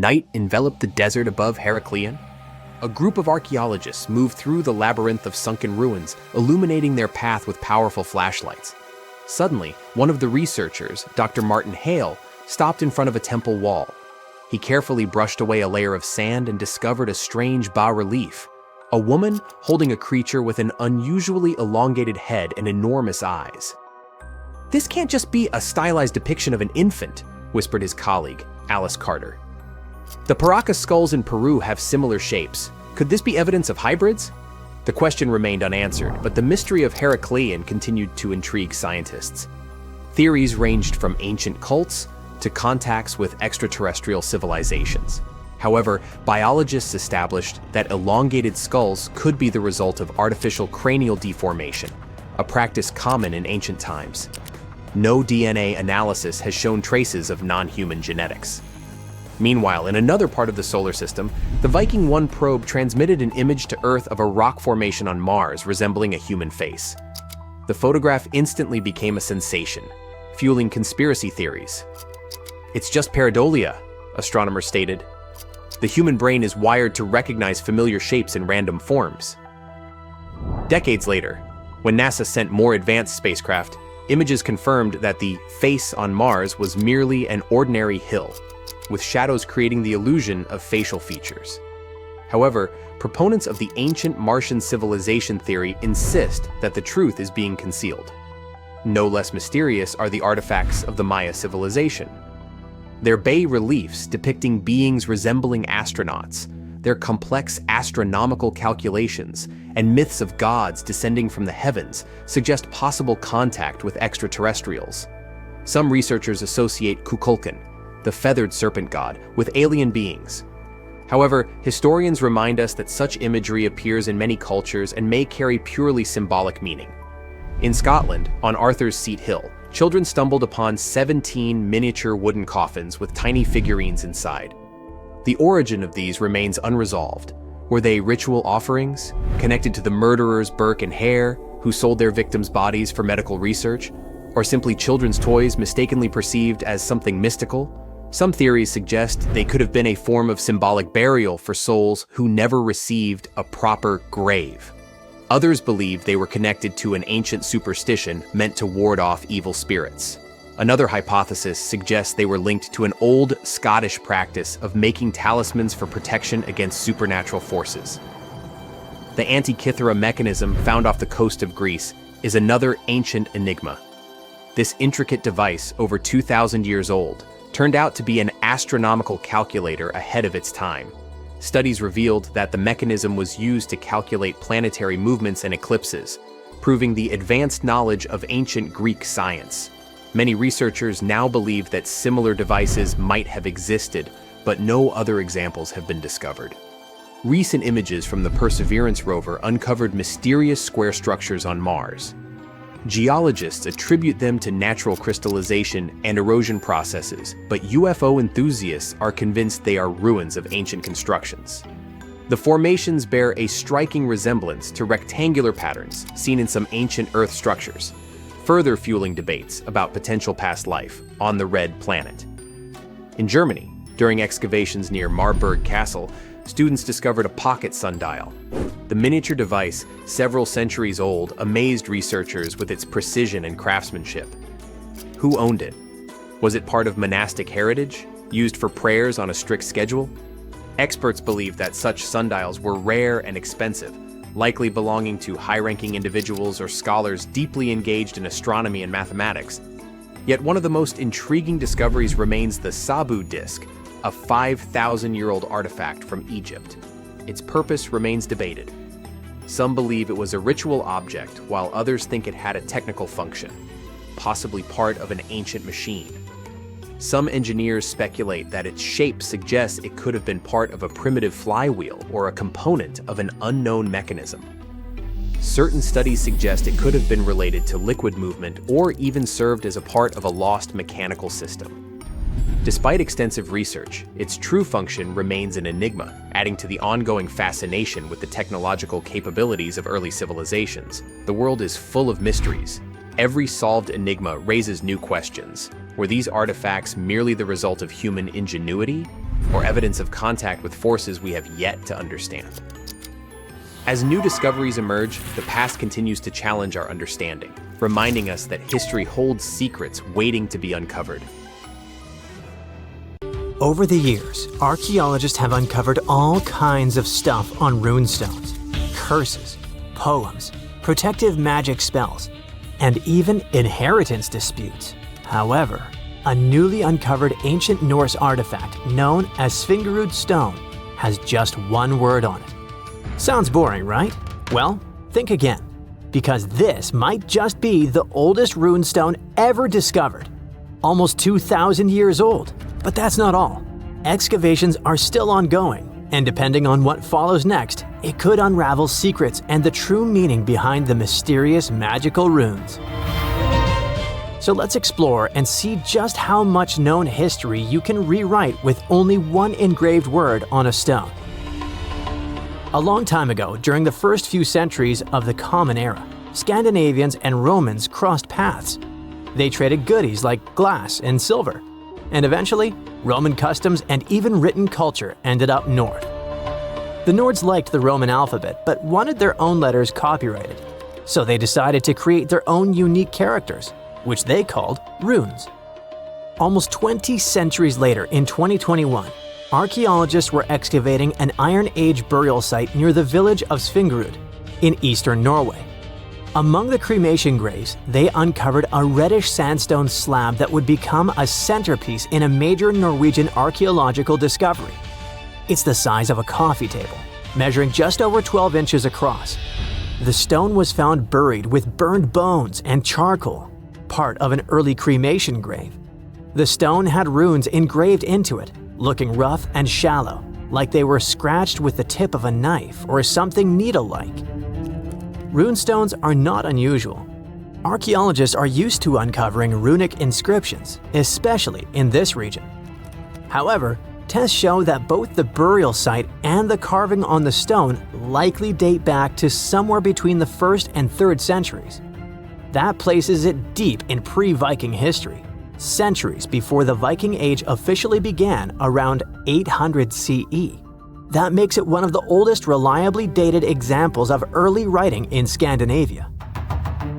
Night enveloped the desert above Heracleion. A group of archaeologists moved through the labyrinth of sunken ruins, illuminating their path with powerful flashlights. Suddenly, one of the researchers, Dr. Martin Hale, stopped in front of a temple wall. He carefully brushed away a layer of sand and discovered a strange bas-relief. A woman holding a creature with an unusually elongated head and enormous eyes. "This can't just be a stylized depiction of an infant," whispered his colleague, Alice Carter. "The Paracas skulls in Peru have similar shapes. Could this be evidence of hybrids?" The question remained unanswered, but the mystery of Heracleion continued to intrigue scientists. Theories ranged from ancient cults to contacts with extraterrestrial civilizations. However, biologists established that elongated skulls could be the result of artificial cranial deformation, a practice common in ancient times. No DNA analysis has shown traces of non-human genetics. Meanwhile, in another part of the solar system, the Viking 1 probe transmitted an image to Earth of a rock formation on Mars resembling a human face. The photograph instantly became a sensation, fueling conspiracy theories. "It's just pareidolia," astronomers stated. "The human brain is wired to recognize familiar shapes in random forms." Decades later, when NASA sent more advanced spacecraft, images confirmed that the face on Mars was merely an ordinary hill, with shadows creating the illusion of facial features. However, proponents of the ancient Martian civilization theory insist that the truth is being concealed. No less mysterious are the artifacts of the Maya civilization. Their bas-reliefs depicting beings resembling astronauts, their complex astronomical calculations, and myths of gods descending from the heavens suggest possible contact with extraterrestrials. Some researchers associate Kukulkan, the feathered serpent god, with alien beings. However, historians remind us that such imagery appears in many cultures and may carry purely symbolic meaning. In Scotland, on Arthur's Seat Hill, children stumbled upon 17 miniature wooden coffins with tiny figurines inside. The origin of these remains unresolved. Were they ritual offerings, connected to the murderers Burke and Hare, who sold their victims' bodies for medical research, or simply children's toys mistakenly perceived as something mystical? Some theories suggest they could have been a form of symbolic burial for souls who never received a proper grave. Others believe they were connected to an ancient superstition meant to ward off evil spirits. Another hypothesis suggests they were linked to an old Scottish practice of making talismans for protection against supernatural forces. The Antikythera mechanism found off the coast of Greece is another ancient enigma. This intricate device, over 2,000 years old, turned out to be an astronomical calculator ahead of its time. Studies revealed that the mechanism was used to calculate planetary movements and eclipses, proving the advanced knowledge of ancient Greek science. Many researchers now believe that similar devices might have existed, but no other examples have been discovered. Recent images from the Perseverance rover uncovered mysterious square structures on Mars. Geologists attribute them to natural crystallization and erosion processes, but UFO enthusiasts are convinced they are ruins of ancient constructions. The formations bear a striking resemblance to rectangular patterns seen in some ancient Earth structures, further fueling debates about potential past life on the Red Planet. In Germany, during excavations near Marburg Castle, students discovered a pocket sundial. The miniature device, several centuries old, amazed researchers with its precision and craftsmanship. Who owned it? Was it part of monastic heritage, used for prayers on a strict schedule? Experts believe that such sundials were rare and expensive, likely belonging to high-ranking individuals or scholars deeply engaged in astronomy and mathematics. Yet one of the most intriguing discoveries remains the Sabu disk, a 5,000-year-old artifact from Egypt. Its purpose remains debated. Some believe it was a ritual object, while others think it had a technical function, possibly part of an ancient machine. Some engineers speculate that its shape suggests it could have been part of a primitive flywheel or a component of an unknown mechanism. Certain studies suggest it could have been related to liquid movement or even served as a part of a lost mechanical system. Despite extensive research, its true function remains an enigma, adding to the ongoing fascination with the technological capabilities of early civilizations. The world is full of mysteries. Every solved enigma raises new questions. Were these artifacts merely the result of human ingenuity, or evidence of contact with forces we have yet to understand. As new discoveries emerge, the past continues to challenge our understanding, reminding us that history holds secrets waiting to be uncovered. Over the years, archaeologists have uncovered all kinds of stuff on runestones: curses, poems, protective magic spells, and even inheritance disputes. However, a newly uncovered ancient Norse artifact known as Svingerud stone has just one word on it. Sounds boring, right? Well, think again, because this might just be the oldest runestone ever discovered, almost 2,000 years old. But that's not all. Excavations are still ongoing, and depending on what follows next, it could unravel secrets and the true meaning behind the mysterious magical runes. So let's explore and see just how much known history you can rewrite with only one engraved word on a stone. A long time ago, during the first few centuries of the Common Era, Scandinavians and Romans crossed paths. They traded goodies like glass and silver, and eventually, Roman customs and even written culture ended up north. The Nords liked the Roman alphabet but wanted their own letters copyrighted, so they decided to create their own unique characters, which they called runes. Almost 20 centuries later, in 2021, archaeologists were excavating an Iron Age burial site near the village of Svingerud in eastern Norway. Among the cremation graves, they uncovered a reddish sandstone slab that would become a centerpiece in a major Norwegian archaeological discovery. It's the size of a coffee table, measuring just over 12 inches across. The stone was found buried with burned bones and charcoal, part of an early cremation grave. The stone had runes engraved into it, looking rough and shallow, like they were scratched with the tip of a knife or something needle-like. Runestones are not unusual. Archaeologists are used to uncovering runic inscriptions, especially in this region. However, tests show that both the burial site and the carving on the stone likely date back to somewhere between the 1st and 3rd centuries. That places it deep in pre-Viking history, centuries before the Viking Age officially began around 800 CE. That makes it one of the oldest reliably dated examples of early writing in Scandinavia.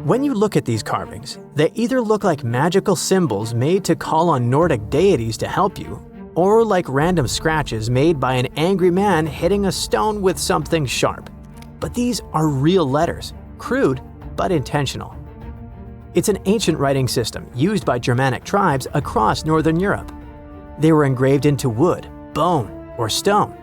When you look at these carvings, they either look like magical symbols made to call on Nordic deities to help you, or like random scratches made by an angry man hitting a stone with something sharp. But these are real letters, crude but intentional. It's an ancient writing system used by Germanic tribes across Northern Europe. They were engraved into wood, bone, or stone.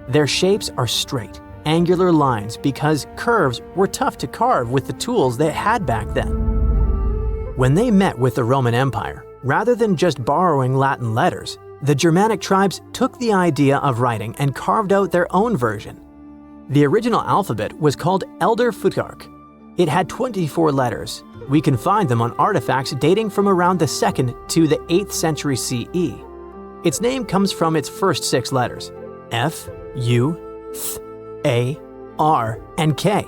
Their shapes are straight, angular lines because curves were tough to carve with the tools they had back then. When they met with the Roman Empire, rather than just borrowing Latin letters, the Germanic tribes took the idea of writing and carved out their own version. The original alphabet was called Elder Futhark. It had 24 letters. We can find them on artifacts dating from around the 2nd to the 8th century CE. Its name comes from its first 6 letters: F, U, Th, A, R, and K.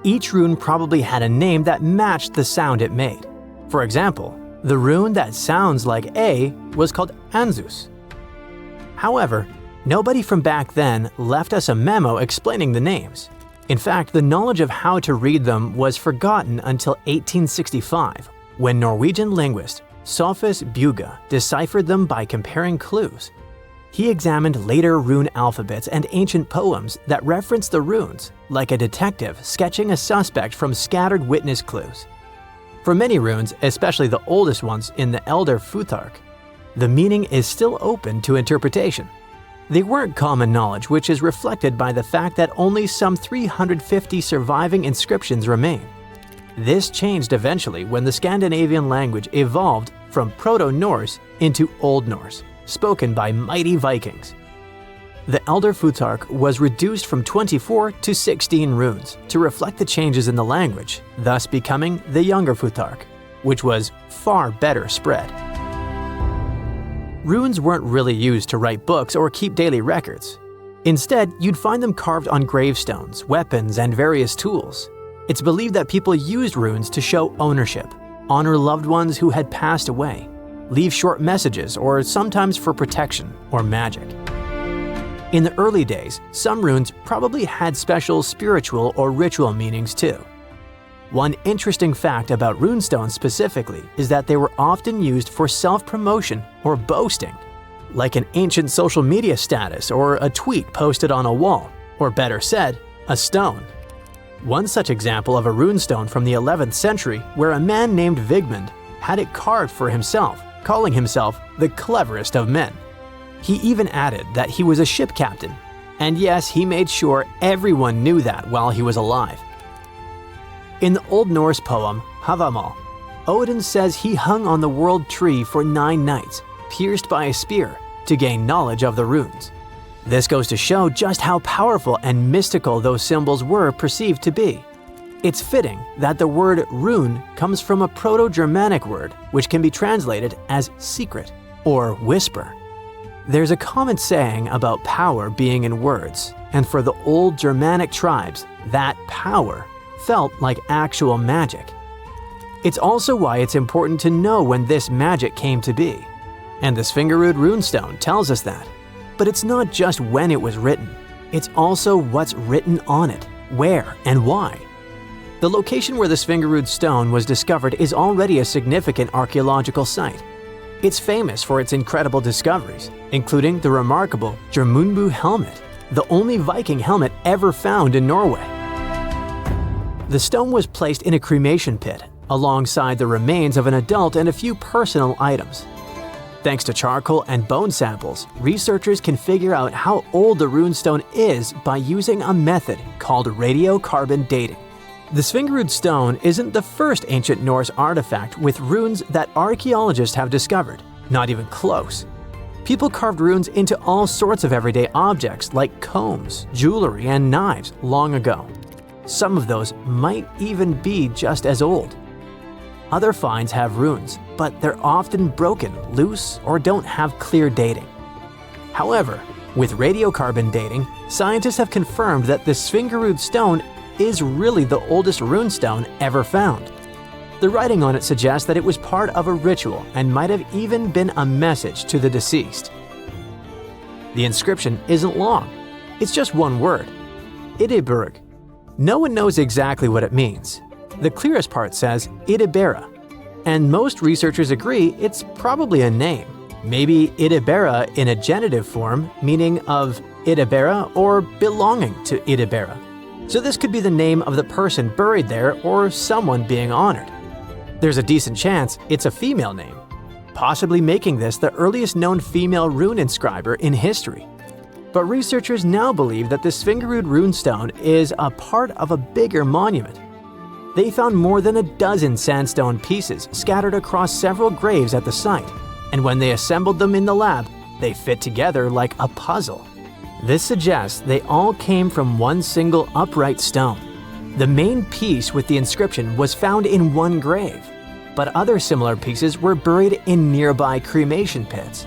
Each rune probably had a name that matched the sound it made. For example, the rune that sounds like A was called Anzus. However, nobody from back then left us a memo explaining the names. In fact, the knowledge of how to read them was forgotten until 1865, when Norwegian linguist Sophus Bugge deciphered them by comparing clues. He examined later rune alphabets and ancient poems that referenced the runes, like a detective sketching a suspect from scattered witness clues. For many runes, especially the oldest ones in the Elder Futhark, the meaning is still open to interpretation. They weren't common knowledge, which is reflected by the fact that only some 350 surviving inscriptions remain. This changed eventually when the Scandinavian language evolved from Proto-Norse into Old Norse, spoken by mighty Vikings. The Elder Futhark was reduced from 24 to 16 runes to reflect the changes in the language, thus becoming the Younger Futhark, which was far better spread. Runes weren't really used to write books or keep daily records. Instead, you'd find them carved on gravestones, weapons, and various tools. It's believed that people used runes to show ownership, honor loved ones who had passed away, leave short messages, or sometimes for protection or magic. In the early days, some runes probably had special spiritual or ritual meanings too. One interesting fact about runestones specifically is that they were often used for self-promotion or boasting, like an ancient social media status or a tweet posted on a wall, or better said, a stone. One such example of a runestone from the 11th century where a man named Vigmund had it carved for himself, calling himself the cleverest of men. He even added that he was a ship captain, and yes, he made sure everyone knew that while he was alive. In the Old Norse poem Havamal, Odin says he hung on the world tree for 9 nights, pierced by a spear, to gain knowledge of the runes. This goes to show just how powerful and mystical those symbols were perceived to be. It's fitting that the word rune comes from a Proto-Germanic word which can be translated as secret or whisper. There's a common saying about power being in words, and for the old Germanic tribes, that power felt like actual magic. It's also why it's important to know when this magic came to be. And the Svingerud runestone tells us that. But it's not just when it was written, it's also what's written on it, where and why. The location where the Svingerud stone was discovered is already a significant archaeological site. It's famous for its incredible discoveries, including the remarkable Jormungbu helmet, the only Viking helmet ever found in Norway. The stone was placed in a cremation pit, alongside the remains of an adult and a few personal items. Thanks to charcoal and bone samples, researchers can figure out how old the runestone is by using a method called radiocarbon dating. The Svingerud stone isn't the first ancient Norse artifact with runes that archaeologists have discovered, not even close. People carved runes into all sorts of everyday objects like combs, jewelry, and knives long ago. Some of those might even be just as old. Other finds have runes, but they're often broken, loose, or don't have clear dating. However, with radiocarbon dating, scientists have confirmed that the Svingerud stone is really the oldest runestone ever found. The writing on it suggests that it was part of a ritual and might have even been a message to the deceased. The inscription isn't long. It's just one word, Idiburg. No one knows exactly what it means. The clearest part says Idibera, and most researchers agree it's probably a name. Maybe Idibera in a genitive form, meaning of Idibera or belonging to Idibera. So this could be the name of the person buried there or someone being honored. There's a decent chance it's a female name, possibly making this the earliest known female rune inscriber in history. But researchers now believe that the Svingerud runestone is a part of a bigger monument. They found more than a dozen sandstone pieces scattered across several graves at the site, and when they assembled them in the lab, they fit together like a puzzle. This suggests they all came from one single upright stone. The main piece with the inscription was found in one grave, but other similar pieces were buried in nearby cremation pits.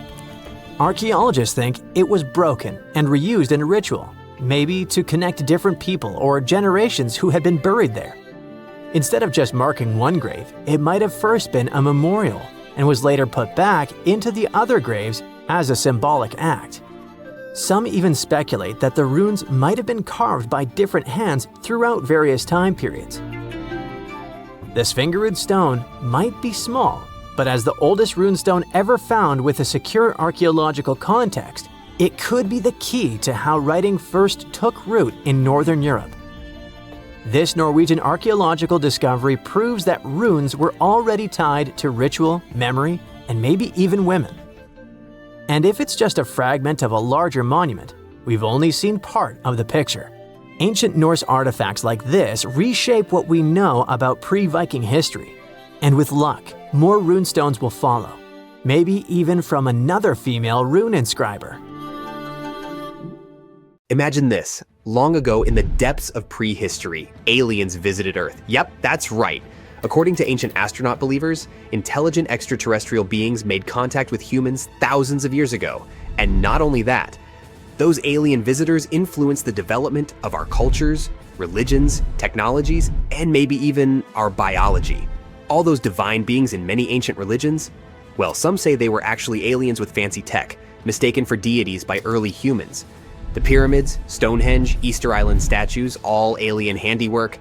Archaeologists think it was broken and reused in a ritual, maybe to connect different people or generations who had been buried there. Instead of just marking one grave, it might have first been a memorial and was later put back into the other graves as a symbolic act. Some even speculate that the runes might have been carved by different hands throughout various time periods. The Svingerud stone might be small, but as the oldest runestone ever found with a secure archaeological context, it could be the key to how writing first took root in Northern Europe. This Norwegian archaeological discovery proves that runes were already tied to ritual, memory, and maybe even women. And if it's just a fragment of a larger monument, we've only seen part of the picture. Ancient Norse artifacts like this reshape what we know about pre-Viking history. And with luck, more runestones will follow, maybe even from another female rune inscriber. Imagine this. Long ago, in the depths of prehistory, aliens visited Earth. Yep, that's right. According to ancient astronaut believers, intelligent extraterrestrial beings made contact with humans thousands of years ago. And not only that, those alien visitors influenced the development of our cultures, religions, technologies, and maybe even our biology. All those divine beings in many ancient religions, Well, some say they were actually aliens with fancy tech, mistaken for deities by early humans. The pyramids, Stonehenge, Easter Island statues, all alien handiwork.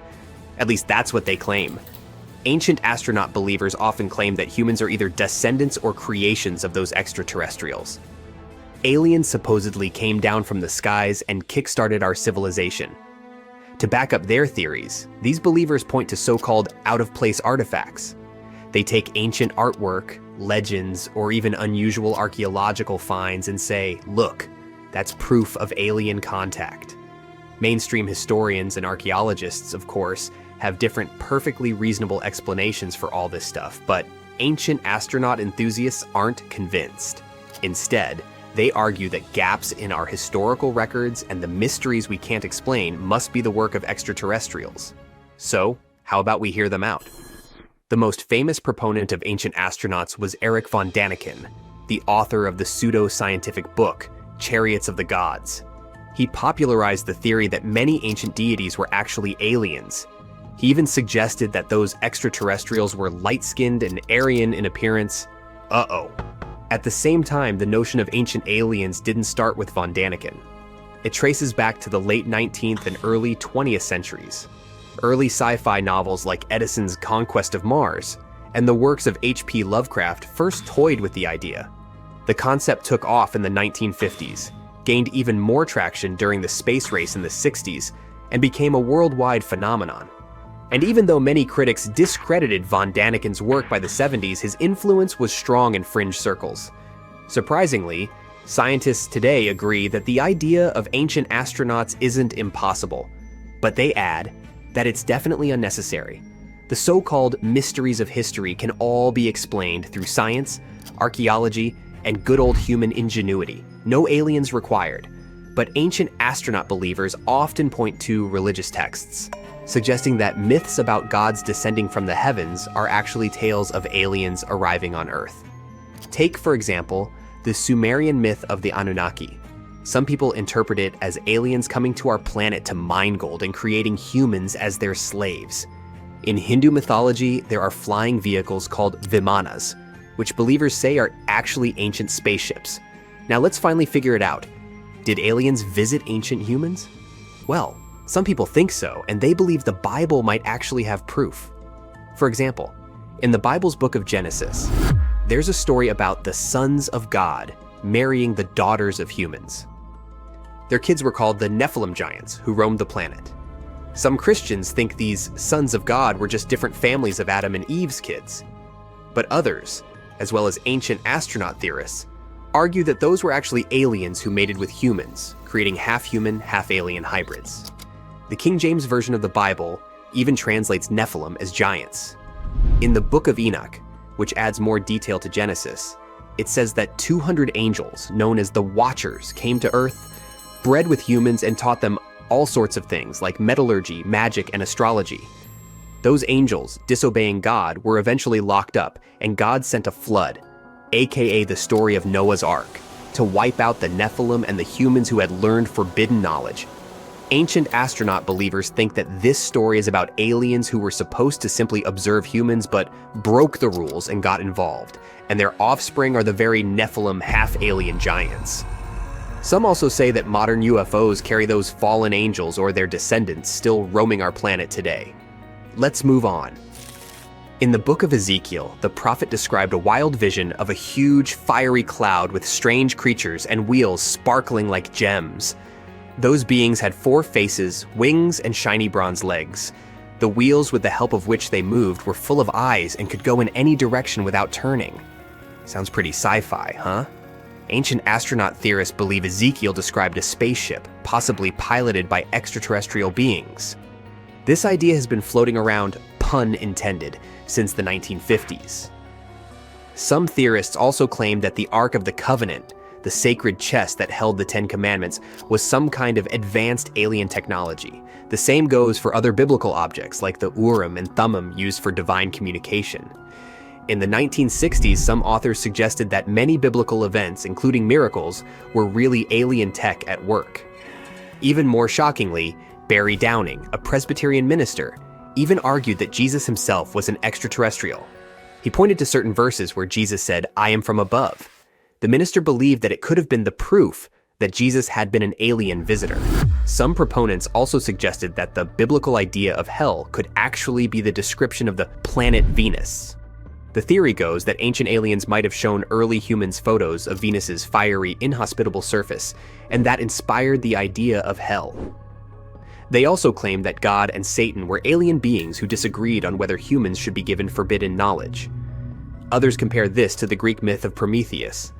At least that's what they claim. Ancient astronaut believers often claim that humans are either descendants or creations of those extraterrestrials. Aliens supposedly came down from the skies and kickstarted our civilization. To back up their theories, these believers point to so-called out-of-place artifacts. They take ancient artwork, legends, or even unusual archaeological finds and say, look, that's proof of alien contact. Mainstream historians and archaeologists, of course, have different perfectly reasonable explanations for all this stuff, but ancient astronaut enthusiasts aren't convinced. Instead, they argue that gaps in our historical records and the mysteries we can't explain must be the work of extraterrestrials. So, how about we hear them out? The most famous proponent of ancient astronauts was Erich von Däniken, the author of the pseudo-scientific book, Chariots of the Gods. He popularized the theory that many ancient deities were actually aliens. He even suggested that those extraterrestrials were light-skinned and Aryan in appearance. Uh-oh. At the same time, the notion of ancient aliens didn't start with von Däniken. It traces back to the late 19th and early 20th centuries. Early sci-fi novels like Edison's Conquest of Mars and the works of H.P. Lovecraft first toyed with the idea. The concept took off in the 1950s, gained even more traction during the space race in the 60s, and became a worldwide phenomenon. And even though many critics discredited von Däniken's work by the 70s, his influence was strong in fringe circles. Surprisingly, scientists today agree that the idea of ancient astronauts isn't impossible, but they add that it's definitely unnecessary. The so-called mysteries of history can all be explained through science, archaeology, and good old human ingenuity. No aliens required. But ancient astronaut believers often point to religious texts, suggesting that myths about gods descending from the heavens are actually tales of aliens arriving on Earth. Take, for example, the Sumerian myth of the Anunnaki. Some people interpret it as aliens coming to our planet to mine gold and creating humans as their slaves. In Hindu mythology, there are flying vehicles called vimanas, which believers say are actually ancient spaceships. Now let's finally figure it out. Did aliens visit ancient humans? Well, some people think so, and they believe the Bible might actually have proof. For example, in the Bible's book of Genesis, there's a story about the sons of God marrying the daughters of humans. Their kids were called the Nephilim giants who roamed the planet. Some Christians think these sons of God were just different families of Adam and Eve's kids. But others, as well as ancient astronaut theorists, argue that those were actually aliens who mated with humans, creating half-human, half-alien hybrids. The King James Version of the Bible even translates Nephilim as giants. In the Book of Enoch, which adds more detail to Genesis, it says that 200 angels, known as the Watchers, came to Earth, bred with humans, and taught them all sorts of things like metallurgy, magic, and astrology. Those angels, disobeying God, were eventually locked up, and God sent a flood, aka the story of Noah's Ark, to wipe out the Nephilim and the humans who had learned forbidden knowledge. Ancient astronaut believers think that this story is about aliens who were supposed to simply observe humans but broke the rules and got involved, and their offspring are the very Nephilim half-alien giants. Some also say that modern UFOs carry those fallen angels or their descendants still roaming our planet today. Let's move on. In the book of Ezekiel, the prophet described a wild vision of a huge fiery cloud with strange creatures and wheels sparkling like gems. Those beings had 4 faces, wings, and shiny bronze legs. The wheels, with the help of which they moved, were full of eyes and could go in any direction without turning. Sounds pretty sci-fi, huh? Ancient astronaut theorists believe Ezekiel described a spaceship, possibly piloted by extraterrestrial beings. This idea has been floating around, pun intended, since the 1950s. Some theorists also claim that the Ark of the Covenant, the sacred chest that held the 10 Commandments, was some kind of advanced alien technology. The same goes for other biblical objects like the Urim and Thummim used for divine communication. In the 1960s, some authors suggested that many biblical events, including miracles, were really alien tech at work. Even more shockingly, Barry Downing, a Presbyterian minister, even argued that Jesus himself was an extraterrestrial. He pointed to certain verses where Jesus said, "I am from above." The minister believed that it could have been the proof that Jesus had been an alien visitor. Some proponents also suggested that the biblical idea of hell could actually be the description of the planet Venus. The theory goes that ancient aliens might have shown early humans photos of Venus's fiery, inhospitable surface, and that inspired the idea of hell. They also claim that God and Satan were alien beings who disagreed on whether humans should be given forbidden knowledge. Others compare this to the Greek myth of Prometheus,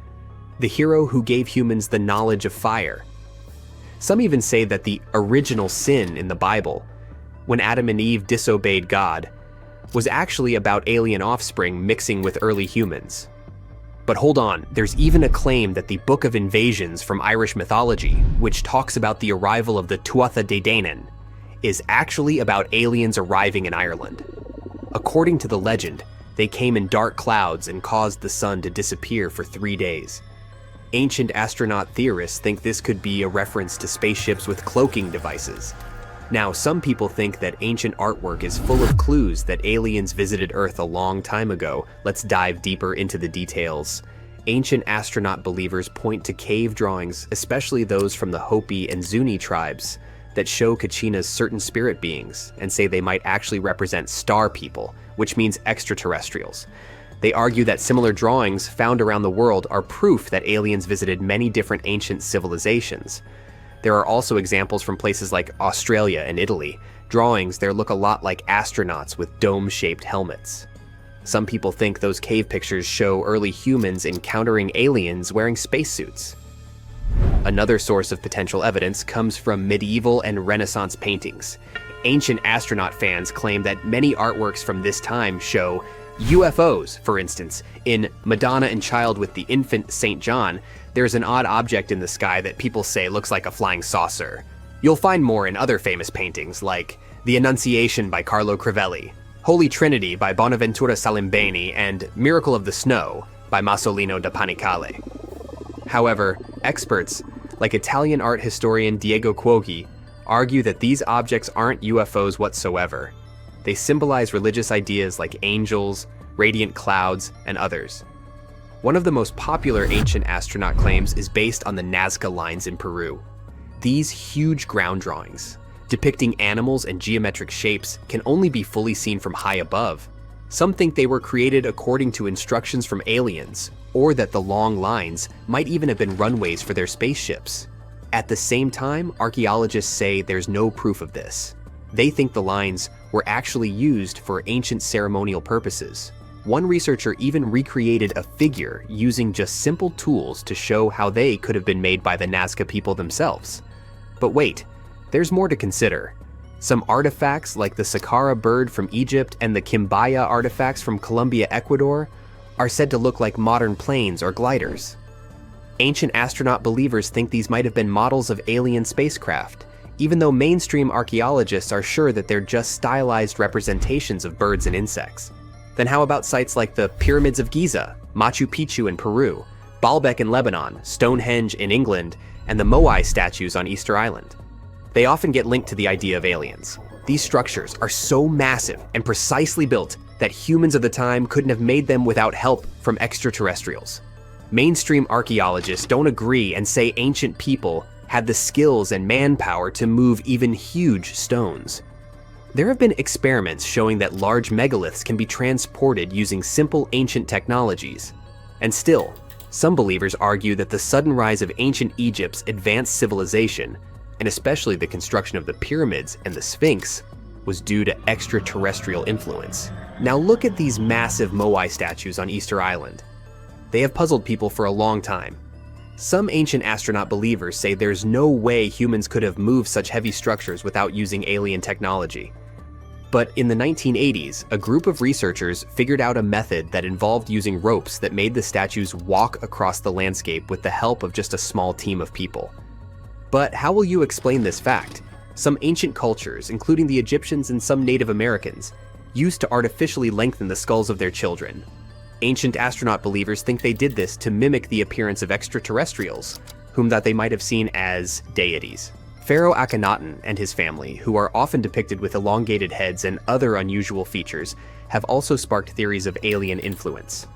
the hero who gave humans the knowledge of fire. Some even say that the original sin in the Bible, when Adam and Eve disobeyed God, was actually about alien offspring mixing with early humans. But hold on, there's even a claim that the Book of Invasions from Irish mythology, which talks about the arrival of the Tuatha De Danann, is actually about aliens arriving in Ireland. According to the legend, they came in dark clouds and caused the sun to disappear for 3 days. Ancient astronaut theorists think this could be a reference to spaceships with cloaking devices. Now, some people think that ancient artwork is full of clues that aliens visited Earth a long time ago. Let's dive deeper into the details. Ancient astronaut believers point to cave drawings, especially those from the Hopi and Zuni tribes, that show Kachina's certain spirit beings and say they might actually represent star people, which means extraterrestrials. They argue that similar drawings found around the world are proof that aliens visited many different ancient civilizations. There are also examples from places like Australia and Italy. Drawings there look a lot like astronauts with dome-shaped helmets. Some people think those cave pictures show early humans encountering aliens wearing spacesuits. Another source of potential evidence comes from medieval and Renaissance paintings. Ancient astronaut fans claim that many artworks from this time show UFOs. For instance, in Madonna and Child with the Infant St. John, there's an odd object in the sky that people say looks like a flying saucer. You'll find more in other famous paintings like The Annunciation by Carlo Crivelli, Holy Trinity by Bonaventura Salimbeni, and Miracle of the Snow by Masolino da Panicale. However, experts, like Italian art historian Diego Cuoghi, argue that these objects aren't UFOs whatsoever. They symbolize religious ideas like angels, radiant clouds, and others. One of the most popular ancient astronaut claims is based on the Nazca lines in Peru. These huge ground drawings, depicting animals and geometric shapes, can only be fully seen from high above. Some think they were created according to instructions from aliens, or that the long lines might even have been runways for their spaceships. At the same time, archaeologists say there's no proof of this. They think the lines were actually used for ancient ceremonial purposes. One researcher even recreated a figure using just simple tools to show how they could have been made by the Nazca people themselves. But wait, there's more to consider. Some artifacts like the Saqqara bird from Egypt and the Quimbaya artifacts from Colombia, Ecuador, are said to look like modern planes or gliders. Ancient astronaut believers think these might have been models of alien spacecraft, even though mainstream archaeologists are sure that they're just stylized representations of birds and insects. Then how about sites like the Pyramids of Giza, Machu Picchu in Peru, Baalbek in Lebanon, Stonehenge in England, and the Moai statues on Easter Island? They often get linked to the idea of aliens. These structures are so massive and precisely built that humans of the time couldn't have made them without help from extraterrestrials. Mainstream archaeologists don't agree and say ancient people had the skills and manpower to move even huge stones. There have been experiments showing that large megaliths can be transported using simple ancient technologies. And still, some believers argue that the sudden rise of ancient Egypt's advanced civilization, and especially the construction of the pyramids and the Sphinx, was due to extraterrestrial influence. Now look at these massive Moai statues on Easter Island. They have puzzled people for a long time. Some ancient astronaut believers say there's no way humans could have moved such heavy structures without using alien technology. But in the 1980s, a group of researchers figured out a method that involved using ropes that made the statues walk across the landscape with the help of just a small team of people. But how will you explain this fact? Some ancient cultures, including the Egyptians and some Native Americans, used to artificially lengthen the skulls of their children. Ancient astronaut believers think they did this to mimic the appearance of extraterrestrials, whom that they might have seen as deities. Pharaoh Akhenaten and his family, who are often depicted with elongated heads and other unusual features, have also sparked theories of alien influence.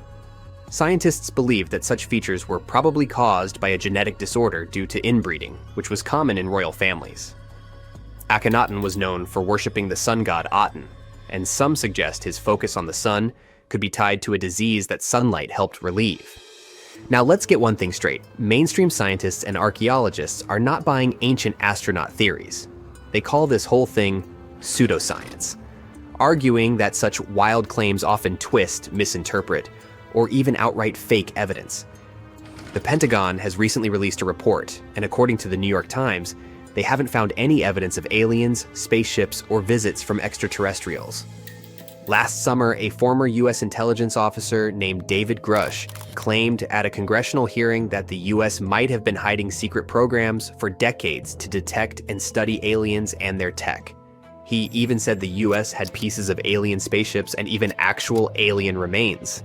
Scientists believe that such features were probably caused by a genetic disorder due to inbreeding, which was common in royal families. Akhenaten was known for worshipping the sun god Aten, and some suggest his focus on the sun could be tied to a disease that sunlight helped relieve. Now let's get one thing straight. Mainstream scientists and archaeologists are not buying ancient astronaut theories. They call this whole thing pseudoscience, arguing that such wild claims often twist, misinterpret, or even outright fake evidence. The Pentagon has recently released a report, and according to the New York Times, they haven't found any evidence of aliens, spaceships, or visits from extraterrestrials. Last summer, a former U.S. intelligence officer named David Grush claimed at a congressional hearing that the U.S. might have been hiding secret programs for decades to detect and study aliens and their tech. He even said the U.S. had pieces of alien spaceships and even actual alien remains.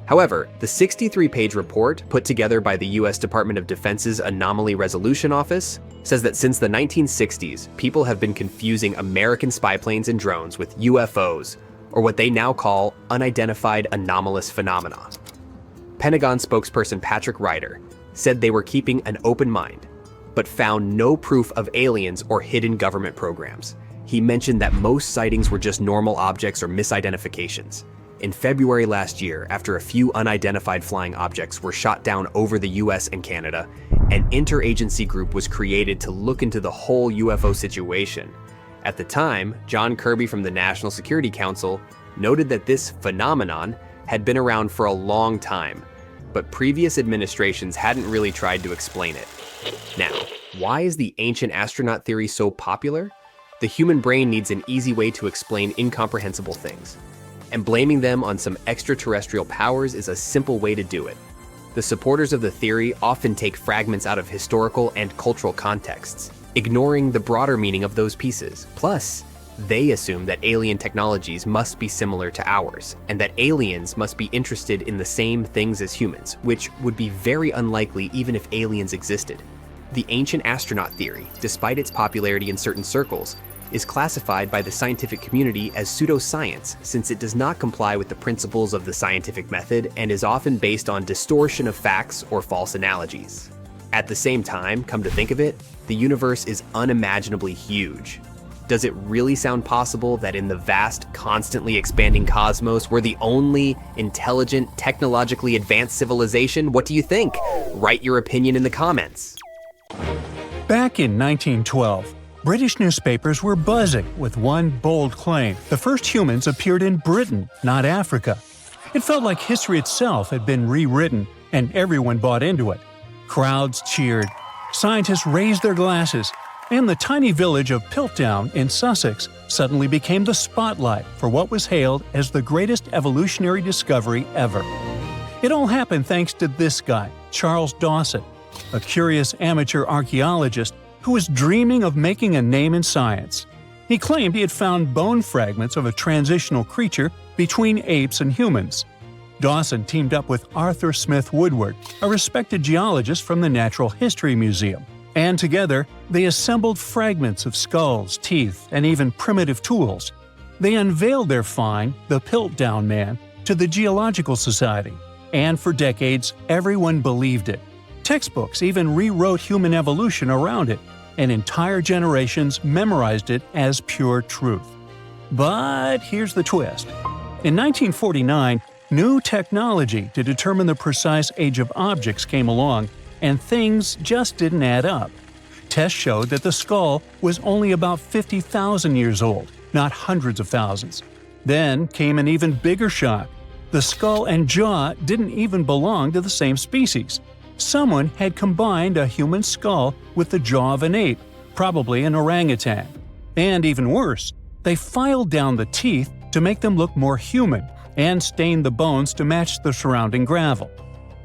However, the 63-page report put together by the U.S. Department of Defense's Anomaly Resolution Office says that since the 1960s, people have been confusing American spy planes and drones with UFOs, or what they now call unidentified anomalous phenomena. Pentagon spokesperson Patrick Ryder said they were keeping an open mind, but found no proof of aliens or hidden government programs. He mentioned that most sightings were just normal objects or misidentifications. In February last year, after a few unidentified flying objects were shot down over the US and Canada, an interagency group was created to look into the whole UFO situation. At the time, John Kirby from the National Security Council noted that this phenomenon had been around for a long time, but previous administrations hadn't really tried to explain it. Now, why is the ancient astronaut theory so popular? The human brain needs an easy way to explain incomprehensible things, and blaming them on some extraterrestrial powers is a simple way to do it. The supporters of the theory often take fragments out of historical and cultural contexts, ignoring the broader meaning of those pieces. Plus, they assume that alien technologies must be similar to ours, and that aliens must be interested in the same things as humans, which would be very unlikely even if aliens existed. The ancient astronaut theory, despite its popularity in certain circles, is classified by the scientific community as pseudoscience since it does not comply with the principles of the scientific method and is often based on distortion of facts or false analogies. At the same time, come to think of it, the universe is unimaginably huge. Does it really sound possible that in the vast, constantly expanding cosmos, we're the only intelligent, technologically advanced civilization? What do you think? Write your opinion in the comments. Back in 1912, British newspapers were buzzing with one bold claim: the first humans appeared in Britain, not Africa. It felt like history itself had been rewritten, and everyone bought into it. Crowds cheered, scientists raised their glasses, and the tiny village of Piltdown in Sussex suddenly became the spotlight for what was hailed as the greatest evolutionary discovery ever. It all happened thanks to this guy, Charles Dawson, a curious amateur archaeologist who was dreaming of making a name in science. He claimed he had found bone fragments of a transitional creature between apes and humans. Dawson teamed up with Arthur Smith Woodward, a respected geologist from the Natural History Museum, and together they assembled fragments of skulls, teeth, and even primitive tools. They unveiled their find, the Piltdown Man, to the Geological Society, and for decades everyone believed it. Textbooks even rewrote human evolution around it, and entire generations memorized it as pure truth. But here's the twist. In 1949, new technology to determine the precise age of objects came along, and things just didn't add up. Tests showed that the skull was only about 50,000 years old, not hundreds of thousands. Then came an even bigger shock. The skull and jaw didn't even belong to the same species. Someone had combined a human skull with the jaw of an ape, probably an orangutan. And even worse, they filed down the teeth to make them look more human and stained the bones to match the surrounding gravel.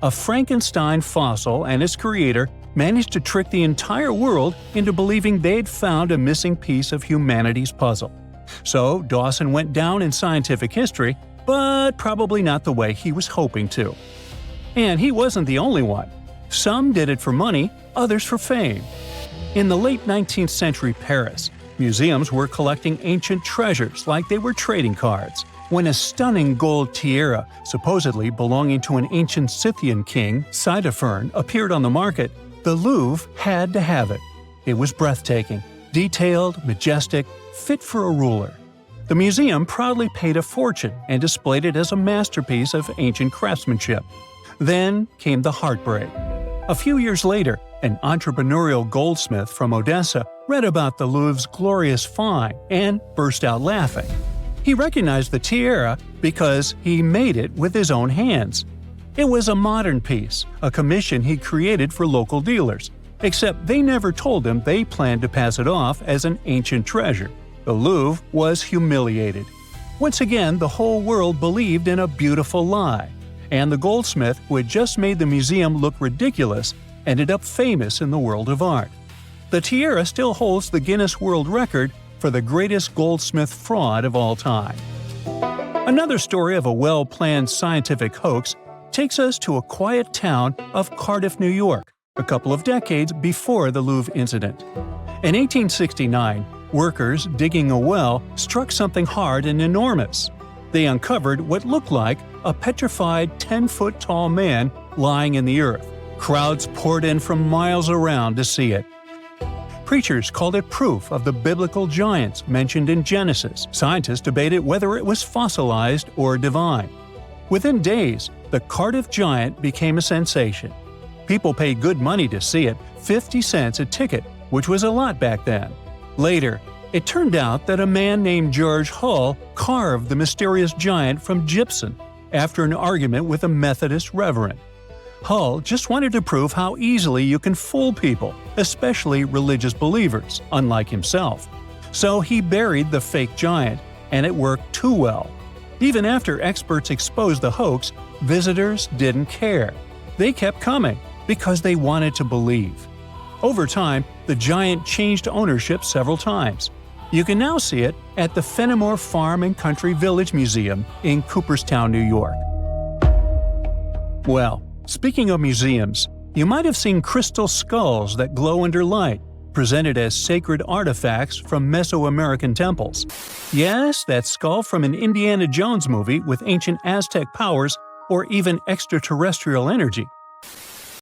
A Frankenstein fossil and its creator managed to trick the entire world into believing they'd found a missing piece of humanity's puzzle. So Dawson went down in scientific history, but probably not the way he was hoping to. And he wasn't the only one. Some did it for money, others for fame. In the late 19th century Paris, museums were collecting ancient treasures like they were trading cards. When a stunning gold tiara, supposedly belonging to an ancient Scythian king, Ctesiphon, appeared on the market, the Louvre had to have it. It was breathtaking, detailed, majestic, fit for a ruler. The museum proudly paid a fortune and displayed it as a masterpiece of ancient craftsmanship. Then came the heartbreak. A few years later, an entrepreneurial goldsmith from Odessa read about the Louvre's glorious find and burst out laughing. He recognized the tiara because he made it with his own hands. It was a modern piece, a commission he created for local dealers, except they never told him they planned to pass it off as an ancient treasure. The Louvre was humiliated. Once again, the whole world believed in a beautiful lie, and the goldsmith who had just made the museum look ridiculous ended up famous in the world of art. The tiara still holds the Guinness World Record for the greatest goldsmith fraud of all time. Another story of a well-planned scientific hoax takes us to a quiet town of Cardiff, New York, a couple of decades before the Louvre incident. In 1869, workers digging a well struck something hard and enormous. They uncovered what looked like a petrified 10-foot-tall man lying in the earth. Crowds poured in from miles around to see it. Preachers called it proof of the biblical giants mentioned in Genesis. Scientists debated whether it was fossilized or divine. Within days, the Cardiff giant became a sensation. People paid good money to see it, 50 cents a ticket, which was a lot back then. Later, it turned out that a man named George Hull carved the mysterious giant from gypsum after an argument with a Methodist reverend. Hull just wanted to prove how easily you can fool people, especially religious believers, unlike himself. So he buried the fake giant, and it worked too well. Even after experts exposed the hoax, visitors didn't care. They kept coming because they wanted to believe. Over time, the giant changed ownership several times. You can now see it at the Fenimore Farm and Country Village Museum in Cooperstown, New York. Well, speaking of museums, you might have seen crystal skulls that glow under light, presented as sacred artifacts from Mesoamerican temples. Yes, that skull from an Indiana Jones movie with ancient Aztec powers or even extraterrestrial energy.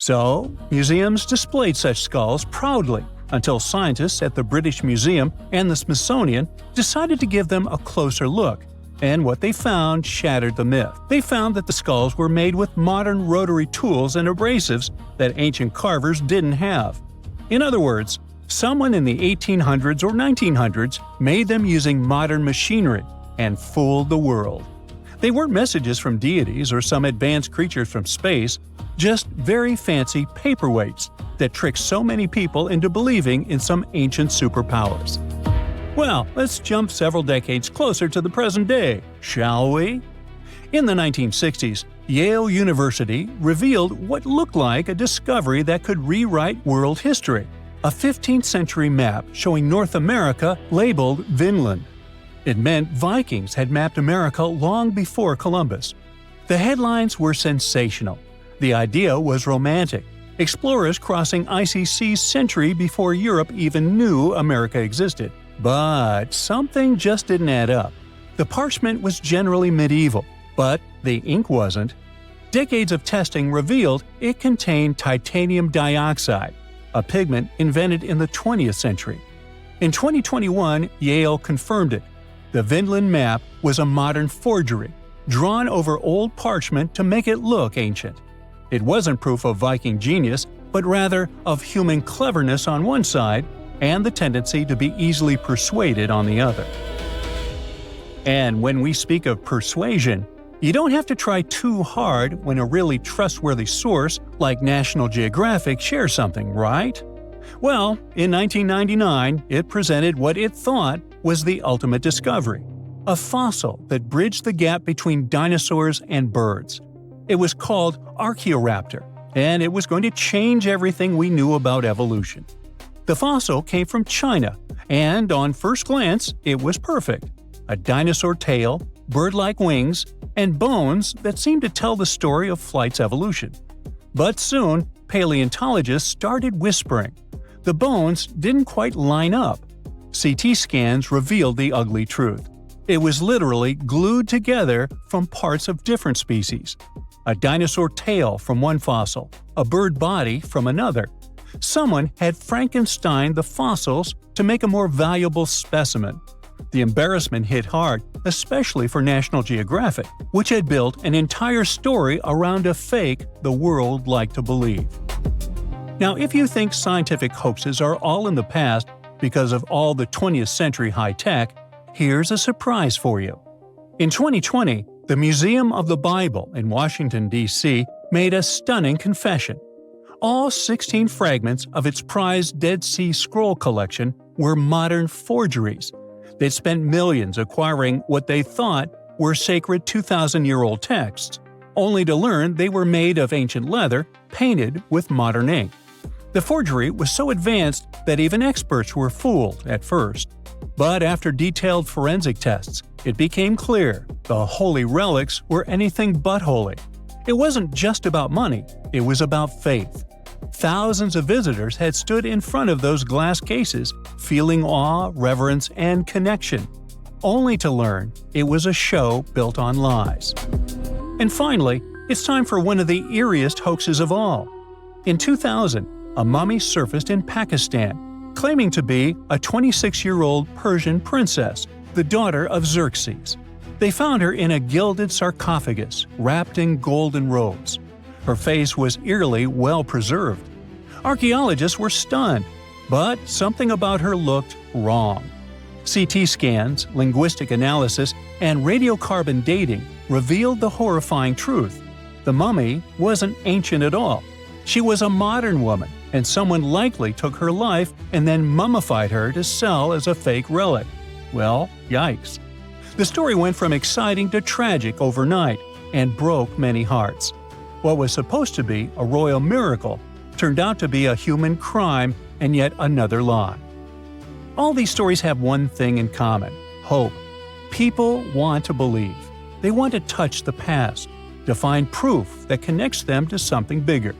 So, museums displayed such skulls proudly until scientists at the British Museum and the Smithsonian decided to give them a closer look. And what they found shattered the myth. They found that the skulls were made with modern rotary tools and abrasives that ancient carvers didn't have. In other words, someone in the 1800s or 1900s made them using modern machinery and fooled the world. They weren't messages from deities or some advanced creatures from space, just very fancy paperweights that tricked so many people into believing in some ancient superpowers. Well, let's jump several decades closer to the present day, shall we? In the 1960s, Yale University revealed what looked like a discovery that could rewrite world history: a 15th century map showing North America labeled Vinland. It meant Vikings had mapped America long before Columbus. The headlines were sensational. The idea was romantic. Explorers crossing icy seas century before Europe even knew America existed. But something just didn't add up. The parchment was generally medieval, but the ink wasn't. Decades of testing revealed it contained titanium dioxide, a pigment invented in the 20th century. In 2021, Yale confirmed it. The Vinland map was a modern forgery, drawn over old parchment to make it look ancient. It wasn't proof of Viking genius, but rather of human cleverness on one side and the tendency to be easily persuaded on the other. And when we speak of persuasion, you don't have to try too hard when a really trustworthy source like National Geographic shares something, right? Well, in 1999, it presented what it thought was the ultimate discovery: a fossil that bridged the gap between dinosaurs and birds. It was called Archaeoraptor, and it was going to change everything we knew about evolution. The fossil came from China, and on first glance, it was perfect. A dinosaur tail, bird-like wings, and bones that seemed to tell the story of flight's evolution. But soon, paleontologists started whispering. The bones didn't quite line up. CT scans revealed the ugly truth. It was literally glued together from parts of different species. A dinosaur tail from one fossil, a bird body from another. Someone had Frankensteined the fossils to make a more valuable specimen. The embarrassment hit hard, especially for National Geographic, which had built an entire story around a fake the world liked to believe. Now, if you think scientific hoaxes are all in the past because of all the 20th century high-tech, here's a surprise for you. In 2020, the Museum of the Bible in Washington, D.C. made a stunning confession. All 16 fragments of its prized Dead Sea Scroll collection were modern forgeries. They'd spent millions acquiring what they thought were sacred 2,000-year-old texts, only to learn they were made of ancient leather painted with modern ink. The forgery was so advanced that even experts were fooled at first. But after detailed forensic tests, it became clear the holy relics were anything but holy. It wasn't just about money, it was about faith. Thousands of visitors had stood in front of those glass cases, feeling awe, reverence, and connection, only to learn it was a show built on lies. And finally, it's time for one of the eeriest hoaxes of all. In 2000, a mummy surfaced in Pakistan, claiming to be a 26-year-old Persian princess, the daughter of Xerxes. They found her in a gilded sarcophagus, wrapped in golden robes. Her face was eerily well preserved. Archaeologists were stunned, but something about her looked wrong. CT scans, linguistic analysis, and radiocarbon dating revealed the horrifying truth. The mummy wasn't ancient at all. She was a modern woman, and someone likely took her life and then mummified her to sell as a fake relic. Well, yikes. The story went from exciting to tragic overnight and broke many hearts. What was supposed to be a royal miracle turned out to be a human crime and yet another lie. All these stories have one thing in common: hope. People want to believe. They want to touch the past, to find proof that connects them to something bigger.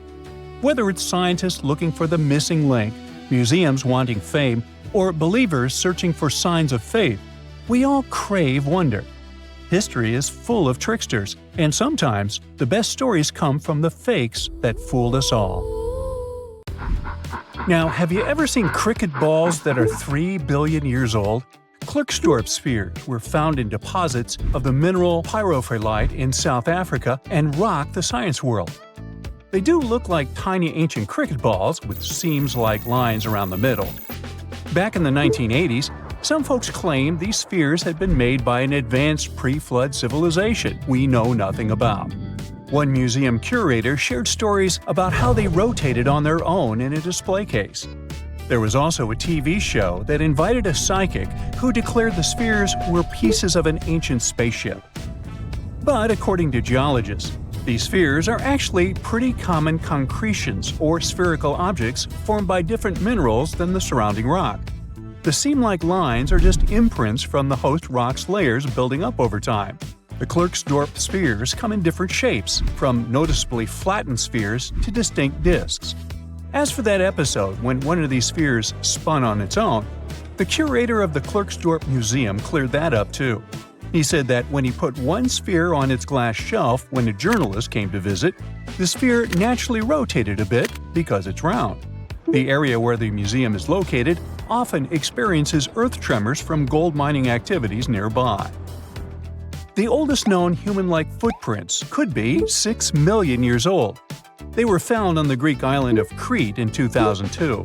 Whether it's scientists looking for the missing link, museums wanting fame, or believers searching for signs of faith, we all crave wonder. History is full of tricksters, and sometimes the best stories come from the fakes that fooled us all. Now, have you ever seen cricket balls that are 3 billion years old? Klerksdorp spheres were found in deposits of the mineral pyrophyllite in South Africa and rocked the science world. They do look like tiny ancient cricket balls with seams-like lines around the middle. Back in the 1980s, some folks claimed these spheres had been made by an advanced pre-flood civilization we know nothing about. One museum curator shared stories about how they rotated on their own in a display case. There was also a TV show that invited a psychic who declared the spheres were pieces of an ancient spaceship. But according to geologists, these spheres are actually pretty common concretions or spherical objects formed by different minerals than the surrounding rock. The seam-like lines are just imprints from the host rock's layers building up over time. The Klerksdorp spheres come in different shapes, from noticeably flattened spheres to distinct discs. As for that episode when one of these spheres spun on its own, the curator of the Klerksdorp Museum cleared that up too. He said that when he put one sphere on its glass shelf when a journalist came to visit, the sphere naturally rotated a bit because it's round. The area where the museum is located often experiences earth tremors from gold mining activities nearby. The oldest known human-like footprints could be 6 million years old. They were found on the Greek island of Crete in 2002.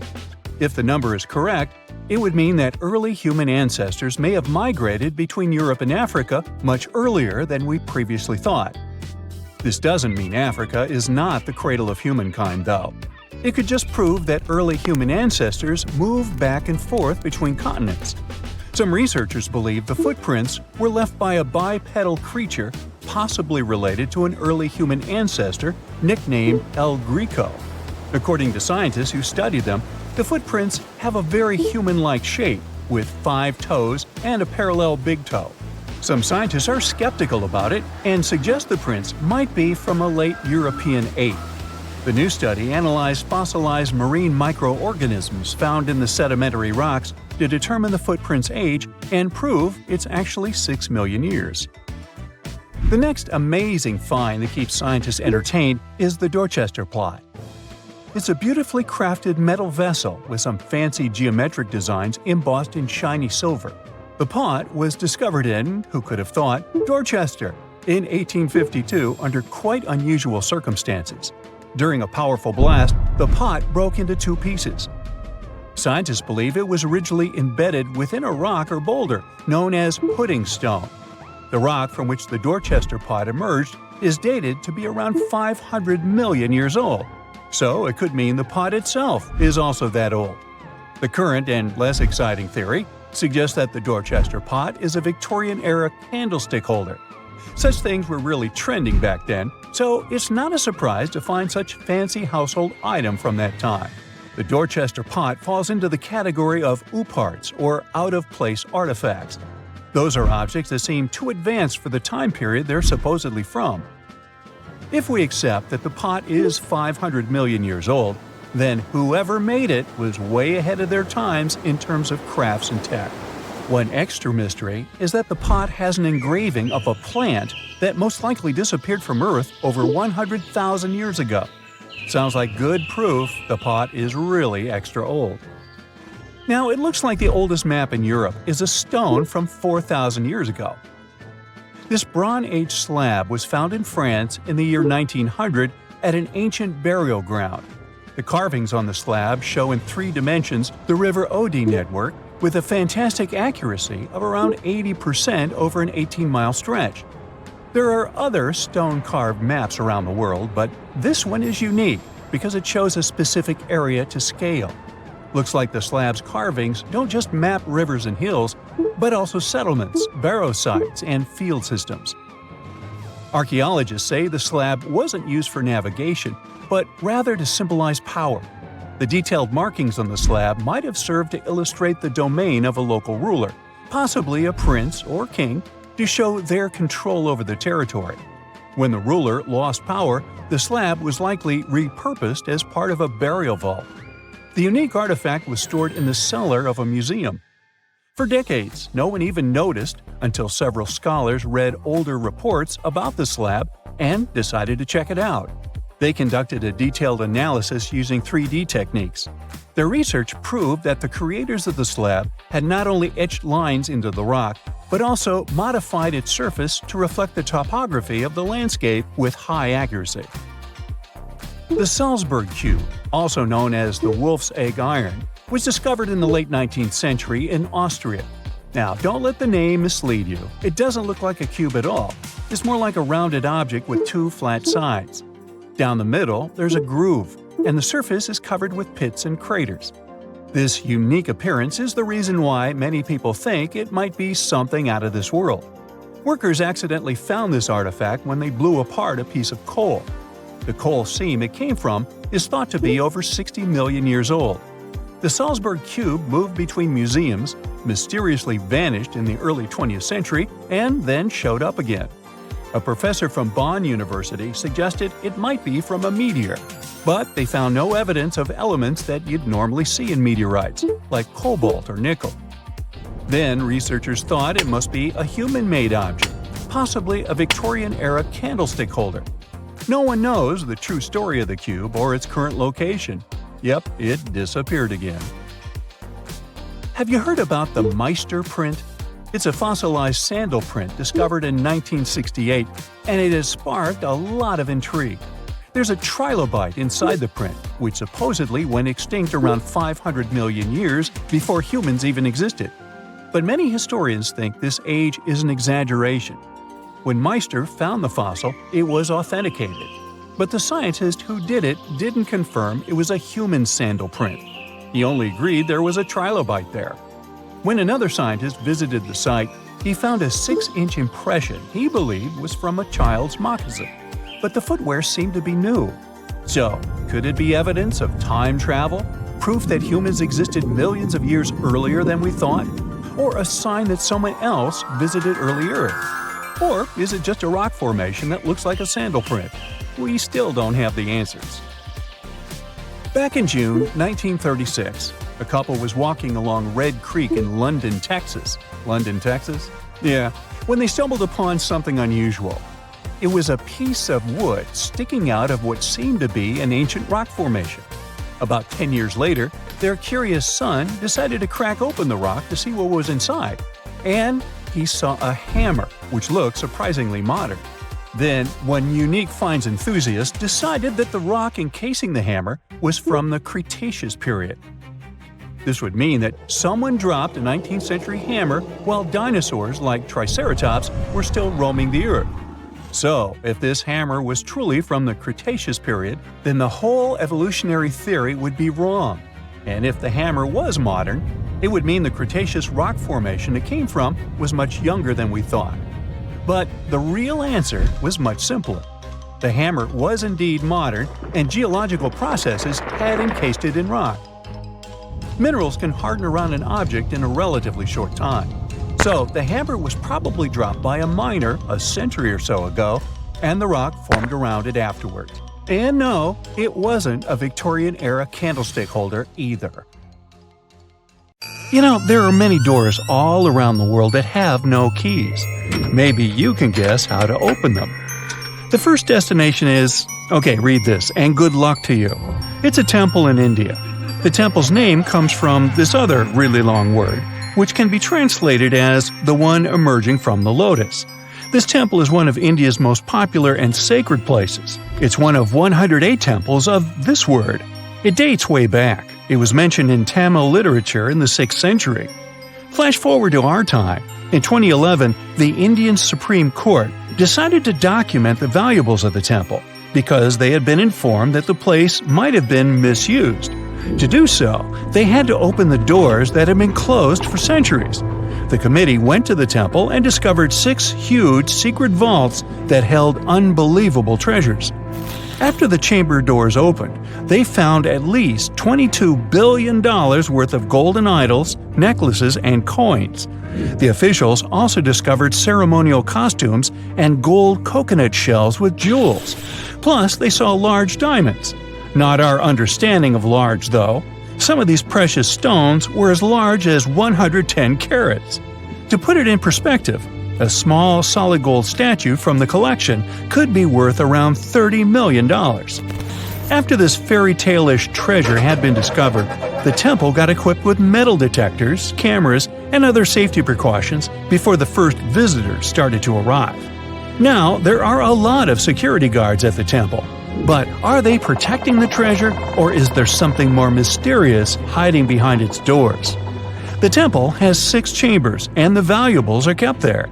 If the number is correct, it would mean that early human ancestors may have migrated between Europe and Africa much earlier than we previously thought. This doesn't mean Africa is not the cradle of humankind, though. It could just prove that early human ancestors moved back and forth between continents. Some researchers believe the footprints were left by a bipedal creature possibly related to an early human ancestor nicknamed El Greco. According to scientists who studied them, the footprints have a very human-like shape, with 5 toes and a parallel big toe. Some scientists are skeptical about it and suggest the prints might be from a late European ape. The new study analyzed fossilized marine microorganisms found in the sedimentary rocks to determine the footprint's age and prove it's actually 6 million years. The next amazing find that keeps scientists entertained is the Dorchester pot. It's a beautifully crafted metal vessel with some fancy geometric designs embossed in shiny silver. The pot was discovered in, who could have thought, Dorchester in 1852 under quite unusual circumstances. During a powerful blast, the pot broke into 2 pieces. Scientists believe it was originally embedded within a rock or boulder known as pudding stone. The rock from which the Dorchester pot emerged is dated to be around 500 million years old, so it could mean the pot itself is also that old. The current and less exciting theory suggests that the Dorchester pot is a Victorian-era candlestick holder. Such things were really trending back then, so it's not a surprise to find such fancy household item from that time. The Dorchester pot falls into the category of ooparts, or out-of-place artifacts. Those are objects that seem too advanced for the time period they're supposedly from. If we accept that the pot is 500 million years old, then whoever made it was way ahead of their times in terms of crafts and tech. One extra mystery is that the pot has an engraving of a plant that most likely disappeared from Earth over 100,000 years ago. Sounds like good proof the pot is really extra old. Now, it looks like the oldest map in Europe is a stone from 4,000 years ago. This Bronze Age slab was found in France in the year 1900 at an ancient burial ground. The carvings on the slab show in 3 dimensions the River Odey network with a fantastic accuracy of around 80% over an 18-mile stretch. There are other stone-carved maps around the world, but this one is unique because it shows a specific area to scale. Looks like the slab's carvings don't just map rivers and hills, but also settlements, barrow sites, and field systems. Archaeologists say the slab wasn't used for navigation, but rather to symbolize power. The detailed markings on the slab might have served to illustrate the domain of a local ruler, possibly a prince or king, to show their control over the territory. When the ruler lost power, the slab was likely repurposed as part of a burial vault. The unique artifact was stored in the cellar of a museum. For decades, no one even noticed until several scholars read older reports about the slab and decided to check it out. They conducted a detailed analysis using 3D techniques. Their research proved that the creators of the slab had not only etched lines into the rock, but also modified its surface to reflect the topography of the landscape with high accuracy. The Salzburg cube, also known as the Wolf's Egg iron, was discovered in the late 19th century in Austria. Now, don't let the name mislead you. It doesn't look like a cube at all. It's more like a rounded object with 2 flat sides. Down the middle, there's a groove, and the surface is covered with pits and craters. This unique appearance is the reason why many people think it might be something out of this world. Workers accidentally found this artifact when they blew apart a piece of coal. The coal seam it came from is thought to be over 60 million years old. The Salzburg cube moved between museums, mysteriously vanished in the early 20th century, and then showed up again. A professor from Bonn University suggested it might be from a meteor, but they found no evidence of elements that you'd normally see in meteorites, like cobalt or nickel. Then researchers thought it must be a human-made object, possibly a Victorian-era candlestick holder. No one knows the true story of the cube or its current location. Yep, it disappeared again. Have you heard about the Meister print? It's a fossilized sandal print discovered in 1968, and it has sparked a lot of intrigue. There's a trilobite inside the print, which supposedly went extinct around 500 million years before humans even existed. But many historians think this age is an exaggeration. When Meister found the fossil, it was authenticated. But the scientist who did it didn't confirm it was a human sandal print. He only agreed there was a trilobite there. When another scientist visited the site, he found a 6-inch impression he believed was from a child's moccasin. But the footwear seemed to be new. So, could it be evidence of time travel? Proof that humans existed millions of years earlier than we thought? Or a sign that someone else visited early Earth? Or is it just a rock formation that looks like a sandal print? We still don't have the answers. Back in June 1936, a couple was walking along Red Creek in London, Texas. London, Texas? Yeah, when they stumbled upon something unusual. It was a piece of wood sticking out of what seemed to be an ancient rock formation. About 10 years later, their curious son decided to crack open the rock to see what was inside. And he saw a hammer, which looked surprisingly modern. Then, one unique finds enthusiast decided that the rock encasing the hammer was from the Cretaceous period. This would mean that someone dropped a 19th century hammer while dinosaurs like Triceratops were still roaming the earth. So, if this hammer was truly from the Cretaceous period, then the whole evolutionary theory would be wrong. And if the hammer was modern, it would mean the Cretaceous rock formation it came from was much younger than we thought. But the real answer was much simpler. The hammer was indeed modern, and geological processes had encased it in rock. Minerals can harden around an object in a relatively short time. So the hammer was probably dropped by a miner a century or so ago, and the rock formed around it afterwards. And no, it wasn't a Victorian-era candlestick holder either. You know, there are many doors all around the world that have no keys. Maybe you can guess how to open them. The first destination is, okay, read this, and good luck to you. It's a temple in India. The temple's name comes from this other really long word, which can be translated as the one emerging from the lotus. This temple is one of India's most popular and sacred places. It's one of 108 temples of this word. It dates way back. It was mentioned in Tamil literature in the 6th century. Flash forward to our time. In 2011, the Indian Supreme Court decided to document the valuables of the temple because they had been informed that the place might have been misused. To do so, they had to open the doors that had been closed for centuries. The committee went to the temple and discovered 6 huge secret vaults that held unbelievable treasures. After the chamber doors opened, they found at least $22 billion worth of golden idols, necklaces, and coins. The officials also discovered ceremonial costumes and gold coconut shells with jewels. Plus, they saw large diamonds. Not our understanding of large, though. Some of these precious stones were as large as 110 carats. To put it in perspective, a small solid gold statue from the collection could be worth around $30 million. After this fairy tale-ish treasure had been discovered, the temple got equipped with metal detectors, cameras, and other safety precautions before the first visitors started to arrive. Now, there are a lot of security guards at the temple. But are they protecting the treasure, or is there something more mysterious hiding behind its doors? The temple has 6 chambers, and the valuables are kept there.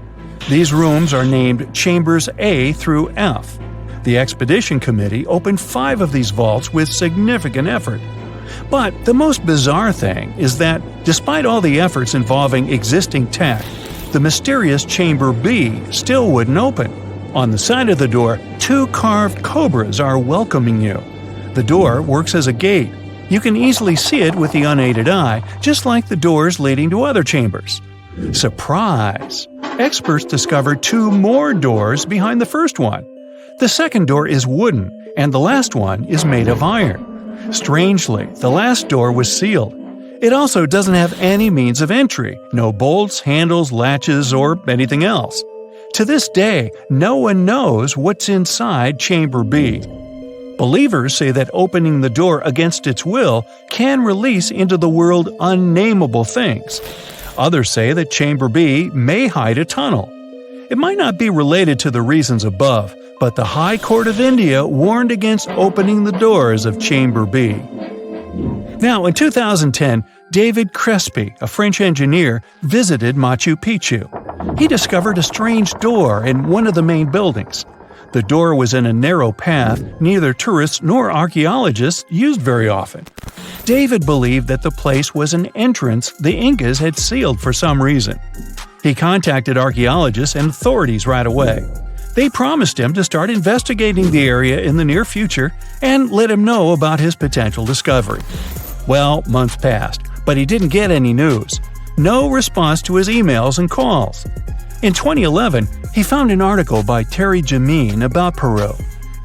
These rooms are named Chambers A through F. The expedition committee opened 5 of these vaults with significant effort. But the most bizarre thing is that, despite all the efforts involving existing tech, the mysterious Chamber B still wouldn't open. On the side of the door, 2 carved cobras are welcoming you. The door works as a gate. You can easily see it with the unaided eye, just like the doors leading to other chambers. Surprise! Experts discovered 2 more doors behind the first one. The second door is wooden, and the last one is made of iron. Strangely, the last door was sealed. It also doesn't have any means of entry, no bolts, handles, latches, or anything else. To this day, no one knows what's inside Chamber B. Believers say that opening the door against its will can release into the world unnameable things. Others say that Chamber B may hide a tunnel. It might not be related to the reasons above, but the High Court of India warned against opening the doors of Chamber B. Now, in 2010, David Crespi, a French engineer, visited Machu Picchu. He discovered a strange door in one of the main buildings. The door was in a narrow path neither tourists nor archaeologists used very often. David believed that the place was an entrance the Incas had sealed for some reason. He contacted archaeologists and authorities right away. They promised him to start investigating the area in the near future and let him know about his potential discovery. Well, months passed, but he didn't get any news. No response to his emails and calls. In 2011, he found an article by Terry Jameen about Peru.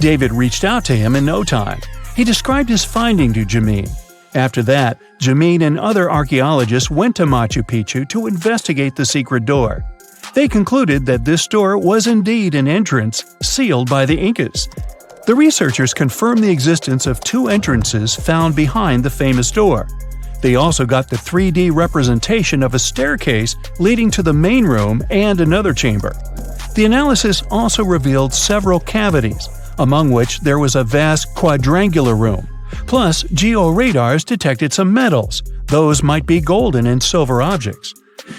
David reached out to him in no time. He described his finding to Jamin. After that, Jamin and other archaeologists went to Machu Picchu to investigate the secret door. They concluded that this door was indeed an entrance sealed by the Incas. The researchers confirmed the existence of two entrances found behind the famous door. They also got the 3D representation of a staircase leading to the main room and another chamber. The analysis also revealed several cavities, among which there was a vast quadrangular room. Plus, georadars detected some metals. Those might be golden and silver objects.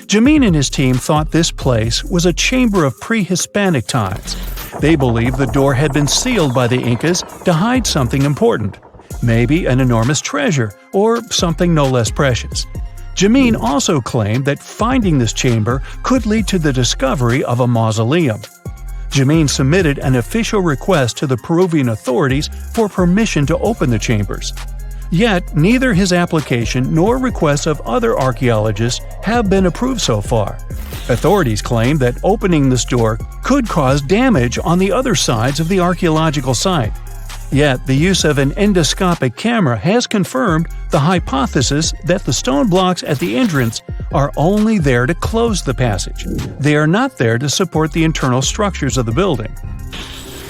Jamin and his team thought this place was a chamber of pre-Hispanic times. They believed the door had been sealed by the Incas to hide something important. Maybe an enormous treasure, or something no less precious. Jamin also claimed that finding this chamber could lead to the discovery of a mausoleum. Jamin submitted an official request to the Peruvian authorities for permission to open the chambers. Yet, neither his application nor requests of other archaeologists have been approved so far. Authorities claim that opening this door could cause damage on the other sides of the archaeological site. Yet, the use of an endoscopic camera has confirmed the hypothesis that the stone blocks at the entrance are only there to close the passage. They are not there to support the internal structures of the building.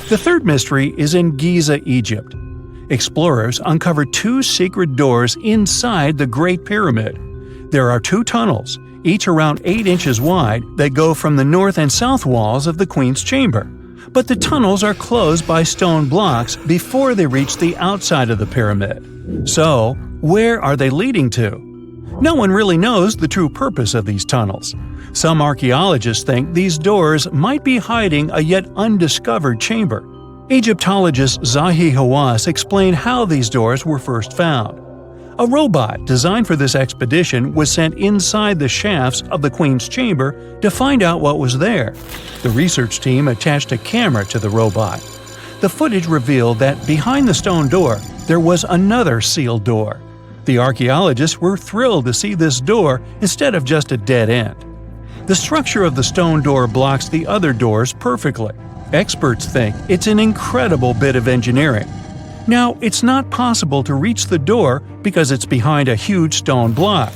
The third mystery is in Giza, Egypt. Explorers uncovered two secret doors inside the Great Pyramid. There are two tunnels, each around 8 inches wide, that go from the north and south walls of the Queen's Chamber. But the tunnels are closed by stone blocks before they reach the outside of the pyramid. So, where are they leading to? No one really knows the true purpose of these tunnels. Some archaeologists think these doors might be hiding a yet undiscovered chamber. Egyptologist Zahi Hawass explained how these doors were first found. A robot designed for this expedition was sent inside the shafts of the Queen's Chamber to find out what was there. The research team attached a camera to the robot. The footage revealed that behind the stone door, there was another sealed door. The archaeologists were thrilled to see this door instead of just a dead end. The structure of the stone door blocks the other doors perfectly. Experts think it's an incredible bit of engineering. Now, it's not possible to reach the door because it's behind a huge stone block.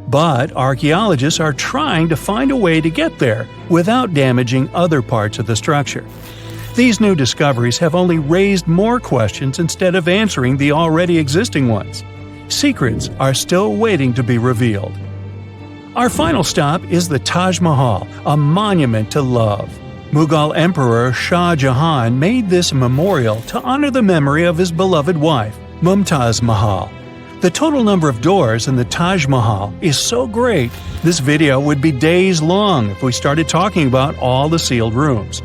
But archaeologists are trying to find a way to get there without damaging other parts of the structure. These new discoveries have only raised more questions instead of answering the already existing ones. Secrets are still waiting to be revealed. Our final stop is the Taj Mahal, a monument to love. Mughal Emperor Shah Jahan made this memorial to honor the memory of his beloved wife, Mumtaz Mahal. The total number of doors in the Taj Mahal is so great, this video would be days long if we started talking about all the sealed rooms.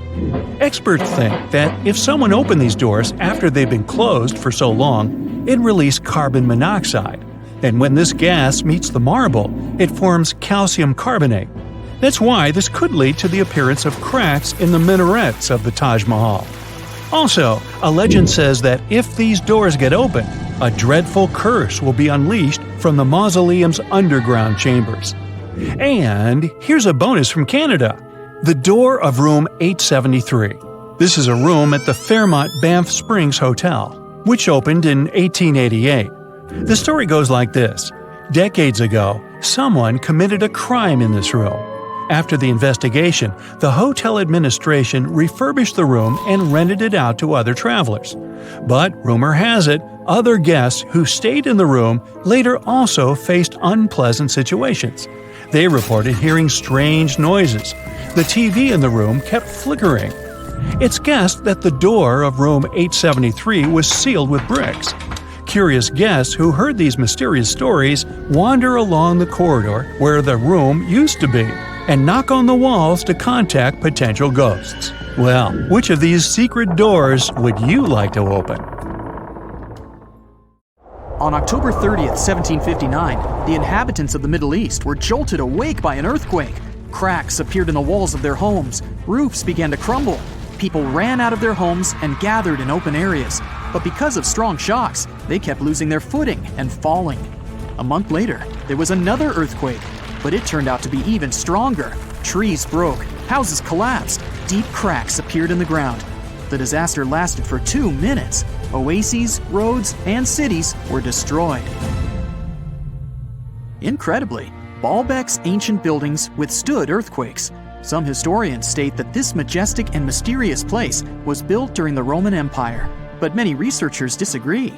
Experts think that if someone opened these doors after they've been closed for so long, it released carbon monoxide. And when this gas meets the marble, it forms calcium carbonate. That's why this could lead to the appearance of cracks in the minarets of the Taj Mahal. Also, a legend says that if these doors get open, a dreadful curse will be unleashed from the mausoleum's underground chambers. And here's a bonus from Canada: the door of room 873. This is a room at the Fairmont Banff Springs Hotel, which opened in 1888. The story goes like this. Decades ago, someone committed a crime in this room. After the investigation, the hotel administration refurbished the room and rented it out to other travelers. But rumor has it, other guests who stayed in the room later also faced unpleasant situations. They reported hearing strange noises. The TV in the room kept flickering. It's guessed that the door of room 873 was sealed with bricks. Curious guests who heard these mysterious stories wander along the corridor where the room used to be and knock on the walls to contact potential ghosts. Well, which of these secret doors would you like to open? On October 30th, 1759, the inhabitants of the Middle East were jolted awake by an earthquake. Cracks appeared in the walls of their homes, roofs began to crumble. People ran out of their homes and gathered in open areas. But because of strong shocks, they kept losing their footing and falling. A month later, there was another earthquake, but it turned out to be even stronger. Trees broke, houses collapsed, deep cracks appeared in the ground. The disaster lasted for 2 minutes. Oases, roads, and cities were destroyed. Incredibly, Baalbek's ancient buildings withstood earthquakes. Some historians state that this majestic and mysterious place was built during the Roman Empire, but many researchers disagree.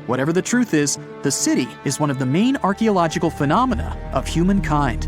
Whatever the truth is, the city is one of the main archaeological phenomena of humankind.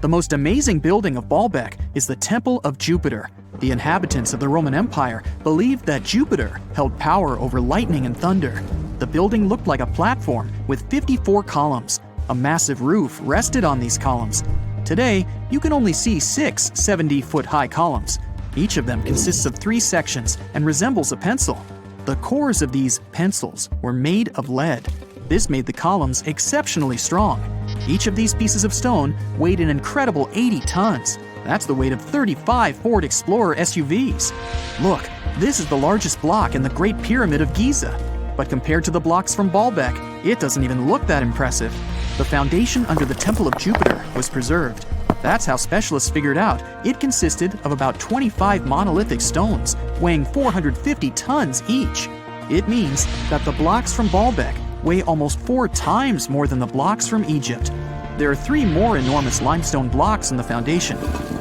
The most amazing building of Baalbek is the Temple of Jupiter. The inhabitants of the Roman Empire believed that Jupiter held power over lightning and thunder. The building looked like a platform with 54 columns. A massive roof rested on these columns. Today, you can only see 6 70-foot-high columns. Each of them consists of 3 sections and resembles a pencil. The cores of these pencils were made of lead. This made the columns exceptionally strong. Each of these pieces of stone weighed an incredible 80 tons. That's the weight of 35 Ford Explorer SUVs. Look, this is the largest block in the Great Pyramid of Giza. But compared to the blocks from Baalbek, it doesn't even look that impressive. The foundation under the Temple of Jupiter was preserved. That's how specialists figured out it consisted of about 25 monolithic stones, weighing 450 tons each. It means that the blocks from Baalbek weigh almost 4 times more than the blocks from Egypt. There are 3 more enormous limestone blocks in the foundation.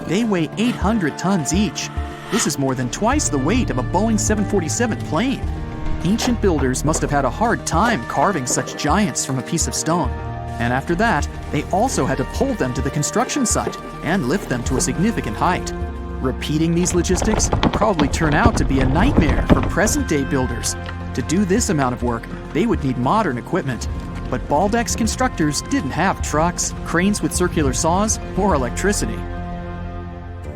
They weigh 800 tons each. This is more than twice the weight of a Boeing 747 plane. Ancient builders must have had a hard time carving such giants from a piece of stone. And after that, they also had to pull them to the construction site and lift them to a significant height. Repeating these logistics would probably turn out to be a nightmare for present-day builders. To do this amount of work, they would need modern equipment. But Baalbek's constructors didn't have trucks, cranes with circular saws, or electricity.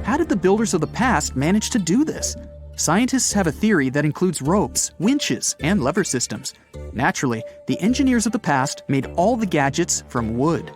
How did the builders of the past manage to do this? Scientists have a theory that includes ropes, winches, and lever systems. Naturally, the engineers of the past made all the gadgets from wood.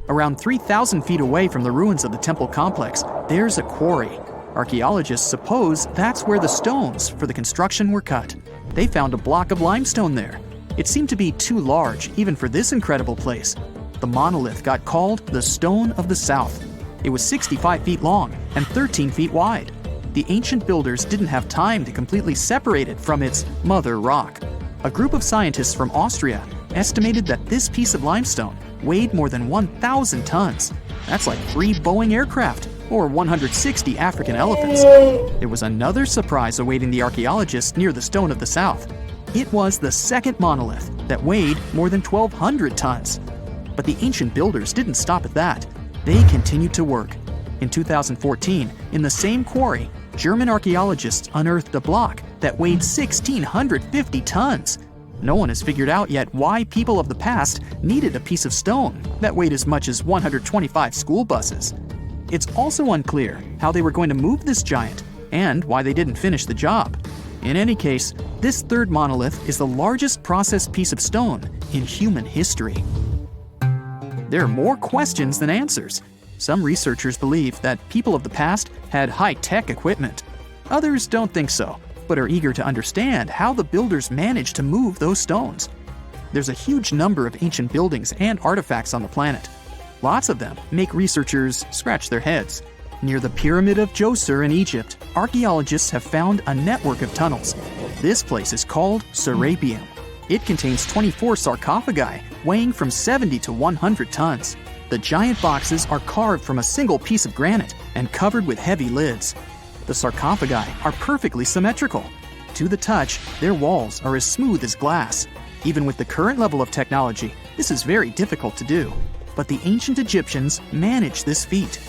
Around 3,000 feet away from the ruins of the temple complex, there's a quarry. Archaeologists suppose that's where the stones for the construction were cut. They found a block of limestone there. It seemed to be too large even for this incredible place. The monolith got called the Stone of the South. It was 65 feet long and 13 feet wide. The ancient builders didn't have time to completely separate it from its mother rock. A group of scientists from Austria estimated that this piece of limestone weighed more than 1,000 tons. That's like 3 Boeing aircraft or 160 African elephants. There was another surprise awaiting the archaeologists near the Stone of the South. It was the second monolith that weighed more than 1,200 tons. But the ancient builders didn't stop at that. They continued to work. In 2014, in the same quarry, German archaeologists unearthed a block that weighed 1,650 tons. No one has figured out yet why people of the past needed a piece of stone that weighed as much as 125 school buses. It's also unclear how they were going to move this giant and why they didn't finish the job. In any case, this third monolith is the largest processed piece of stone in human history. There are more questions than answers. Some researchers believe that people of the past had high-tech equipment. Others don't think so, but are eager to understand how the builders managed to move those stones. There's a huge number of ancient buildings and artifacts on the planet. Lots of them make researchers scratch their heads. Near the Pyramid of Djoser in Egypt, archaeologists have found a network of tunnels. This place is called Serapeum. It contains 24 sarcophagi weighing from 70 to 100 tons. The giant boxes are carved from a single piece of granite and covered with heavy lids. The sarcophagi are perfectly symmetrical. To the touch, their walls are as smooth as glass. Even with the current level of technology, this is very difficult to do. But the ancient Egyptians managed this feat.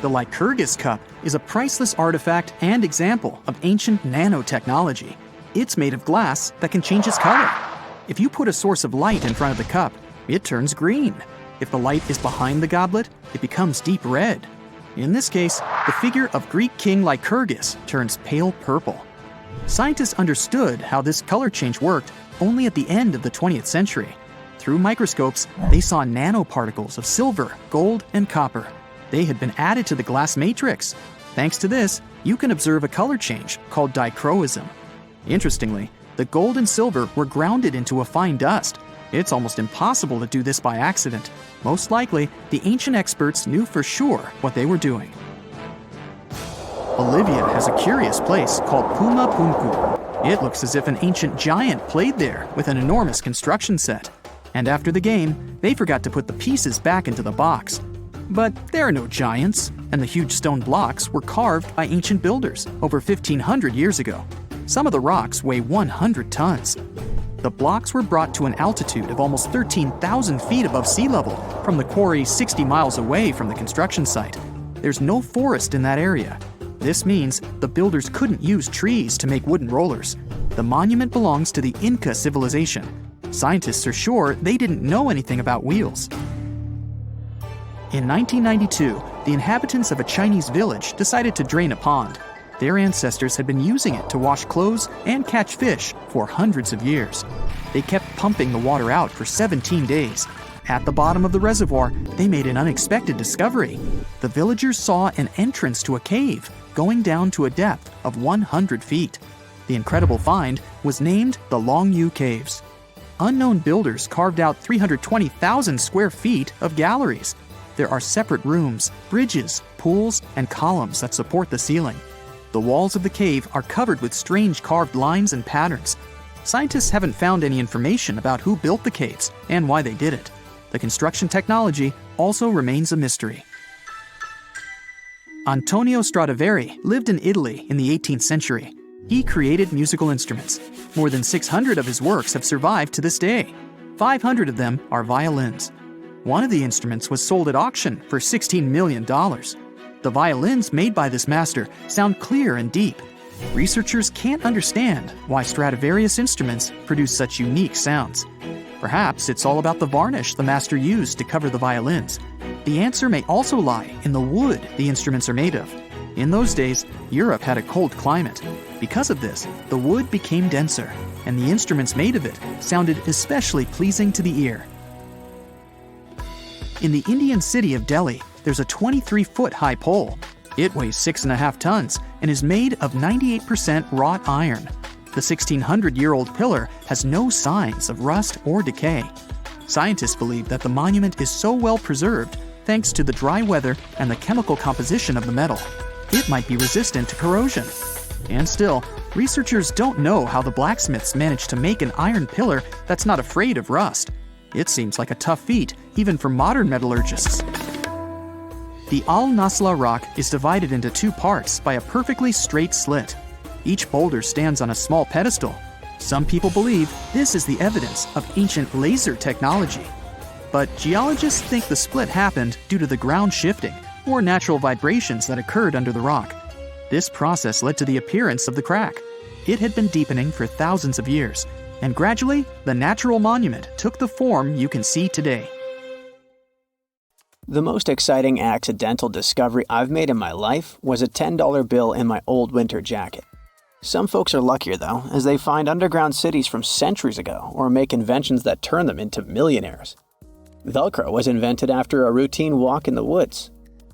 The Lycurgus cup is a priceless artifact and example of ancient nanotechnology. It's made of glass that can change its color. If you put a source of light in front of the cup, it turns green. If the light is behind the goblet, it becomes deep red. In this case, the figure of Greek king Lycurgus turns pale purple. Scientists understood how this color change worked only at the end of the 20th century. Through microscopes, they saw nanoparticles of silver, gold, and copper. They had been added to the glass matrix. Thanks to this, you can observe a color change called dichroism. Interestingly, the gold and silver were grounded into a fine dust. It's almost impossible to do this by accident. Most likely, the ancient experts knew for sure what they were doing. Bolivia has a curious place called Puma Punku. It looks as if an ancient giant played there with an enormous construction set. And after the game, they forgot to put the pieces back into the box. But there are no giants, and the huge stone blocks were carved by ancient builders over 1,500 years ago. Some of the rocks weigh 100 tons. The blocks were brought to an altitude of almost 13,000 feet above sea level from the quarry 60 miles away from the construction site. There's no forest in that area. This means the builders couldn't use trees to make wooden rollers. The monument belongs to the Inca civilization. Scientists are sure they didn't know anything about wheels. In 1992, the inhabitants of a Chinese village decided to drain a pond. Their ancestors had been using it to wash clothes and catch fish for hundreds of years. They kept pumping the water out for 17 days. At the bottom of the reservoir, they made an unexpected discovery. The villagers saw an entrance to a cave going down to a depth of 100 feet. The incredible find was named the Longyu Caves. Unknown builders carved out 320,000 square feet of galleries. There are separate rooms, bridges, pools, and columns that support the ceiling. The walls of the cave are covered with strange carved lines and patterns. Scientists haven't found any information about who built the caves and why they did it. The construction technology also remains a mystery. Antonio Stradivari lived in Italy in the 18th century. He created musical instruments. More than 600 of his works have survived to this day. 500 of them are violins. One of the instruments was sold at auction for $16 million. The violins made by this master sound clear and deep. Researchers can't understand why Stradivarius instruments produce such unique sounds. Perhaps it's all about the varnish the master used to cover the violins. The answer may also lie in the wood the instruments are made of. In those days, Europe had a cold climate. Because of this, the wood became denser, and the instruments made of it sounded especially pleasing to the ear. In the Indian city of Delhi, there's a 23-foot-high pole. It weighs 6.5 tons and is made of 98% wrought iron. The 1,600-year-old pillar has no signs of rust or decay. Scientists believe that the monument is so well preserved thanks to the dry weather and the chemical composition of the metal. It might be resistant to corrosion. And still, researchers don't know how the blacksmiths managed to make an iron pillar that's not afraid of rust. It seems like a tough feat, even for modern metallurgists. The Al-Nasla rock is divided into two parts by a perfectly straight slit. Each boulder stands on a small pedestal. Some people believe this is the evidence of ancient laser technology. But geologists think the split happened due to the ground shifting or natural vibrations that occurred under the rock. This process led to the appearance of the crack. It had been deepening for thousands of years, and gradually, the natural monument took the form you can see today. The most exciting accidental discovery I've made in my life was a $10 bill in my old winter jacket. Some folks are luckier though, as they find underground cities from centuries ago or make inventions that turn them into millionaires. Velcro was invented after a routine walk in the woods.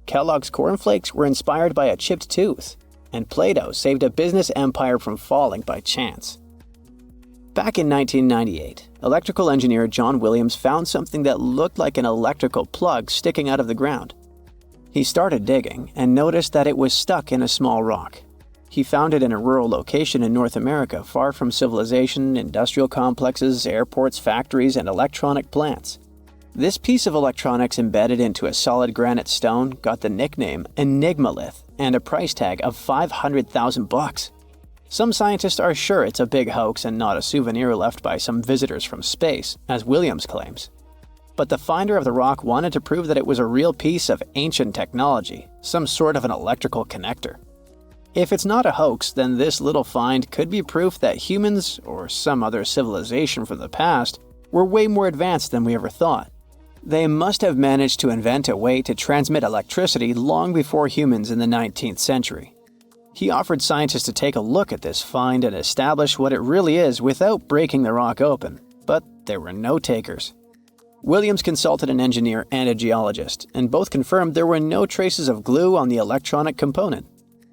Kellogg's cornflakes were inspired by a chipped tooth, and Play-Doh saved a business empire from falling by chance. Back in 1998, electrical engineer John Williams found something that looked like an electrical plug sticking out of the ground. He started digging and noticed that it was stuck in a small rock. He found it in a rural location in North America, far from civilization, industrial complexes, airports, factories, and electronic plants. This piece of electronics embedded into a solid granite stone got the nickname Enigmalith and a price tag of $500,000. Some scientists are sure it's a big hoax and not a souvenir left by some visitors from space, as Williams claims. But the finder of the rock wanted to prove that it was a real piece of ancient technology, some sort of an electrical connector. If it's not a hoax, then this little find could be proof that humans, or some other civilization from the past, were way more advanced than we ever thought. They must have managed to invent a way to transmit electricity long before humans in the 19th century. He offered scientists to take a look at this find and establish what it really is without breaking the rock open, but there were no takers. Williams consulted an engineer and a geologist, and both confirmed there were no traces of glue on the electronic component.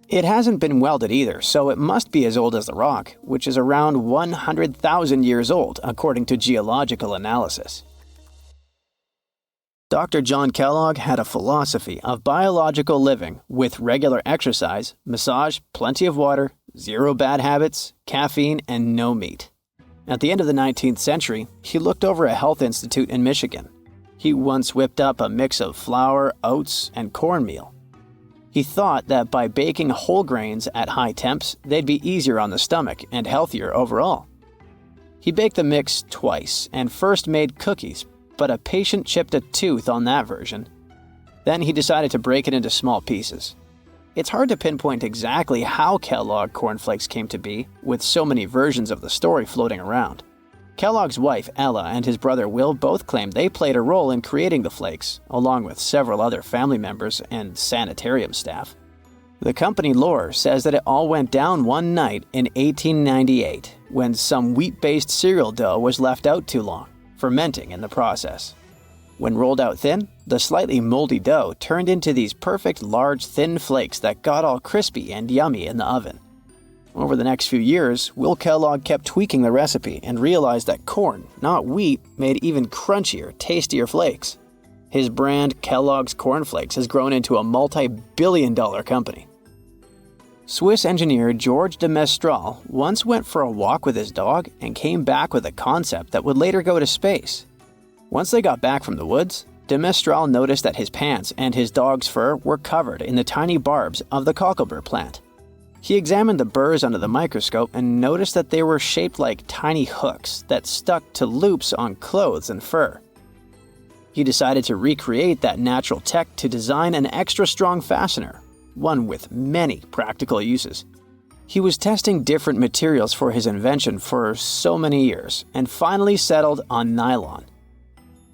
It hasn't been welded either, so it must be as old as the rock, which is around 100,000 years old, according to geological analysis. Dr. John Kellogg had a philosophy of biological living with regular exercise, massage, plenty of water, zero bad habits, caffeine, and no meat. At the end of the 19th century, he looked over a health institute in Michigan. He once whipped up a mix of flour, oats, and cornmeal. He thought that by baking whole grains at high temps, they'd be easier on the stomach and healthier overall. He baked the mix twice and first made cookies, but a patient chipped a tooth on that version. Then he decided to break it into small pieces. It's hard to pinpoint exactly how Kellogg cornflakes came to be, with so many versions of the story floating around. Kellogg's wife, Ella, and his brother Will both claim they played a role in creating the flakes, along with several other family members and sanitarium staff. The company lore says that it all went down one night in 1898, when some wheat-based cereal dough was left out too long, fermenting in the process. When rolled out thin, the slightly moldy dough turned into these perfect large thin flakes that got all crispy and yummy in the oven. Over the next few years, Will Kellogg kept tweaking the recipe and realized that corn, not wheat, made even crunchier, tastier flakes. His brand, Kellogg's Corn Flakes, has grown into a multi-billion-dollar company. Swiss engineer George de Mestral once went for a walk with his dog and came back with a concept that would later go to space. Once they got back from the woods, de Mestral noticed that his pants and his dog's fur were covered in the tiny barbs of the cocklebur plant. He examined the burrs under the microscope and noticed that they were shaped like tiny hooks that stuck to loops on clothes and fur. He decided to recreate that natural tech to design an extra strong fastener, one with many practical uses. He was testing different materials for his invention for so many years and finally settled on nylon.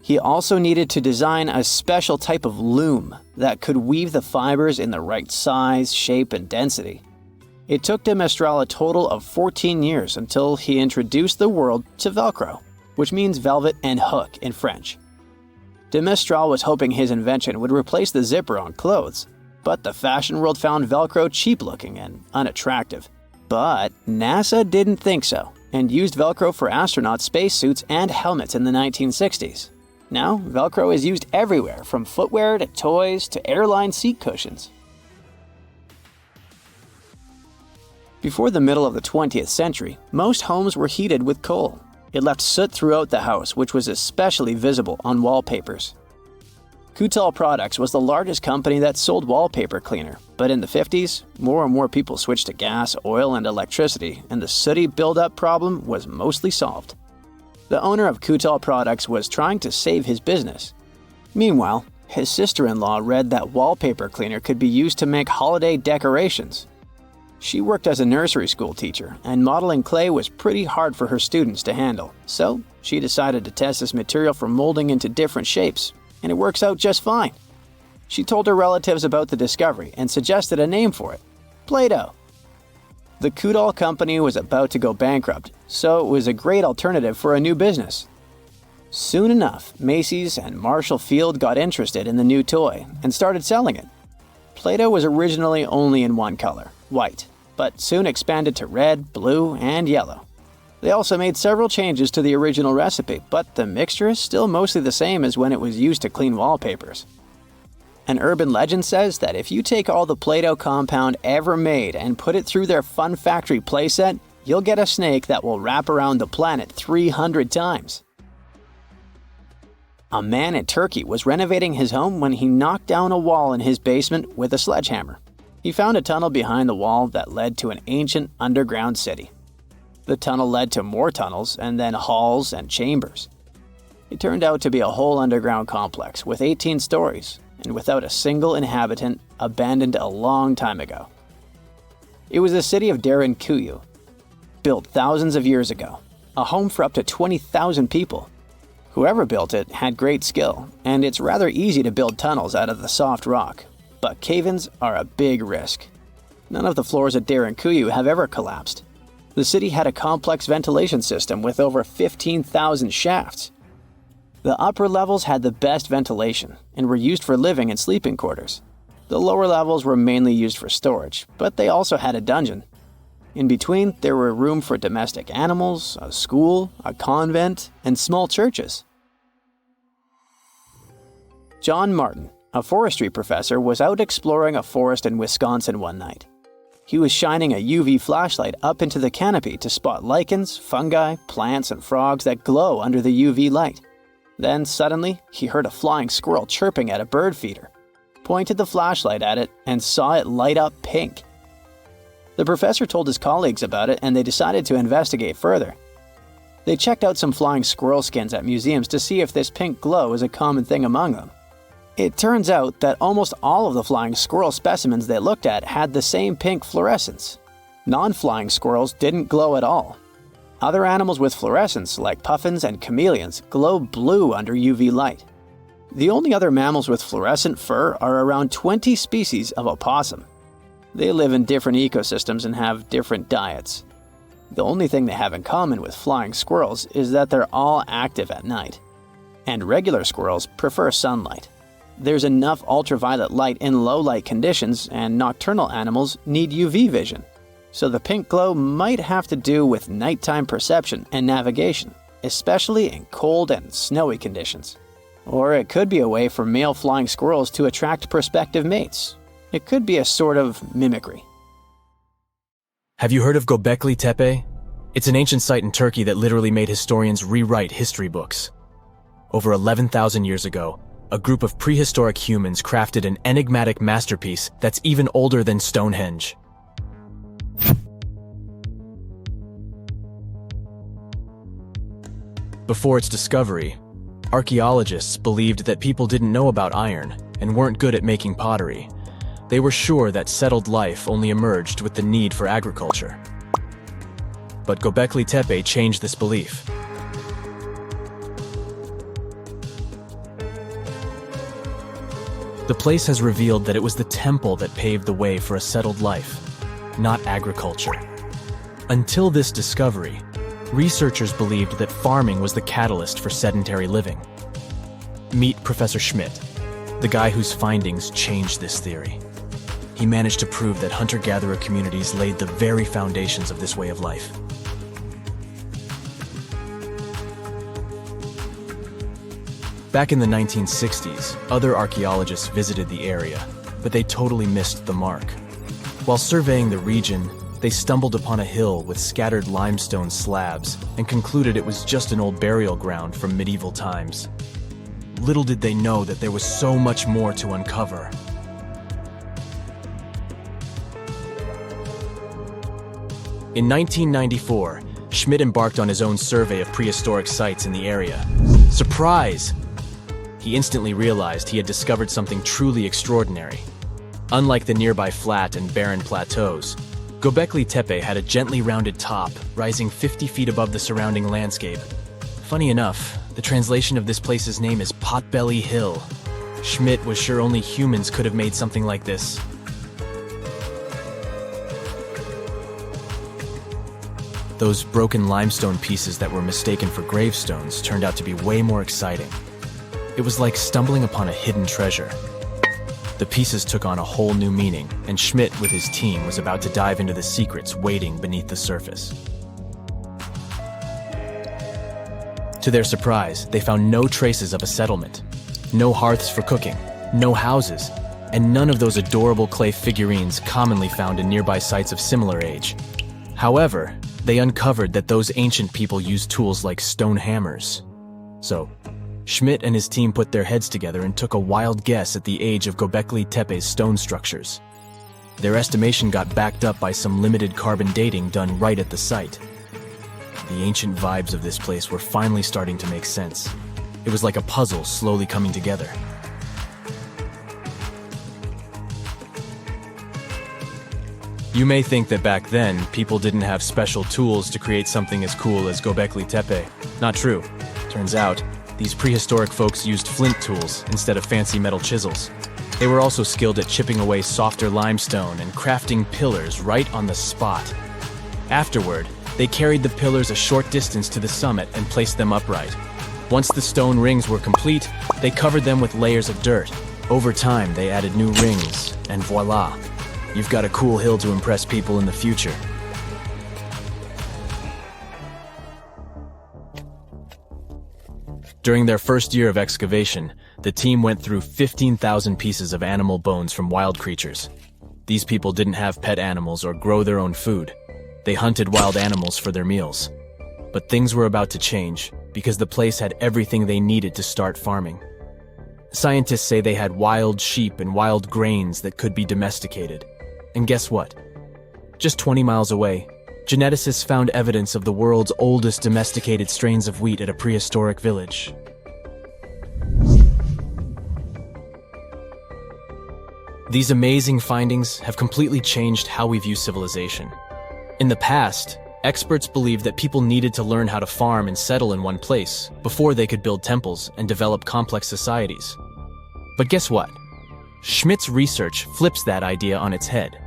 He also needed to design a special type of loom that could weave the fibers in the right size, shape, and density. It took de Mestral a total of 14 years until he introduced the world to Velcro, which means velvet and hook in French. De Mestral was hoping his invention would replace the zipper on clothes, but the fashion world found Velcro cheap-looking and unattractive. But NASA didn't think so, and used Velcro for astronaut spacesuits and helmets in the 1960s. Now, Velcro is used everywhere, from footwear to toys to airline seat cushions. Before the middle of the 20th century, most homes were heated with coal. It left soot throughout the house, which was especially visible on wallpapers. Kutal Products was the largest company that sold wallpaper cleaner, but in the 50s, more and more people switched to gas, oil, and electricity, and the sooty buildup problem was mostly solved. The owner of Kutal Products was trying to save his business. Meanwhile, his sister-in-law read that wallpaper cleaner could be used to make holiday decorations. She worked as a nursery school teacher, and modeling clay was pretty hard for her students to handle, so she decided to test this material for molding into different shapes, and it works out just fine. She told her relatives about the discovery and suggested a name for it: Play-Doh. The Kutal company was about to go bankrupt, so it was a great alternative for a new business. Soon enough, Macy's and Marshall Field got interested in the new toy and started selling it. Play-Doh was originally only in one color, white, but soon expanded to red, blue, and yellow. They also made several changes to the original recipe, but the mixture is still mostly the same as when it was used to clean wallpapers. An urban legend says that if you take all the Play-Doh compound ever made and put it through their Fun Factory playset, you'll get a snake that will wrap around the planet 300 times. A man in Turkey was renovating his home when he knocked down a wall in his basement with a sledgehammer. He found a tunnel behind the wall that led to an ancient underground city. The tunnel led to more tunnels and then halls and chambers. It turned out to be a whole underground complex with 18 stories and without a single inhabitant, abandoned a long time ago. It was the city of Derinkuyu, built thousands of years ago, a home for up to 20,000 people. Whoever built it had great skill, and it's rather easy to build tunnels out of the soft rock, but cave-ins are a big risk. None of the floors at Derinkuyu have ever collapsed. The city had a complex ventilation system with over 15,000 shafts. The upper levels had the best ventilation and were used for living and sleeping quarters. The lower levels were mainly used for storage, but they also had a dungeon. In between, there were room for domestic animals, a school, a convent, and small churches. John Martin, a forestry professor, was out exploring a forest in Wisconsin one night. He was shining a UV flashlight up into the canopy to spot lichens, fungi, plants, and frogs that glow under the UV light. Then suddenly, he heard a flying squirrel chirping at a bird feeder, pointed the flashlight at it, and saw it light up pink. The professor told his colleagues about it, and they decided to investigate further. They checked out some flying squirrel skins at museums to see if this pink glow is a common thing among them. It turns out that almost all of the flying squirrel specimens they looked at had the same pink fluorescence. Non-flying squirrels didn't glow at all. Other animals with fluorescence, like puffins and chameleons, glow blue under UV light. The only other mammals with fluorescent fur are around 20 species of opossum. They live in different ecosystems and have different diets. The only thing they have in common with flying squirrels is that they're all active at night. And regular squirrels prefer sunlight. There's enough ultraviolet light in low-light conditions, and nocturnal animals need UV vision. So the pink glow might have to do with nighttime perception and navigation, especially in cold and snowy conditions. Or it could be a way for male flying squirrels to attract prospective mates. It could be a sort of mimicry. Have you heard of Göbekli Tepe? It's an ancient site in Turkey that literally made historians rewrite history books. Over 11,000 years ago, a group of prehistoric humans crafted an enigmatic masterpiece that's even older than Stonehenge. Before its discovery, archaeologists believed that people didn't know about iron and weren't good at making pottery. They were sure that settled life only emerged with the need for agriculture. But Göbekli Tepe changed this belief. The place has revealed that it was the temple that paved the way for a settled life, not agriculture. Until this discovery, researchers believed that farming was the catalyst for sedentary living. Meet Professor Schmidt, the guy whose findings changed this theory. He managed to prove that hunter-gatherer communities laid the very foundations of this way of life. Back in the 1960s, other archaeologists visited the area, but they totally missed the mark. While surveying the region, they stumbled upon a hill with scattered limestone slabs and concluded it was just an old burial ground from medieval times. Little did they know that there was so much more to uncover. In 1994, Schmidt embarked on his own survey of prehistoric sites in the area. Surprise! He instantly realized he had discovered something truly extraordinary. Unlike the nearby flat and barren plateaus, Göbekli Tepe had a gently rounded top, rising 50 feet above the surrounding landscape. Funny enough, the translation of this place's name is Potbelly Hill. Schmidt was sure only humans could have made something like this. Those broken limestone pieces that were mistaken for gravestones turned out to be way more exciting. It was like stumbling upon a hidden treasure. The pieces took on a whole new meaning, and Schmidt with his team was about to dive into the secrets waiting beneath the surface. To their surprise, they found no traces of a settlement, no hearths for cooking, no houses, and none of those adorable clay figurines commonly found in nearby sites of similar age. However, they uncovered that those ancient people used tools like stone hammers. So, Schmidt and his team put their heads together and took a wild guess at the age of Göbekli Tepe's stone structures. Their estimation got backed up by some limited carbon dating done right at the site. The ancient vibes of this place were finally starting to make sense. It was like a puzzle slowly coming together. You may think that back then, people didn't have special tools to create something as cool as Göbekli Tepe. Not true. Turns out, these prehistoric folks used flint tools instead of fancy metal chisels. They were also skilled at chipping away softer limestone and crafting pillars right on the spot. Afterward, they carried the pillars a short distance to the summit and placed them upright. Once the stone rings were complete, they covered them with layers of dirt. Over time, they added new rings, and voila! You've got a cool hill to impress people in the future. During their first year of excavation, the team went through 15,000 pieces of animal bones from wild creatures. These people didn't have pet animals or grow their own food. They hunted wild animals for their meals. But things were about to change because the place had everything they needed to start farming. Scientists say they had wild sheep and wild grains that could be domesticated. And guess what? Just 20 miles away, geneticists found evidence of the world's oldest domesticated strains of wheat at a prehistoric village. These amazing findings have completely changed how we view civilization. In the past, experts believed that people needed to learn how to farm and settle in one place before they could build temples and develop complex societies. But guess what? Schmidt's research flips that idea on its head.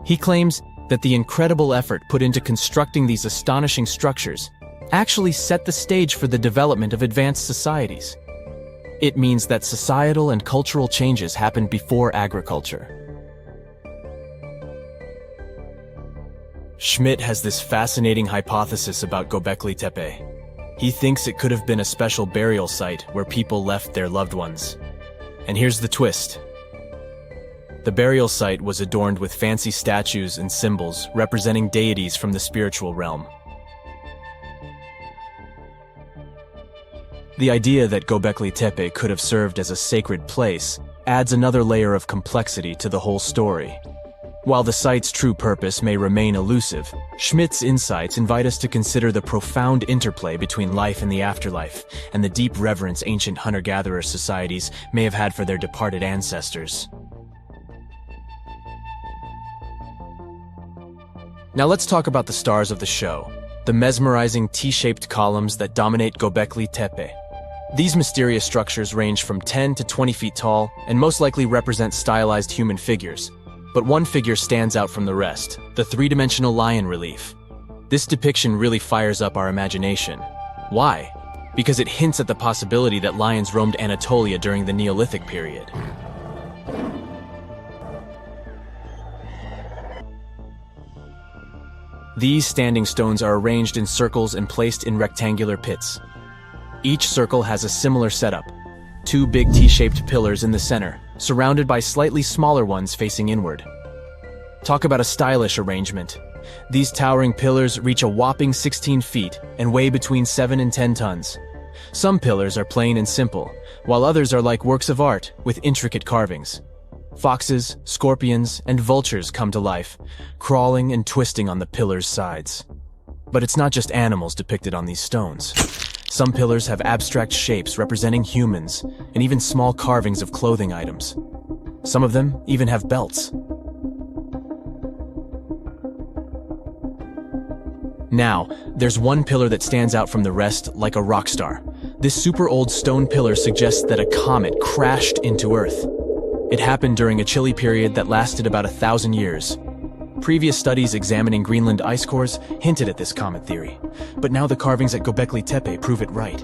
He claims that the incredible effort put into constructing these astonishing structures actually set the stage for the development of advanced societies. It means that societal and cultural changes happened before agriculture. Schmidt has this fascinating hypothesis about Göbekli Tepe. He thinks it could have been a special burial site where people left their loved ones. And here's the twist. The burial site was adorned with fancy statues and symbols representing deities from the spiritual realm. The idea that Göbekli Tepe could have served as a sacred place adds another layer of complexity to the whole story. While the site's true purpose may remain elusive, Schmidt's insights invite us to consider the profound interplay between life and the afterlife, and the deep reverence ancient hunter-gatherer societies may have had for their departed ancestors. Now let's talk about the stars of the show, the mesmerizing T-shaped columns that dominate Göbekli Tepe. These mysterious structures range from 10 to 20 feet tall and most likely represent stylized human figures. But one figure stands out from the rest, the three-dimensional lion relief. This depiction really fires up our imagination. Why? Because it hints at the possibility that lions roamed Anatolia during the Neolithic period. These standing stones are arranged in circles and placed in rectangular pits. Each circle has a similar setup. Two big T-shaped pillars in the center, surrounded by slightly smaller ones facing inward. Talk about a stylish arrangement. These towering pillars reach a whopping 16 feet and weigh between 7 and 10 tons. Some pillars are plain and simple, while others are like works of art with intricate carvings. Foxes, scorpions, and vultures come to life, crawling and twisting on the pillars' sides. But it's not just animals depicted on these stones. Some pillars have abstract shapes representing humans, and even small carvings of clothing items. Some of them even have belts. Now, there's one pillar that stands out from the rest like a rock star. This super old stone pillar suggests that a comet crashed into Earth. It happened during a chilly period that lasted about 1,000 years. Previous studies examining Greenland ice cores hinted at this comet theory, but now the carvings at Göbekli Tepe prove it right.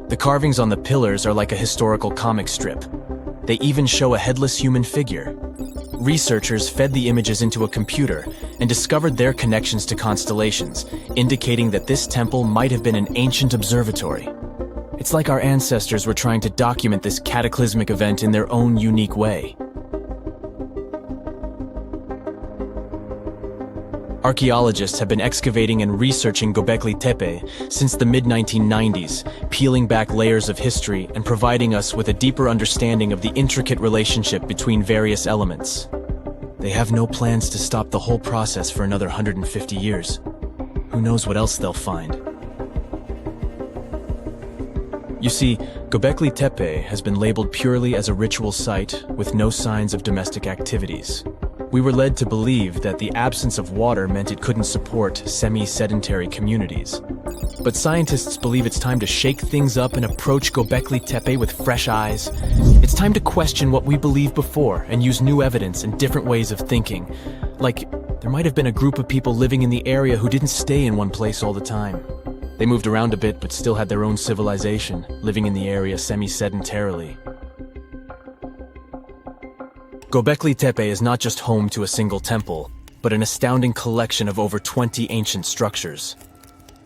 The carvings on the pillars are like a historical comic strip. They even show a headless human figure. Researchers fed the images into a computer and discovered their connections to constellations, indicating that this temple might have been an ancient observatory. It's like our ancestors were trying to document this cataclysmic event in their own unique way. Archaeologists have been excavating and researching Göbekli Tepe since the mid-1990s, peeling back layers of history and providing us with a deeper understanding of the intricate relationship between various elements. They have no plans to stop the whole process for another 150 years. Who knows what else they'll find? You see, Göbekli Tepe has been labeled purely as a ritual site with no signs of domestic activities. We were led to believe that the absence of water meant it couldn't support semi-sedentary communities. But scientists believe it's time to shake things up and approach Göbekli Tepe with fresh eyes. It's time to question what we believed before and use new evidence and different ways of thinking. Like, there might have been a group of people living in the area who didn't stay in one place all the time. They moved around a bit but still had their own civilization, living in the area semi-sedentarily. Göbekli Tepe is not just home to a single temple, but an astounding collection of over 20 ancient structures.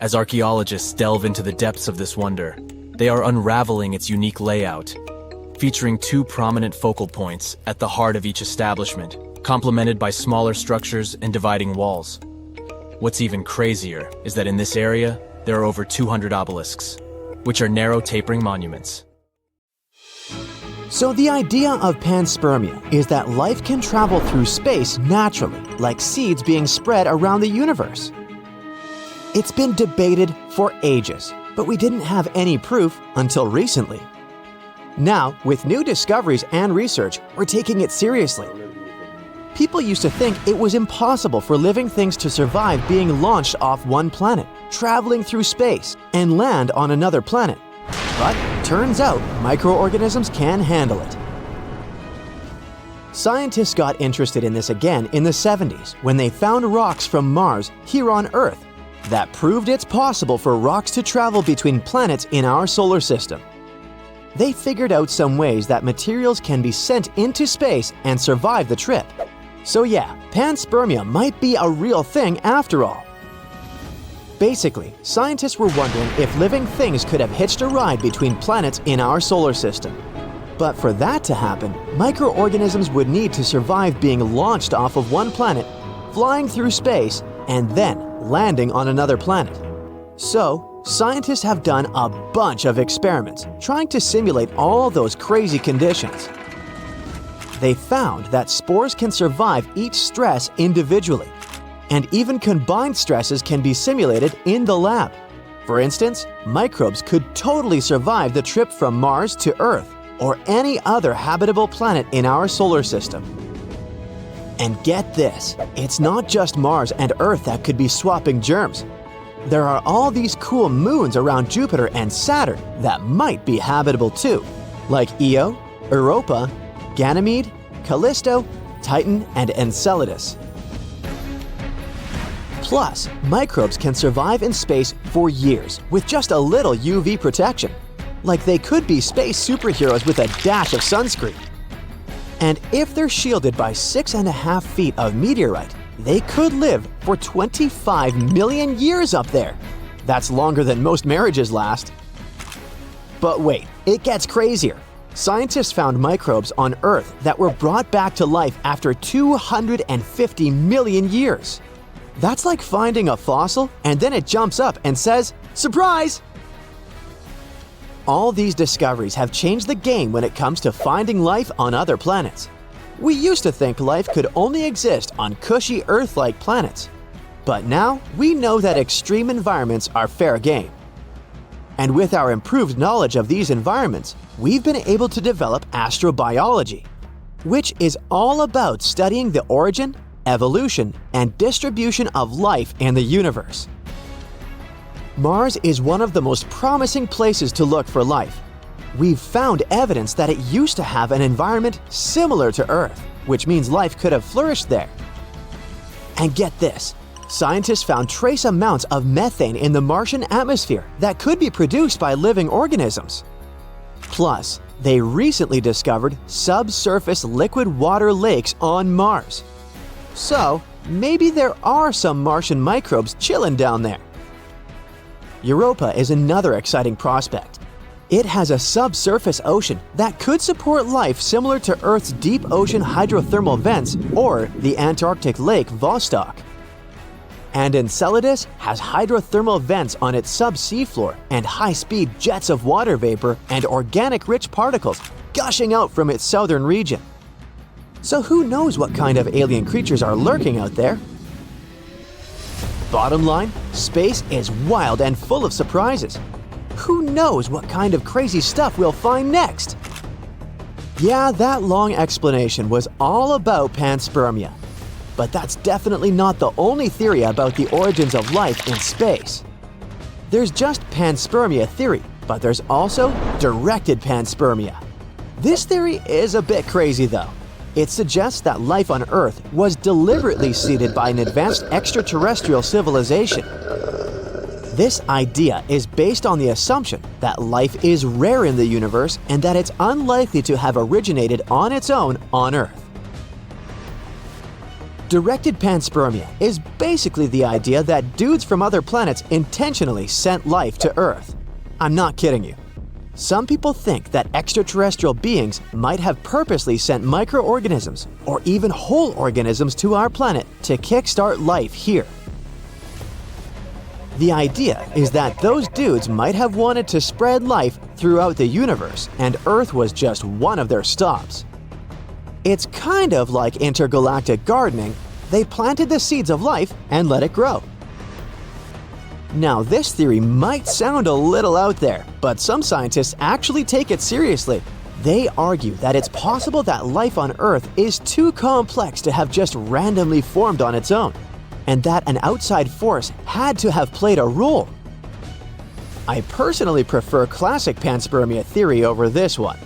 As archaeologists delve into the depths of this wonder, they are unraveling its unique layout, featuring 2 prominent focal points at the heart of each establishment, complemented by smaller structures and dividing walls. What's even crazier is that in this area, there are over 200 obelisks, which are narrow tapering monuments. So the idea of panspermia is that life can travel through space naturally, like seeds being spread around the universe. It's been debated for ages, but we didn't have any proof until recently. Now, with new discoveries and research, we're taking it seriously. People used to think it was impossible for living things to survive being launched off one planet, traveling through space, and land on another planet. But turns out microorganisms can handle it. Scientists got interested in this again in the 70s when they found rocks from Mars here on Earth that proved it's possible for rocks to travel between planets in our solar system. They figured out some ways that materials can be sent into space and survive the trip. So yeah, panspermia might be a real thing after all. Basically, scientists were wondering if living things could have hitched a ride between planets in our solar system. But for that to happen, microorganisms would need to survive being launched off of one planet, flying through space, and then landing on another planet. So, scientists have done a bunch of experiments trying to simulate all those crazy conditions. They found that spores can survive each stress individually, and even combined stresses can be simulated in the lab. For instance, microbes could totally survive the trip from Mars to Earth or any other habitable planet in our solar system. And get this, it's not just Mars and Earth that could be swapping germs. There are all these cool moons around Jupiter and Saturn that might be habitable too, like Io, Europa, Ganymede, Callisto, Titan, and Enceladus. Plus, microbes can survive in space for years with just a little UV protection, like they could be space superheroes with a dash of sunscreen. And if they're shielded by 6.5 feet of meteorite, they could live for 25 million years up there. That's longer than most marriages last. But wait, it gets crazier. Scientists found microbes on Earth that were brought back to life after 250 million years. That's like finding a fossil and then it jumps up and says, "Surprise!" All these discoveries have changed the game when it comes to finding life on other planets. We used to think life could only exist on cushy Earth-like planets. But now we know that extreme environments are fair game. And with our improved knowledge of these environments, we've been able to develop astrobiology, which is all about studying the origin, evolution, and distribution of life in the universe. Mars is one of the most promising places to look for life. We've found evidence that it used to have an environment similar to Earth, which means life could have flourished there. And get this, scientists found trace amounts of methane in the Martian atmosphere that could be produced by living organisms. Plus, they recently discovered subsurface liquid water lakes on Mars. So, maybe there are some Martian microbes chilling down there. Europa is another exciting prospect. It has a subsurface ocean that could support life similar to Earth's deep ocean hydrothermal vents or the Antarctic lake Vostok. And Enceladus has hydrothermal vents on its subsea floor and high-speed jets of water vapor and organic-rich particles gushing out from its southern region. So who knows what kind of alien creatures are lurking out there? Bottom line, space is wild and full of surprises. Who knows what kind of crazy stuff we'll find next? Yeah, that long explanation was all about panspermia. But that's definitely not the only theory about the origins of life in space. There's just panspermia theory, but there's also directed panspermia. This theory is a bit crazy though. It suggests that life on Earth was deliberately seeded by an advanced extraterrestrial civilization. This idea is based on the assumption that life is rare in the universe and that it's unlikely to have originated on its own on Earth. Directed panspermia is basically the idea that dudes from other planets intentionally sent life to Earth. I'm not kidding you. Some people think that extraterrestrial beings might have purposely sent microorganisms or even whole organisms to our planet to kickstart life here. The idea is that those dudes might have wanted to spread life throughout the universe, and Earth was just one of their stops. It's kind of like intergalactic gardening. They planted the seeds of life and let it grow. Now, this theory might sound a little out there, but some scientists actually take it seriously. They argue that it's possible that life on Earth is too complex to have just randomly formed on its own, and that an outside force had to have played a role. I personally prefer classic panspermia theory over this one.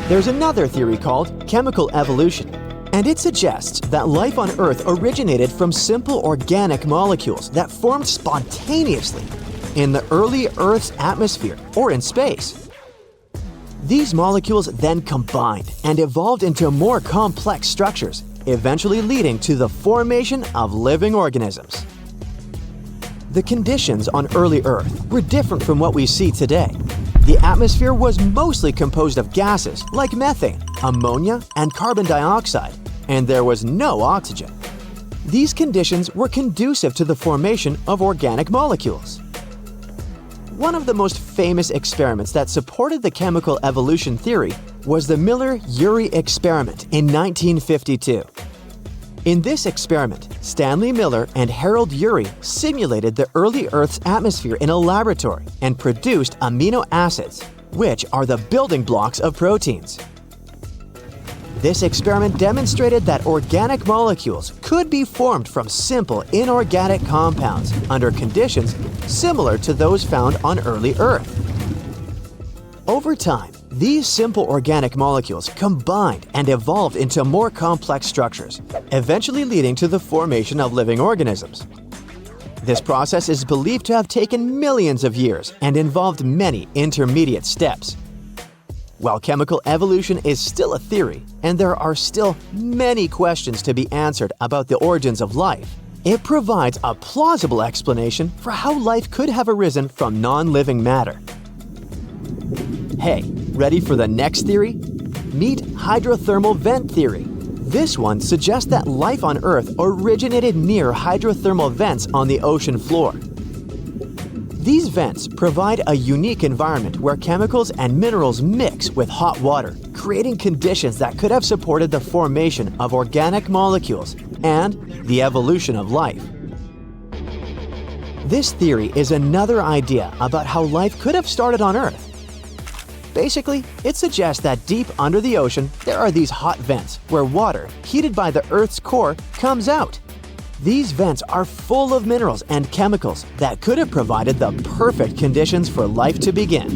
There's another theory called chemical evolution, and it suggests that life on Earth originated from simple organic molecules that formed spontaneously in the early Earth's atmosphere or in space. These molecules then combined and evolved into more complex structures, eventually leading to the formation of living organisms. The conditions on early Earth were different from what we see today. The atmosphere was mostly composed of gases like methane, ammonia, and carbon dioxide, and there was no oxygen. These conditions were conducive to the formation of organic molecules. One of the most famous experiments that supported the chemical evolution theory was the Miller-Urey experiment in 1952. In this experiment, Stanley Miller and Harold Urey simulated the early Earth's atmosphere in a laboratory and produced amino acids, which are the building blocks of proteins. This experiment demonstrated that organic molecules could be formed from simple inorganic compounds under conditions similar to those found on early Earth. Over time, these simple organic molecules combined and evolved into more complex structures, eventually leading to the formation of living organisms. This process is believed to have taken millions of years and involved many intermediate steps. While chemical evolution is still a theory, and there are still many questions to be answered about the origins of life, it provides a plausible explanation for how life could have arisen from non-living matter. Hey, ready for the next theory? Meet hydrothermal vent theory. This one suggests that life on Earth originated near hydrothermal vents on the ocean floor. These vents provide a unique environment where chemicals and minerals mix with hot water, creating conditions that could have supported the formation of organic molecules and the evolution of life. This theory is another idea about how life could have started on Earth. Basically, it suggests that deep under the ocean, there are these hot vents where water, heated by the Earth's core, comes out. These vents are full of minerals and chemicals that could have provided the perfect conditions for life to begin.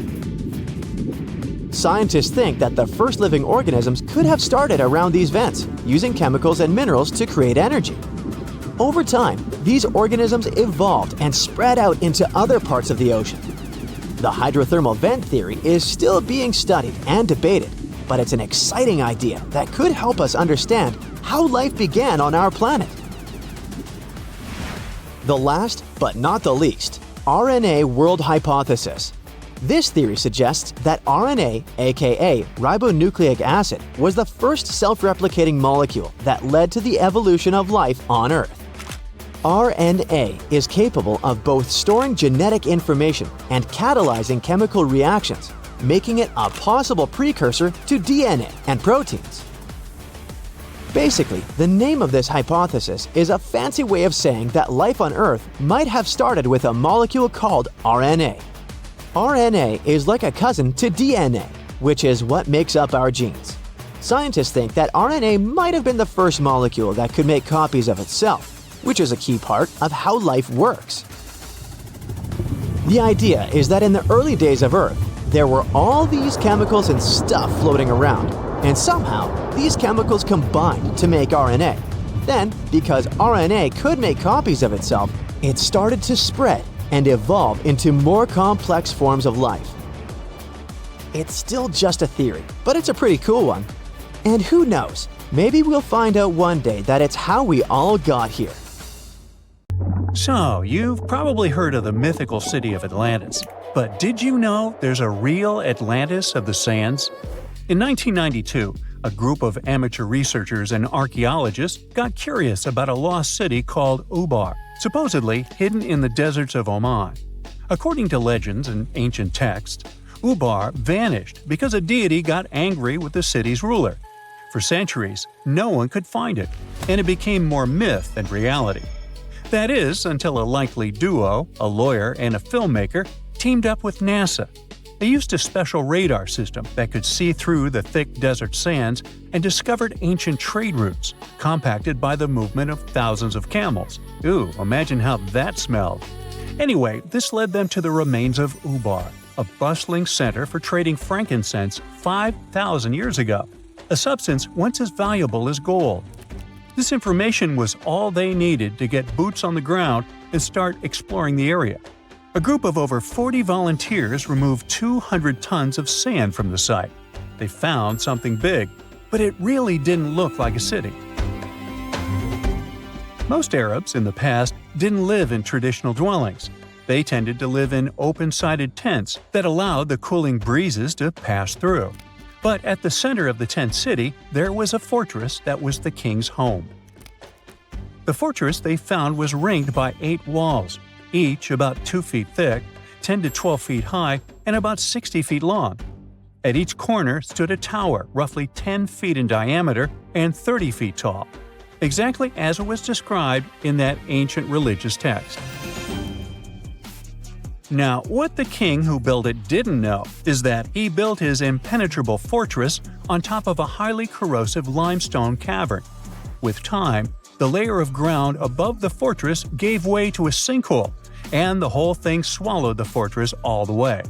Scientists think that the first living organisms could have started around these vents, using chemicals and minerals to create energy. Over time, these organisms evolved and spread out into other parts of the ocean. The hydrothermal vent theory is still being studied and debated, but it's an exciting idea that could help us understand how life began on our planet. The last, but not the least, RNA world hypothesis. This theory suggests that RNA, aka ribonucleic acid, was the first self-replicating molecule that led to the evolution of life on Earth. RNA is capable of both storing genetic information and catalyzing chemical reactions, making it a possible precursor to DNA and proteins. Basically, the name of this hypothesis is a fancy way of saying that life on Earth might have started with a molecule called RNA. RNA is like a cousin to DNA, which is what makes up our genes. Scientists think that RNA might have been the first molecule that could make copies of itself, which is a key part of how life works. The idea is that in the early days of Earth, there were all these chemicals and stuff floating around, and somehow these chemicals combined to make RNA. Then, because RNA could make copies of itself, it started to spread and evolve into more complex forms of life. It's still just a theory, but it's a pretty cool one. And who knows, maybe we'll find out one day that it's how we all got here. So, you've probably heard of the mythical city of Atlantis. But did you know there's a real Atlantis of the sands? In 1992, a group of amateur researchers and archaeologists got curious about a lost city called Ubar, supposedly hidden in the deserts of Oman. According to legends and ancient texts, Ubar vanished because a deity got angry with the city's ruler. For centuries, no one could find it, and it became more myth than reality. That is, until a likely duo, a lawyer and a filmmaker, teamed up with NASA. They used a special radar system that could see through the thick desert sands and discovered ancient trade routes, compacted by the movement of thousands of camels. Ooh, imagine how that smelled. Anyway, this led them to the remains of Ubar, a bustling center for trading frankincense 5,000 years ago, a substance once as valuable as gold. This information was all they needed to get boots on the ground and start exploring the area. A group of over 40 volunteers removed 200 tons of sand from the site. They found something big, but it really didn't look like a city. Most Arabs in the past didn't live in traditional dwellings. They tended to live in open-sided tents that allowed the cooling breezes to pass through. But at the center of the tent city, there was a fortress that was the king's home. The fortress they found was ringed by 8 walls, each about 2 feet thick, 10 to 12 feet high, and about 60 feet long. At each corner stood a tower roughly 10 feet in diameter and 30 feet tall, exactly as it was described in that ancient religious text. Now, what the king who built it didn't know is that he built his impenetrable fortress on top of a highly corrosive limestone cavern. With time, the layer of ground above the fortress gave way to a sinkhole, and the whole thing swallowed the fortress all the way.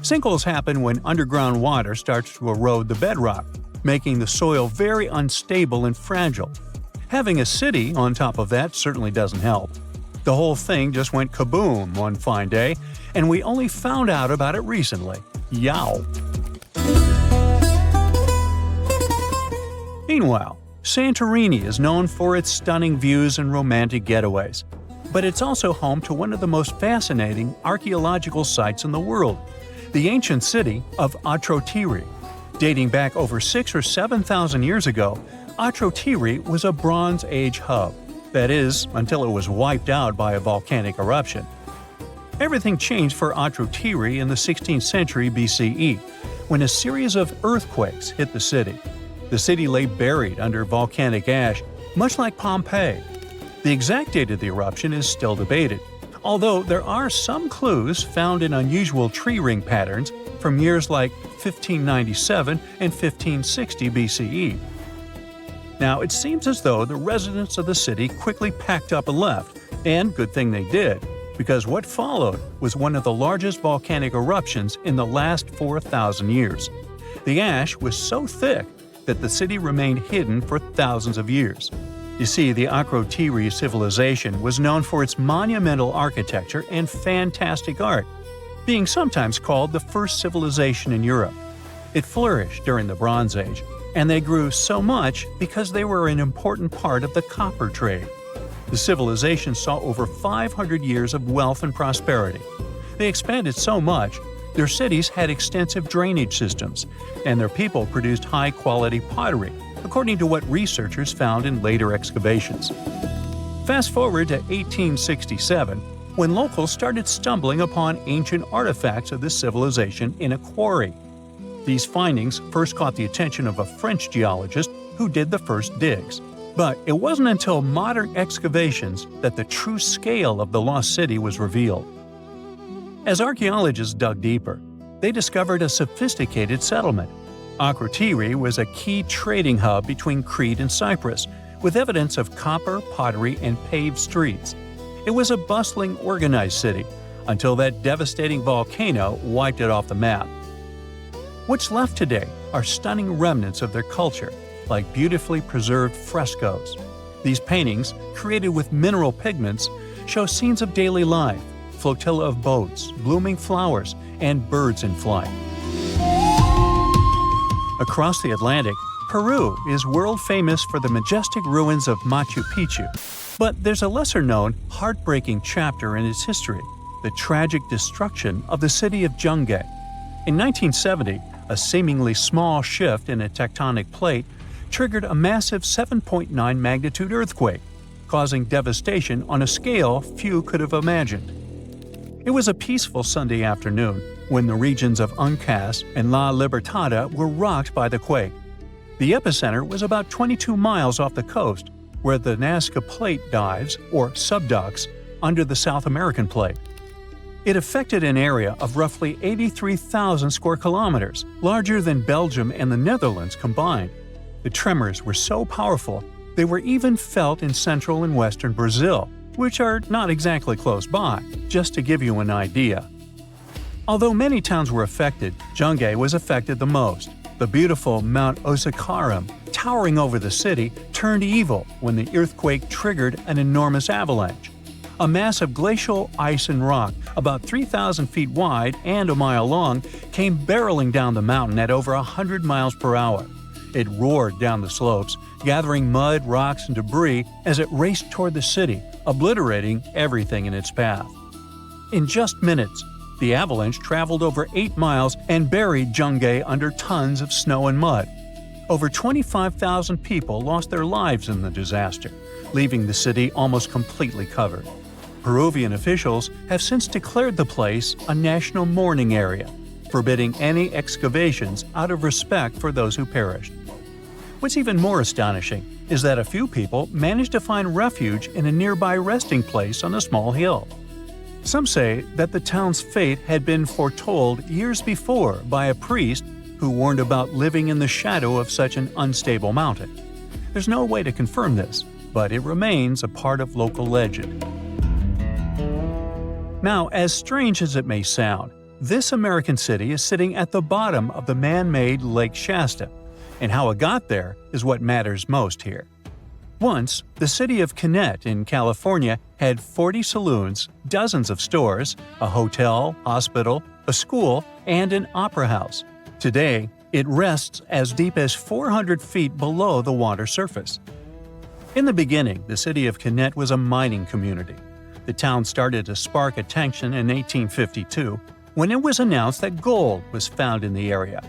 Sinkholes happen when underground water starts to erode the bedrock, making the soil very unstable and fragile. Having a city on top of that certainly doesn't help. The whole thing just went kaboom one fine day, and we only found out about it recently. Yow! Meanwhile, Santorini is known for its stunning views and romantic getaways. But it's also home to one of the most fascinating archaeological sites in the world, the ancient city of Atrotiri. Dating back over 6,000 or 7,000 years ago, Atrotiri was a Bronze Age hub. That is, until it was wiped out by a volcanic eruption. Everything changed for Atrotiri in the 16th century BCE, when a series of earthquakes hit the city. The city lay buried under volcanic ash, much like Pompeii. The exact date of the eruption is still debated, although there are some clues found in unusual tree ring patterns from years like 1597 and 1560 BCE. Now, it seems as though the residents of the city quickly packed up and left, and good thing they did, because what followed was one of the largest volcanic eruptions in the last 4,000 years. The ash was so thick that the city remained hidden for thousands of years. You see, the Akrotiri civilization was known for its monumental architecture and fantastic art, being sometimes called the first civilization in Europe. It flourished during the Bronze Age, and they grew so much because they were an important part of the copper trade. The civilization saw over 500 years of wealth and prosperity. They expanded so much, their cities had extensive drainage systems, and their people produced high-quality pottery, according to what researchers found in later excavations. Fast forward to 1867, when locals started stumbling upon ancient artifacts of this civilization in a quarry. These findings first caught the attention of a French geologist who did the first digs. But it wasn't until modern excavations that the true scale of the lost city was revealed. As archaeologists dug deeper, they discovered a sophisticated settlement. Akrotiri was a key trading hub between Crete and Cyprus, with evidence of copper, pottery, and paved streets. It was a bustling, organized city, until that devastating volcano wiped it off the map. What's left today are stunning remnants of their culture, like beautifully preserved frescoes. These paintings, created with mineral pigments, show scenes of daily life, flotilla of boats, blooming flowers, and birds in flight. Across the Atlantic, Peru is world-famous for the majestic ruins of Machu Picchu. But there's a lesser-known, heartbreaking chapter in its history. the tragic destruction of the city of Jungay. In 1970, a seemingly small shift in a tectonic plate triggered a massive 7.9 magnitude earthquake, causing devastation on a scale few could have imagined. It was a peaceful Sunday afternoon when the regions of Uncas and La Libertada were rocked by the quake. The epicenter was about 22 miles off the coast, where the Nazca Plate dives, or subducts, under the South American plate. It affected an area of roughly 83,000 square kilometers, larger than Belgium and the Netherlands combined. The tremors were so powerful, they were even felt in central and western Brazil, which are not exactly close by, just to give you an idea. Although many towns were affected, Jungay was affected the most. The beautiful Mount Osakaram, towering over the city, turned evil when the earthquake triggered an enormous avalanche. A mass of glacial ice and rock, about 3,000 feet wide and a mile long, came barreling down the mountain at over 100 miles per hour. It roared down the slopes, gathering mud, rocks, and debris as it raced toward the city, obliterating everything in its path. In just minutes, the avalanche traveled over 8 miles and buried Jungay under tons of snow and mud. Over 25,000 people lost their lives in the disaster, leaving the city almost completely covered. Peruvian officials have since declared the place a national mourning area, forbidding any excavations out of respect for those who perished. What's even more astonishing is that a few people managed to find refuge in a nearby resting place on a small hill. Some say that the town's fate had been foretold years before by a priest who warned about living in the shadow of such an unstable mountain. There's no way to confirm this, but it remains a part of local legend. Now, as strange as it may sound, this American city is sitting at the bottom of the man-made Lake Shasta, and how it got there is what matters most here. Once, the city of Kinnett in California had 40 saloons, dozens of stores, a hotel, hospital, a school, and an opera house. Today, it rests as deep as 400 feet below the water surface. In the beginning, the city of Kinnett was a mining community. The town started to spark attention in 1852 when it was announced that gold was found in the area.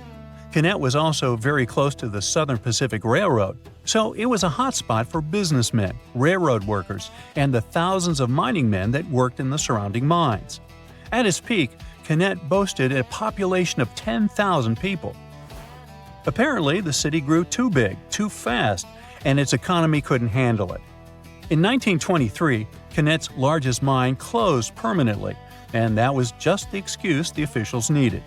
Kinnett was also very close to the Southern Pacific Railroad, so it was a hotspot for businessmen, railroad workers, and the thousands of mining men that worked in the surrounding mines. At its peak, Kinnett boasted a population of 10,000 people. Apparently, the city grew too big, too fast, and its economy couldn't handle it. In 1923, Kinnett's largest mine closed permanently, and that was just the excuse the officials needed.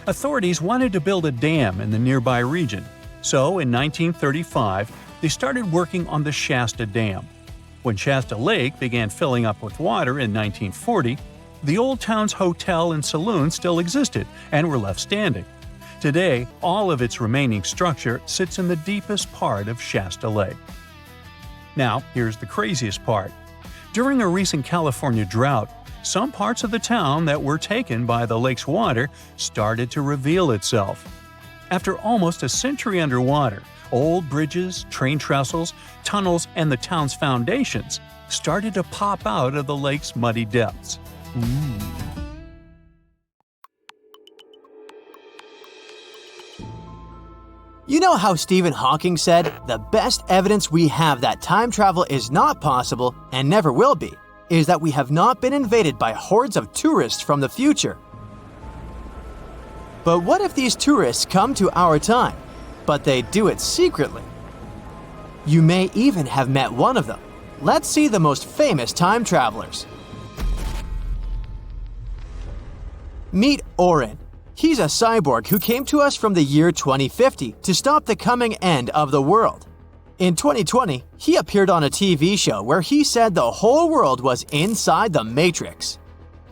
Authorities wanted to build a dam in the nearby region, so in 1935 they started working on the Shasta Dam. When Shasta Lake began filling up with water in 1940, the old town's hotel and saloon still existed and were left standing. Today, all of its remaining structure sits in the deepest part of Shasta Lake. Now, here's the craziest part. During a recent California drought, some parts of the town that were taken by the lake's water started to reveal itself. After almost a century underwater, old bridges, train trestles, tunnels, and the town's foundations started to pop out of the lake's muddy depths. You know how Stephen Hawking said, "The best evidence we have that time travel is not possible and never will be is that we have not been invaded by hordes of tourists from the future." But what if these tourists come to our time, but they do it secretly? You may even have met one of them. Let's see the most famous time travelers. Meet Orin. He's a cyborg who came to us from the year 2050 to stop the coming end of the world. In 2020, he appeared on a TV show where he said the whole world was inside the Matrix.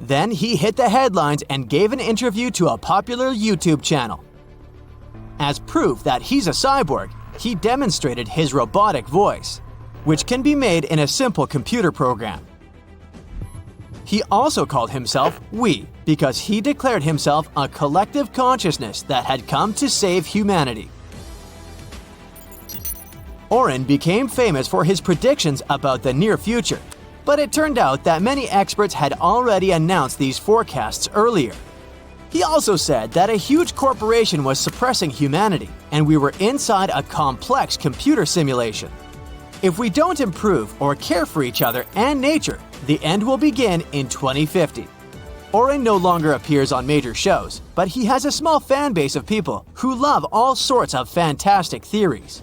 Then he hit the headlines and gave an interview to a popular YouTube channel. As proof that he's a cyborg, he demonstrated his robotic voice, which can be made in a simple computer program. He also called himself We because he declared himself a collective consciousness that had come to save humanity. Orin became famous for his predictions about the near future. But it turned out that many experts had already announced these forecasts earlier. He also said that a huge corporation was suppressing humanity, and we were inside a complex computer simulation. If we don't improve or care for each other and nature, the end will begin in 2050. Oren no longer appears on major shows, but he has a small fan base of people who love all sorts of fantastic theories.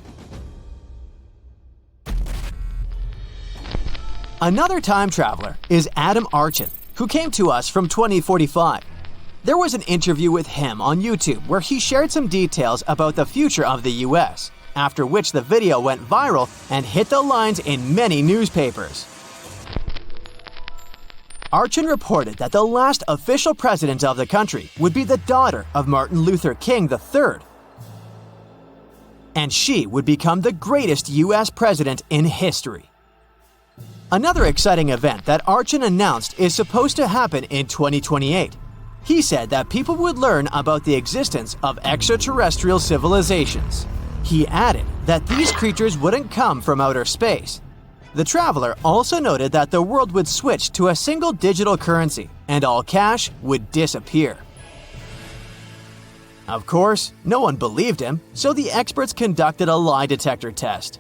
Another time traveler is Adam Archin, who came to us from 2045. There was an interview with him on YouTube where he shared some details about the future of the US, after which the video went viral and hit the lines in many newspapers. Archin reported that the last official president of the country would be the daughter of Martin Luther King III, and she would become the greatest US president in history. Another exciting event that Archin announced is supposed to happen in 2028. He said that people would learn about the existence of extraterrestrial civilizations. He added that these creatures wouldn't come from outer space. The traveler also noted that the world would switch to a single digital currency and all cash would disappear. Of course, no one believed him, so the experts conducted a lie detector test.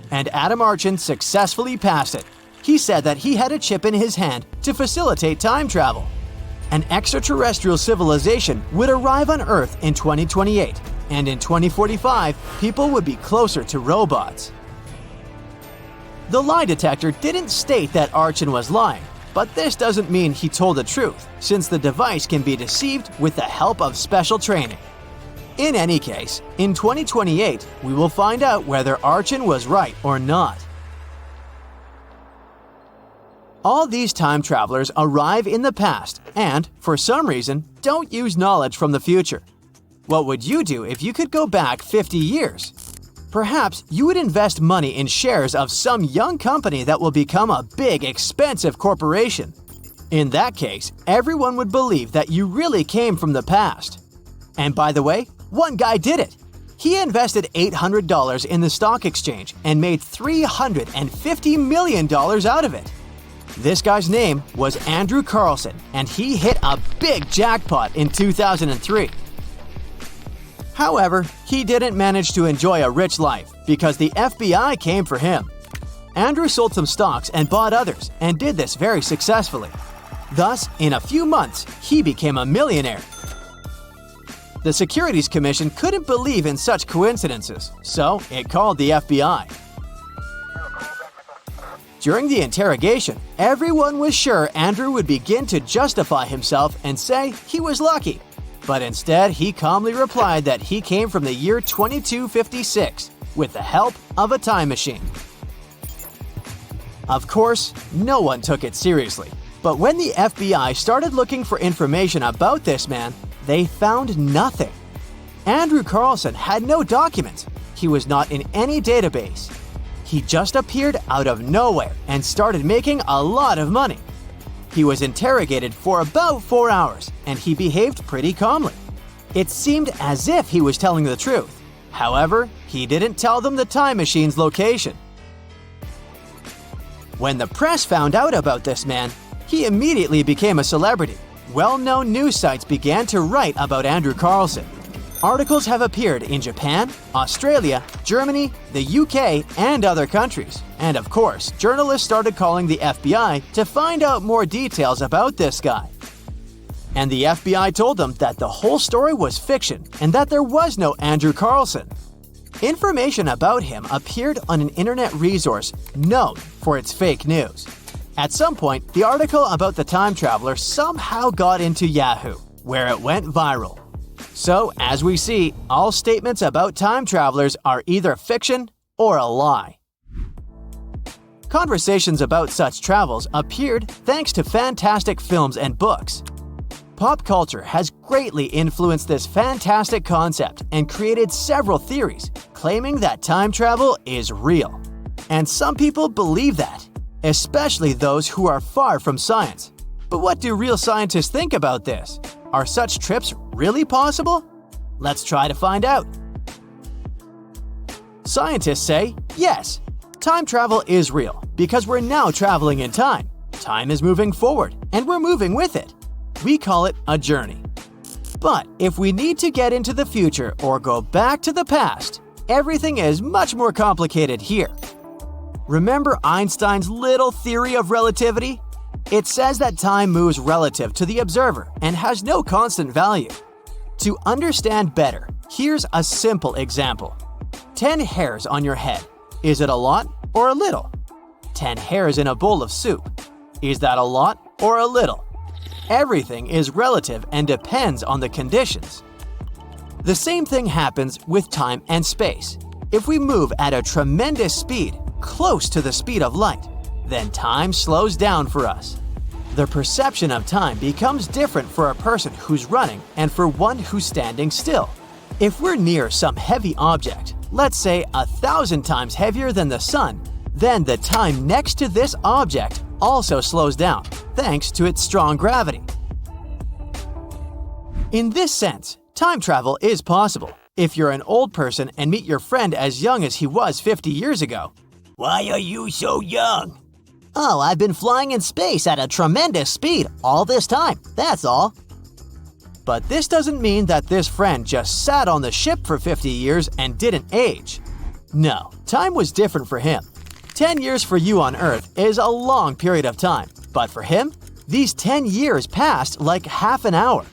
And Adam Archin successfully passed it. He said that he had a chip in his hand to facilitate time travel. An extraterrestrial civilization would arrive on Earth in 2028, and in 2045, people would be closer to robots. The lie detector didn't state that Archin was lying, but this doesn't mean he told the truth, since the device can be deceived with the help of special training. In any case, in 2028, we will find out whether Archin was right or not. All these time travelers arrive in the past and, for some reason, don't use knowledge from the future. What would you do if you could go back 50 years? Perhaps you would invest money in shares of some young company that will become a big, expensive corporation. In that case, everyone would believe that you really came from the past. And by the way, one guy did it. He invested $800 in the stock exchange and made $350 million out of it. This guy's name was Andrew Carlson, and he hit a big jackpot in 2003. However, he didn't manage to enjoy a rich life because the FBI came for him. Andrew sold some stocks and bought others, and did this very successfully. Thus, in a few months, he became a millionaire. The Securities Commission couldn't believe in such coincidences, so it called the FBI. During the interrogation, everyone was sure Andrew would begin to justify himself and say he was lucky. But instead, he calmly replied that he came from the year 2256 with the help of a time machine. Of course, no one took it seriously. But when the FBI started looking for information about this man, they found nothing. Andrew Carlson had no documents. He was not in any database. He just appeared out of nowhere and started making a lot of money. He was interrogated for about 4 hours, and he behaved pretty calmly. It seemed as if he was telling the truth. However, he didn't tell them the time machine's location. When the press found out about this man, he immediately became a celebrity. Well-known news sites began to write about Andrew Carlson. Articles have appeared in Japan, Australia, Germany, the UK, and other countries. And of course, journalists started calling the FBI to find out more details about this guy. And the FBI told them that the whole story was fiction and that there was no Andrew Carlson. Information about him appeared on an internet resource known for its fake news. At some point, the article about the time traveler somehow got into Yahoo, where it went viral. So, as we see, all statements about time travelers are either fiction or a lie. Conversations about such travels appeared thanks to fantastic films and books. Pop culture has greatly influenced this fantastic concept and created several theories claiming that time travel is real. And some people believe that, especially those who are far from science. But what do real scientists think about this? Are such trips really possible? Let's try to find out. Scientists say yes, time travel is real because we're now traveling in time. Time is moving forward, and we're moving with it. We call it a journey. But if we need to get into the future or go back to the past, everything is much more complicated here. Remember Einstein's little theory of relativity? It says that time moves relative to the observer and has no constant value. To understand better, here's a simple example. 10 hairs on your head. Is it a lot or a little? 10 hairs in a bowl of soup. Is that a lot or a little? Everything is relative and depends on the conditions. The same thing happens with time and space. If we move at a tremendous speed, close to the speed of light, then time slows down for us. The perception of time becomes different for a person who's running and for one who's standing still. If we're near some heavy object, let's say 1,000 times heavier than the sun, then the time next to this object also slows down, thanks to its strong gravity. In this sense, time travel is possible. If you're an old person and meet your friend as young as he was 50 years ago. Why are you so young? Oh, I've been flying in space at a tremendous speed all this time, that's all. But this doesn't mean that this friend just sat on the ship for 50 years and didn't age. No, time was different for him. 10 years for you on Earth is a long period of time, but for him, these 10 years passed like half an hour.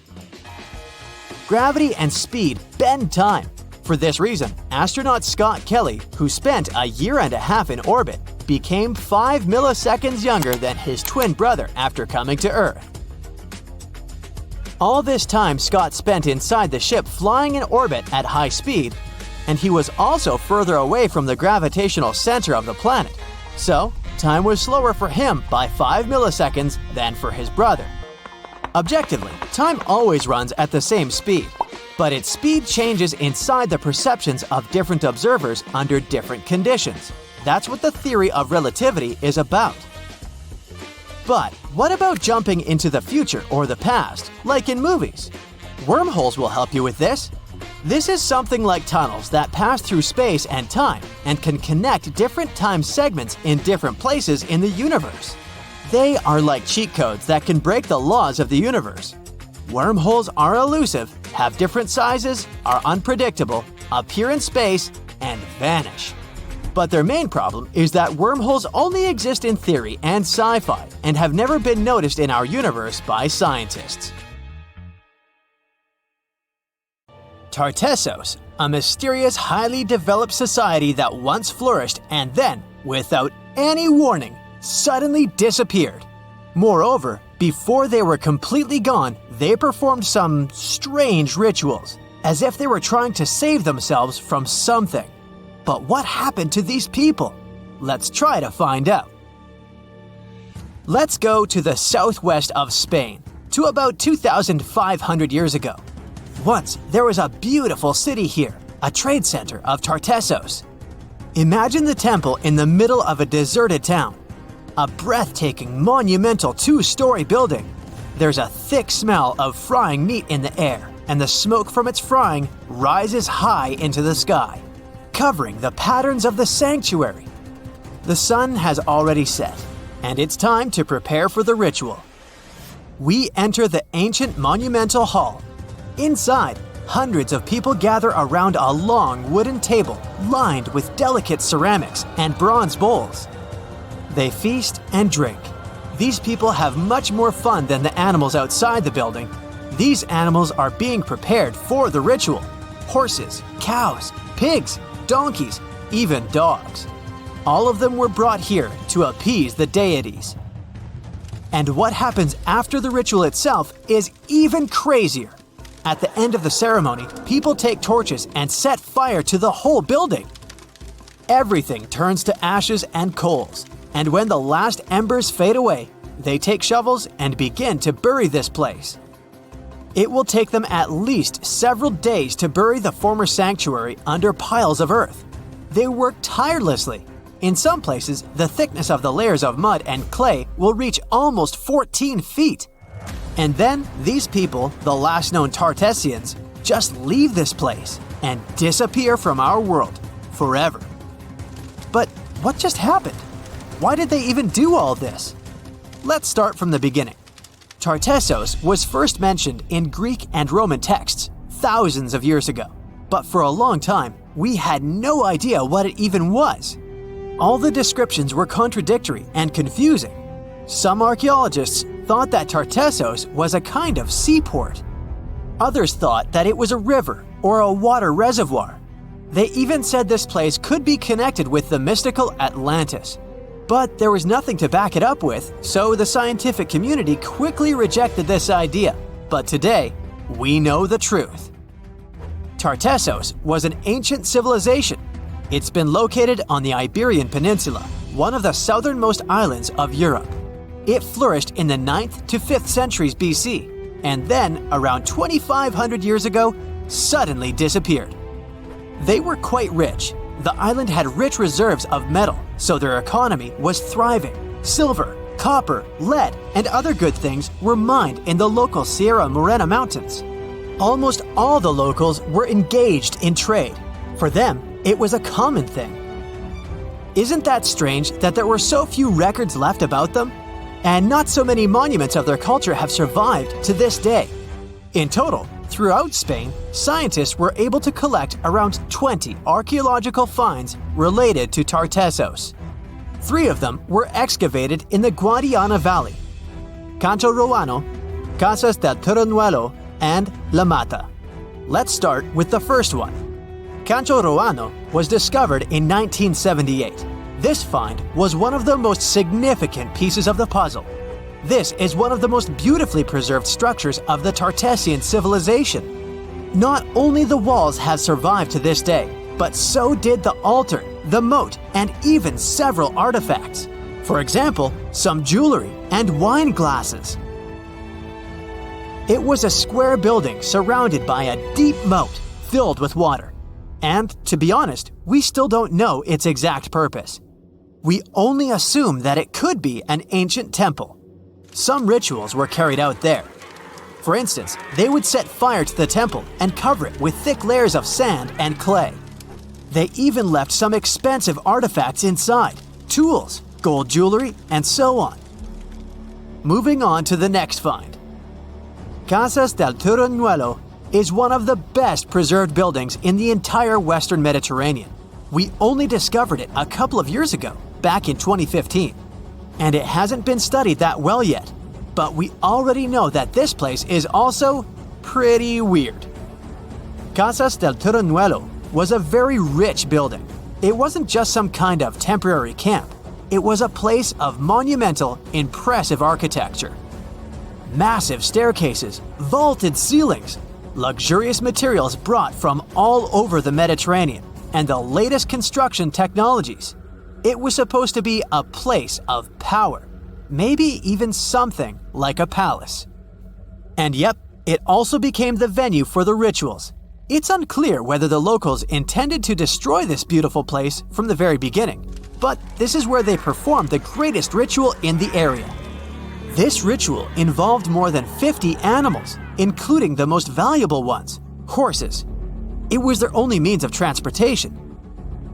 Gravity and speed bend time. For this reason, astronaut Scott Kelly, who spent a year and a half in orbit, became 5 milliseconds younger than his twin brother after coming to Earth. All this time Scott spent inside the ship flying in orbit at high speed, and he was also further away from the gravitational center of the planet. So, time was slower for him by 5 milliseconds than for his brother. Objectively, time always runs at the same speed, but its speed changes inside the perceptions of different observers under different conditions. That's what the theory of relativity is about. But what about jumping into the future or the past, like in movies? Wormholes will help you with this. This is something like tunnels that pass through space and time and can connect different time segments in different places in the universe. They are like cheat codes that can break the laws of the universe. Wormholes are elusive, have different sizes, are unpredictable, appear in space, and vanish. But their main problem is that wormholes only exist in theory and sci-fi and have never been noticed in our universe by scientists. Tartessos, a mysterious, highly developed society that once flourished and then, without any warning, suddenly disappeared. Moreover, before they were completely gone, they performed some strange rituals, as if they were trying to save themselves from something. But what happened to these people? Let's try to find out. Let's go to the southwest of Spain, to about 2,500 years ago. Once, there was a beautiful city here, a trade center of Tartessos. Imagine the temple in the middle of a deserted town. A breathtaking, monumental 2-story building. There's a thick smell of frying meat in the air, and the smoke from its frying rises high into the sky, covering the patterns of the sanctuary. The sun has already set, and it's time to prepare for the ritual. We enter the ancient monumental hall. Inside, hundreds of people gather around a long wooden table lined with delicate ceramics and bronze bowls. They feast and drink. These people have much more fun than the animals outside the building. These animals are being prepared for the ritual. Horses, cows, pigs, donkeys, even dogs. All of them were brought here to appease the deities. And what happens after the ritual itself is even crazier. At the end of the ceremony, people take torches and set fire to the whole building. Everything turns to ashes and coals, and when the last embers fade away, they take shovels and begin to bury this place. It will take them at least several days to bury the former sanctuary under piles of earth. They work tirelessly. In some places, the thickness of the layers of mud and clay will reach almost 14 feet. And then, these people, the last known Tartessians, just leave this place and disappear from our world forever. But what just happened? Why did they even do all this? Let's start from the beginning. Tartessos was first mentioned in Greek and Roman texts thousands of years ago, but for a long time, we had no idea what it even was. All the descriptions were contradictory and confusing. Some archaeologists thought that Tartessos was a kind of seaport. Others thought that it was a river or a water reservoir. They even said this place could be connected with the mystical Atlantis. But there was nothing to back it up with, so the scientific community quickly rejected this idea. But today, we know the truth. Tartessos was an ancient civilization. It's been located on the Iberian Peninsula, one of the southernmost islands of Europe. It flourished in the 9th to 5th centuries BC, and then, around 2,500 years ago, suddenly disappeared. They were quite rich. The island had rich reserves of metal, so their economy was thriving. Silver, copper, lead, and other good things were mined in the local Sierra Morena mountains. Almost all the locals were engaged in trade. For them, it was a common thing. Isn't that strange that there were so few records left about them? And not so many monuments of their culture have survived to this day. In total, throughout Spain, scientists were able to collect around 20 archaeological finds related to Tartessos. 3 of them were excavated in the Guadiana Valley: Cancho Roano, Casas del Turrunuelo, and La Mata. Let's start with the first one. Cancho Roano was discovered in 1978. This find was one of the most significant pieces of the puzzle. This is one of the most beautifully preserved structures of the Tartessian civilization. Not only the walls have survived to this day, but so did the altar, the moat, and even several artifacts. For example, some jewelry and wine glasses. It was a square building surrounded by a deep moat filled with water. And, to be honest, we still don't know its exact purpose. We only assume that it could be an ancient temple. Some rituals were carried out there. For instance, they would set fire to the temple and cover it with thick layers of sand and clay. They even left some expensive artifacts inside, tools, gold jewelry, and so on. Moving on to the next find. Casas del Turrunuelo is one of the best preserved buildings in the entire Western Mediterranean. We only discovered it a couple of years ago, back in 2015. And it hasn't been studied that well yet. But we already know that this place is also pretty weird. Casas del Turrunuelo was a very rich building. It wasn't just some kind of temporary camp. It was a place of monumental, impressive architecture. Massive staircases, vaulted ceilings, luxurious materials brought from all over the Mediterranean, and the latest construction technologies. It was supposed to be a place of power, maybe even something like a palace. And yep, it also became the venue for the rituals. It's unclear whether the locals intended to destroy this beautiful place from the very beginning, but this is where they performed the greatest ritual in the area. This ritual involved more than 50 animals, including the most valuable ones, horses. It was their only means of transportation.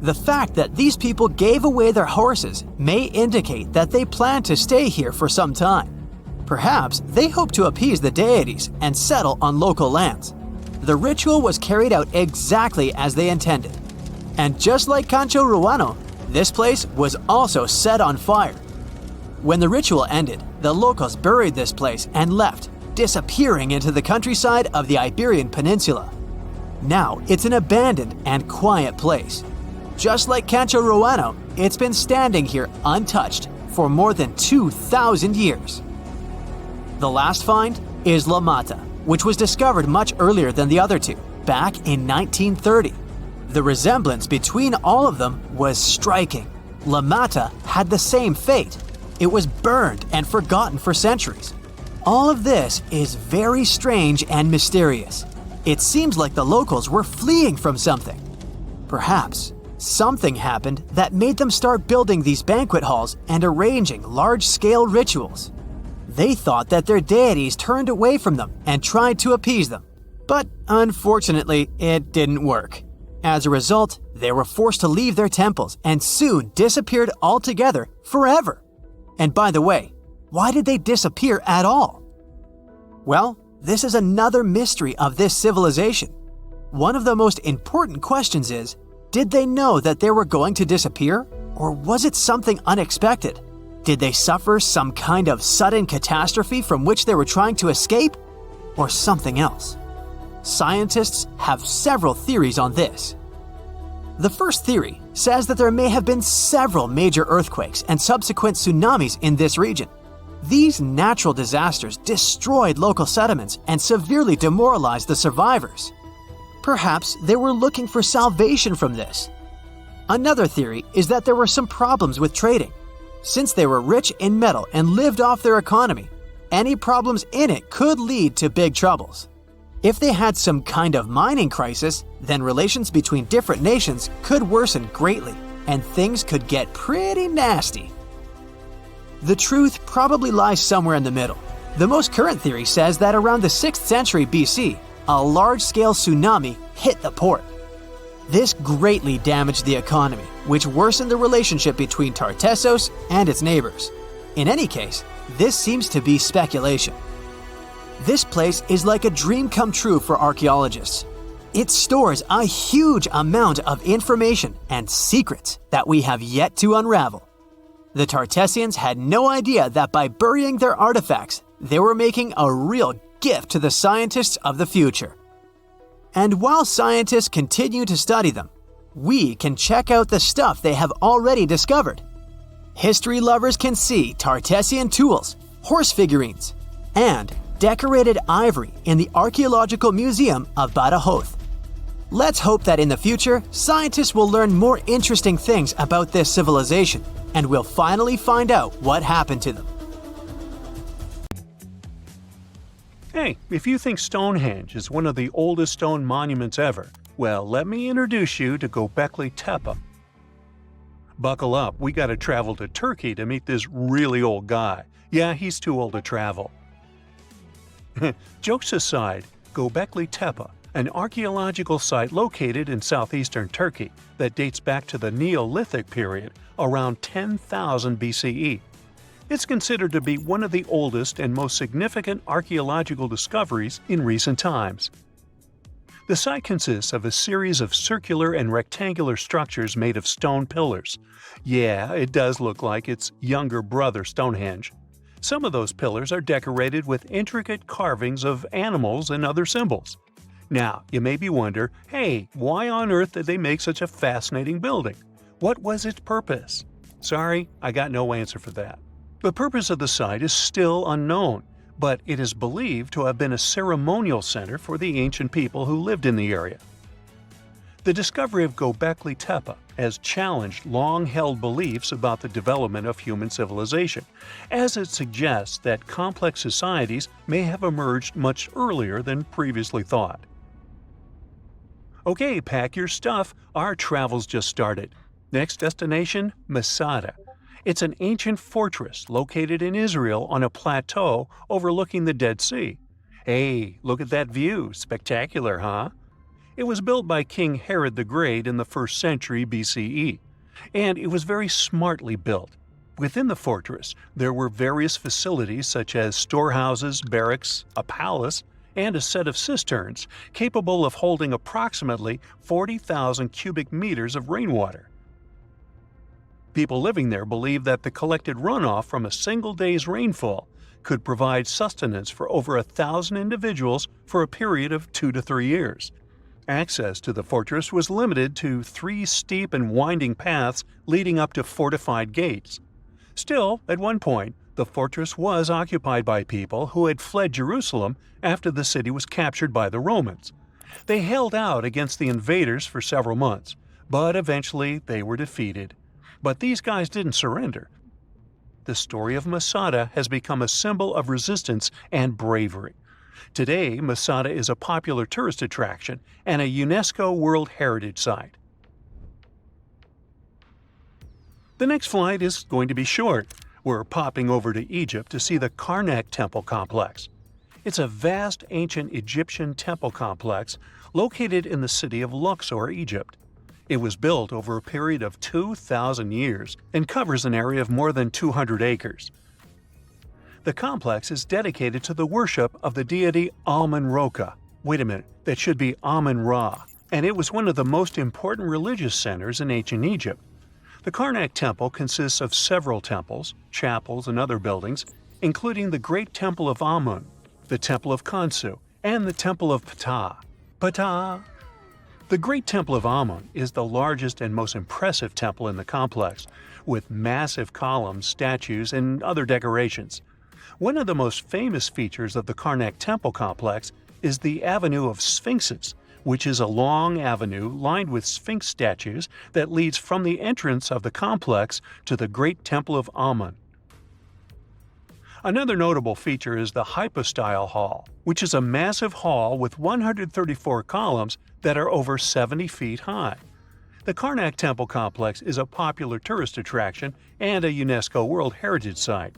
The fact that these people gave away their horses may indicate that they planned to stay here for some time. Perhaps they hoped to appease the deities and settle on local lands. The ritual was carried out exactly as they intended. And just like Cancho Roano, this place was also set on fire. When the ritual ended, the locals buried this place and left, disappearing into the countryside of the Iberian Peninsula. Now it's an abandoned and quiet place. Just like Cancho Roano, it's been standing here untouched for more than 2,000 years. The last find is La Mata, which was discovered much earlier than the other two, back in 1930. The resemblance between all of them was striking. La Mata had the same fate. It was burned and forgotten for centuries. All of this is very strange and mysterious. It seems like the locals were fleeing from something. Perhaps something happened that made them start building these banquet halls and arranging large-scale rituals. They thought that their deities turned away from them and tried to appease them. But unfortunately, it didn't work. As a result, they were forced to leave their temples and soon disappeared altogether forever. And by the way, Why did they disappear at all? Well, this is another mystery of this civilization. One of the most important questions is, did they know that they were going to disappear? Or was it something unexpected? Did they suffer some kind of sudden catastrophe from which they were trying to escape? Or something else? Scientists have several theories on this. The first theory says that there may have been several major earthquakes and subsequent tsunamis in this region. These natural disasters destroyed local settlements and severely demoralized the survivors. Perhaps they were looking for salvation from this. Another theory is that there were some problems with trading. Since they were rich in metal and lived off their economy, any problems in it could lead to big troubles. If they had some kind of mining crisis, then relations between different nations could worsen greatly, and things could get pretty nasty. The truth probably lies somewhere in the middle. The most current theory says that around the 6th century BC, a large-scale tsunami hit the port. This greatly damaged the economy, which worsened the relationship between Tartessos and its neighbors. In any case, this seems to be speculation. This place is like a dream come true for archaeologists. It stores a huge amount of information and secrets that we have yet to unravel. The Tartessians had no idea that by burying their artifacts, they were making a real gift to the scientists of the future. And while scientists continue to study them, we can check out the stuff they have already discovered. History lovers can see Tartessian tools, horse figurines, and decorated ivory in the Archaeological Museum of Badajoz. Let's hope that in the future, scientists will learn more interesting things about this civilization, and we'll finally find out what happened to them. Hey, if you think Stonehenge is one of the oldest stone monuments ever, well, let me introduce you to Göbekli Tepe. Buckle up, we gotta travel to Turkey to meet this really old guy. Yeah, he's too old to travel. Jokes aside, Göbekli Tepe, an archaeological site located in southeastern Turkey that dates back to the Neolithic period, around 10,000 BCE. It's considered to be one of the oldest and most significant archaeological discoveries in recent times. The site consists of a series of circular and rectangular structures made of stone pillars. Yeah, it does look like its younger brother Stonehenge. Some of those pillars are decorated with intricate carvings of animals and other symbols. Now, you maybe wonder, hey, why on earth did they make such a fascinating building? What was its purpose? Sorry, I got no answer for that. The purpose of the site is still unknown, but it is believed to have been a ceremonial center for the ancient people who lived in the area. The discovery of Göbekli Tepe has challenged long-held beliefs about the development of human civilization, as it suggests that complex societies may have emerged much earlier than previously thought. Okay, pack your stuff, our travel's just started. Next destination, Masada. It's an ancient fortress located in Israel on a plateau overlooking the Dead Sea. Hey, look at that view, spectacular, huh? It was built by King Herod the Great in the 1st century BCE, and it was very smartly built. Within the fortress, there were various facilities such as storehouses, barracks, a palace, and a set of cisterns capable of holding approximately 40,000 cubic meters of rainwater. People living there believed that the collected runoff from a single day's rainfall could provide sustenance for over 1,000 individuals for a period of 2 to 3 years. Access to the fortress was limited to 3 steep and winding paths leading up to fortified gates. Still, at one point, the fortress was occupied by people who had fled Jerusalem after the city was captured by the Romans. They held out against the invaders for several months, but eventually they were defeated. But these guys didn't surrender. The story of Masada has become a symbol of resistance and bravery. Today, Masada is a popular tourist attraction and a UNESCO World Heritage Site. The next flight is going to be short. We're popping over to Egypt to see the Karnak Temple Complex. It's a vast ancient Egyptian temple complex located in the city of Luxor, Egypt. It was built over a period of 2,000 years and covers an area of more than 200 acres. The complex is dedicated to the worship of the deity Amun-Roka. Wait a minute, that should be Amun-Ra, and it was one of the most important religious centers in ancient Egypt. The Karnak Temple consists of several temples, chapels, and other buildings, including the Great Temple of Amun, the Temple of Khonsu, and the Temple of Ptah. Ptah! The Great Temple of Amun is the largest and most impressive temple in the complex, with massive columns, statues, and other decorations. One of the most famous features of the Karnak Temple complex is the Avenue of Sphinxes, which is a long avenue lined with Sphinx statues that leads from the entrance of the complex to the Great Temple of Amun. Another notable feature is the Hypostyle Hall, which is a massive hall with 134 columns that are over 70 feet high. The Karnak Temple complex is a popular tourist attraction and a UNESCO World Heritage Site.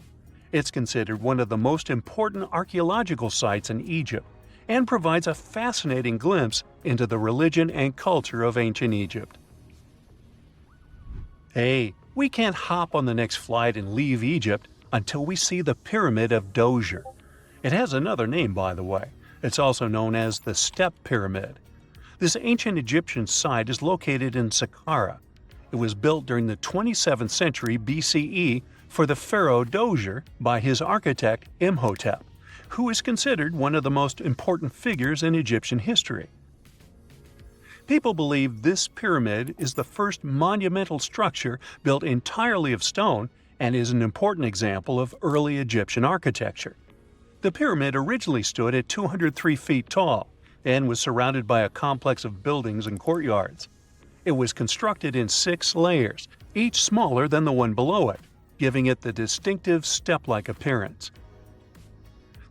It's considered one of the most important archaeological sites in Egypt and provides a fascinating glimpse into the religion and culture of ancient Egypt. Hey, we can't hop on the next flight and leave Egypt until we see the Pyramid of Djoser. It has another name, by the way. It's also known as the Step Pyramid. This ancient Egyptian site is located in Saqqara. It was built during the 27th century BCE for the pharaoh Djoser by his architect Imhotep, who is considered one of the most important figures in Egyptian history. People believe this pyramid is the first monumental structure built entirely of stone and is an important example of early Egyptian architecture. The pyramid originally stood at 203 feet tall and was surrounded by a complex of buildings and courtyards. It was constructed in 6 layers, each smaller than the one below it, giving it the distinctive step-like appearance.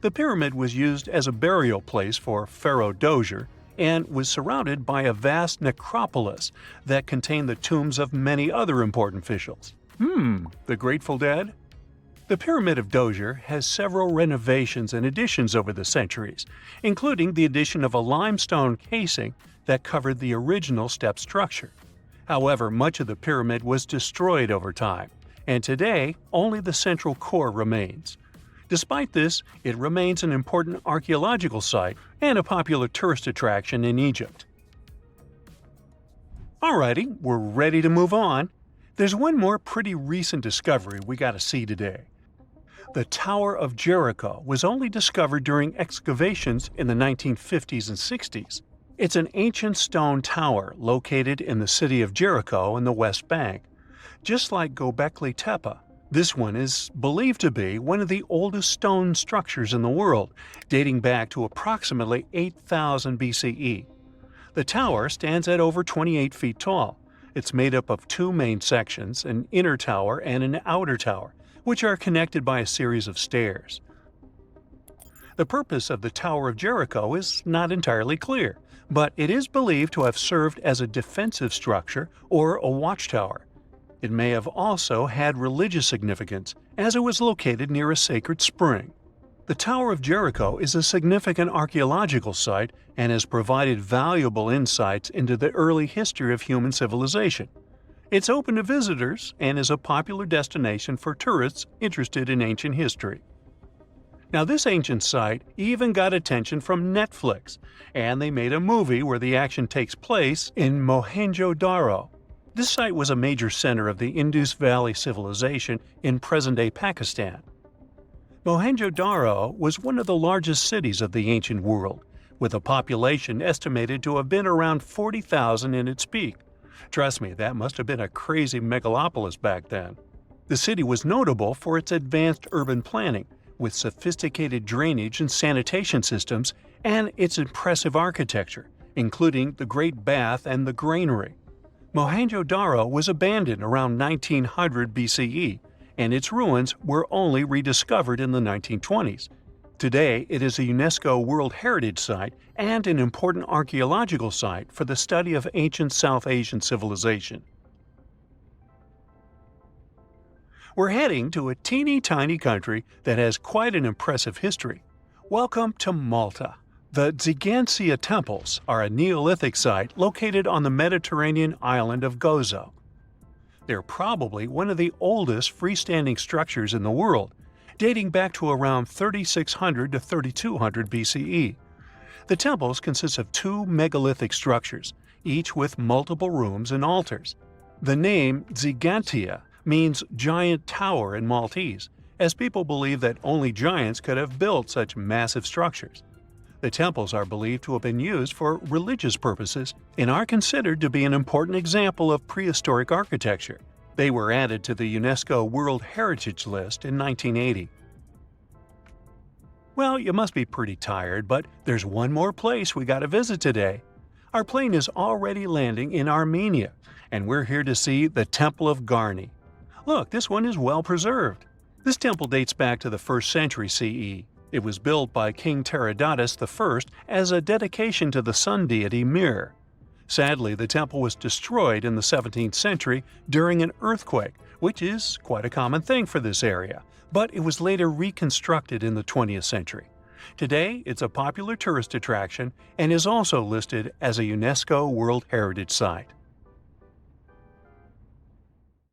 The pyramid was used as a burial place for Pharaoh Djoser and was surrounded by a vast necropolis that contained the tombs of many other important officials. The Grateful Dead? The Pyramid of Djoser has several renovations and additions over the centuries, including the addition of a limestone casing that covered the original step structure. However, much of the pyramid was destroyed over time, and today only the central core remains. Despite this, it remains an important archaeological site and a popular tourist attraction in Egypt. Alrighty, we're ready to move on. There's one more pretty recent discovery we gotta see today. The Tower of Jericho was only discovered during excavations in the 1950s and 60s. It's an ancient stone tower located in the city of Jericho in the West Bank. Just like Göbekli Tepe, this one is believed to be one of the oldest stone structures in the world, dating back to approximately 8000 BCE. The tower stands at over 28 feet tall. It's made up of 2 main sections, an inner tower and an outer tower, which are connected by a series of stairs. The purpose of the Tower of Jericho is not entirely clear, but it is believed to have served as a defensive structure or a watchtower. It may have also had religious significance, as it was located near a sacred spring. The Tower of Jericho is a significant archaeological site and has provided valuable insights into the early history of human civilization. It's open to visitors and is a popular destination for tourists interested in ancient history. Now, this ancient site even got attention from Netflix, and they made a movie where the action takes place in Mohenjo-Daro. This site was a major center of the Indus Valley civilization in present-day Pakistan. Mohenjo-Daro was one of the largest cities of the ancient world, with a population estimated to have been around 40,000 in its peak. Trust me, that must have been a crazy megalopolis back then. The city was notable for its advanced urban planning, with sophisticated drainage and sanitation systems, and its impressive architecture, including the Great Bath and the Granary. Mohenjo-Daro was abandoned around 1900 BCE, and its ruins were only rediscovered in the 1920s. Today, it is a UNESCO World Heritage Site and an important archaeological site for the study of ancient South Asian civilization. We're heading to a teeny-tiny country that has quite an impressive history. Welcome to Malta. The Tsigansia Temples are a Neolithic site located on the Mediterranean island of Gozo. They're probably one of the oldest freestanding structures in the world, dating back to around 3600 to 3200 BCE. The temples consist of two megalithic structures, each with multiple rooms and altars. The name Gigantia means giant tower in Maltese, as people believe that only giants could have built such massive structures. The temples are believed to have been used for religious purposes and are considered to be an important example of prehistoric architecture. They were added to the UNESCO World Heritage List in 1980. Well, you must be pretty tired, but there's one more place we gotta visit today. Our plane is already landing in Armenia, and we're here to see the Temple of Garni. Look, this one is well preserved. This temple dates back to the 1st century CE. It was built by King Tiridates I as a dedication to the sun deity Mir. Sadly, the temple was destroyed in the 17th century during an earthquake, which is quite a common thing for this area, but it was later reconstructed in the 20th century. Today, it's a popular tourist attraction and is also listed as a UNESCO World Heritage Site.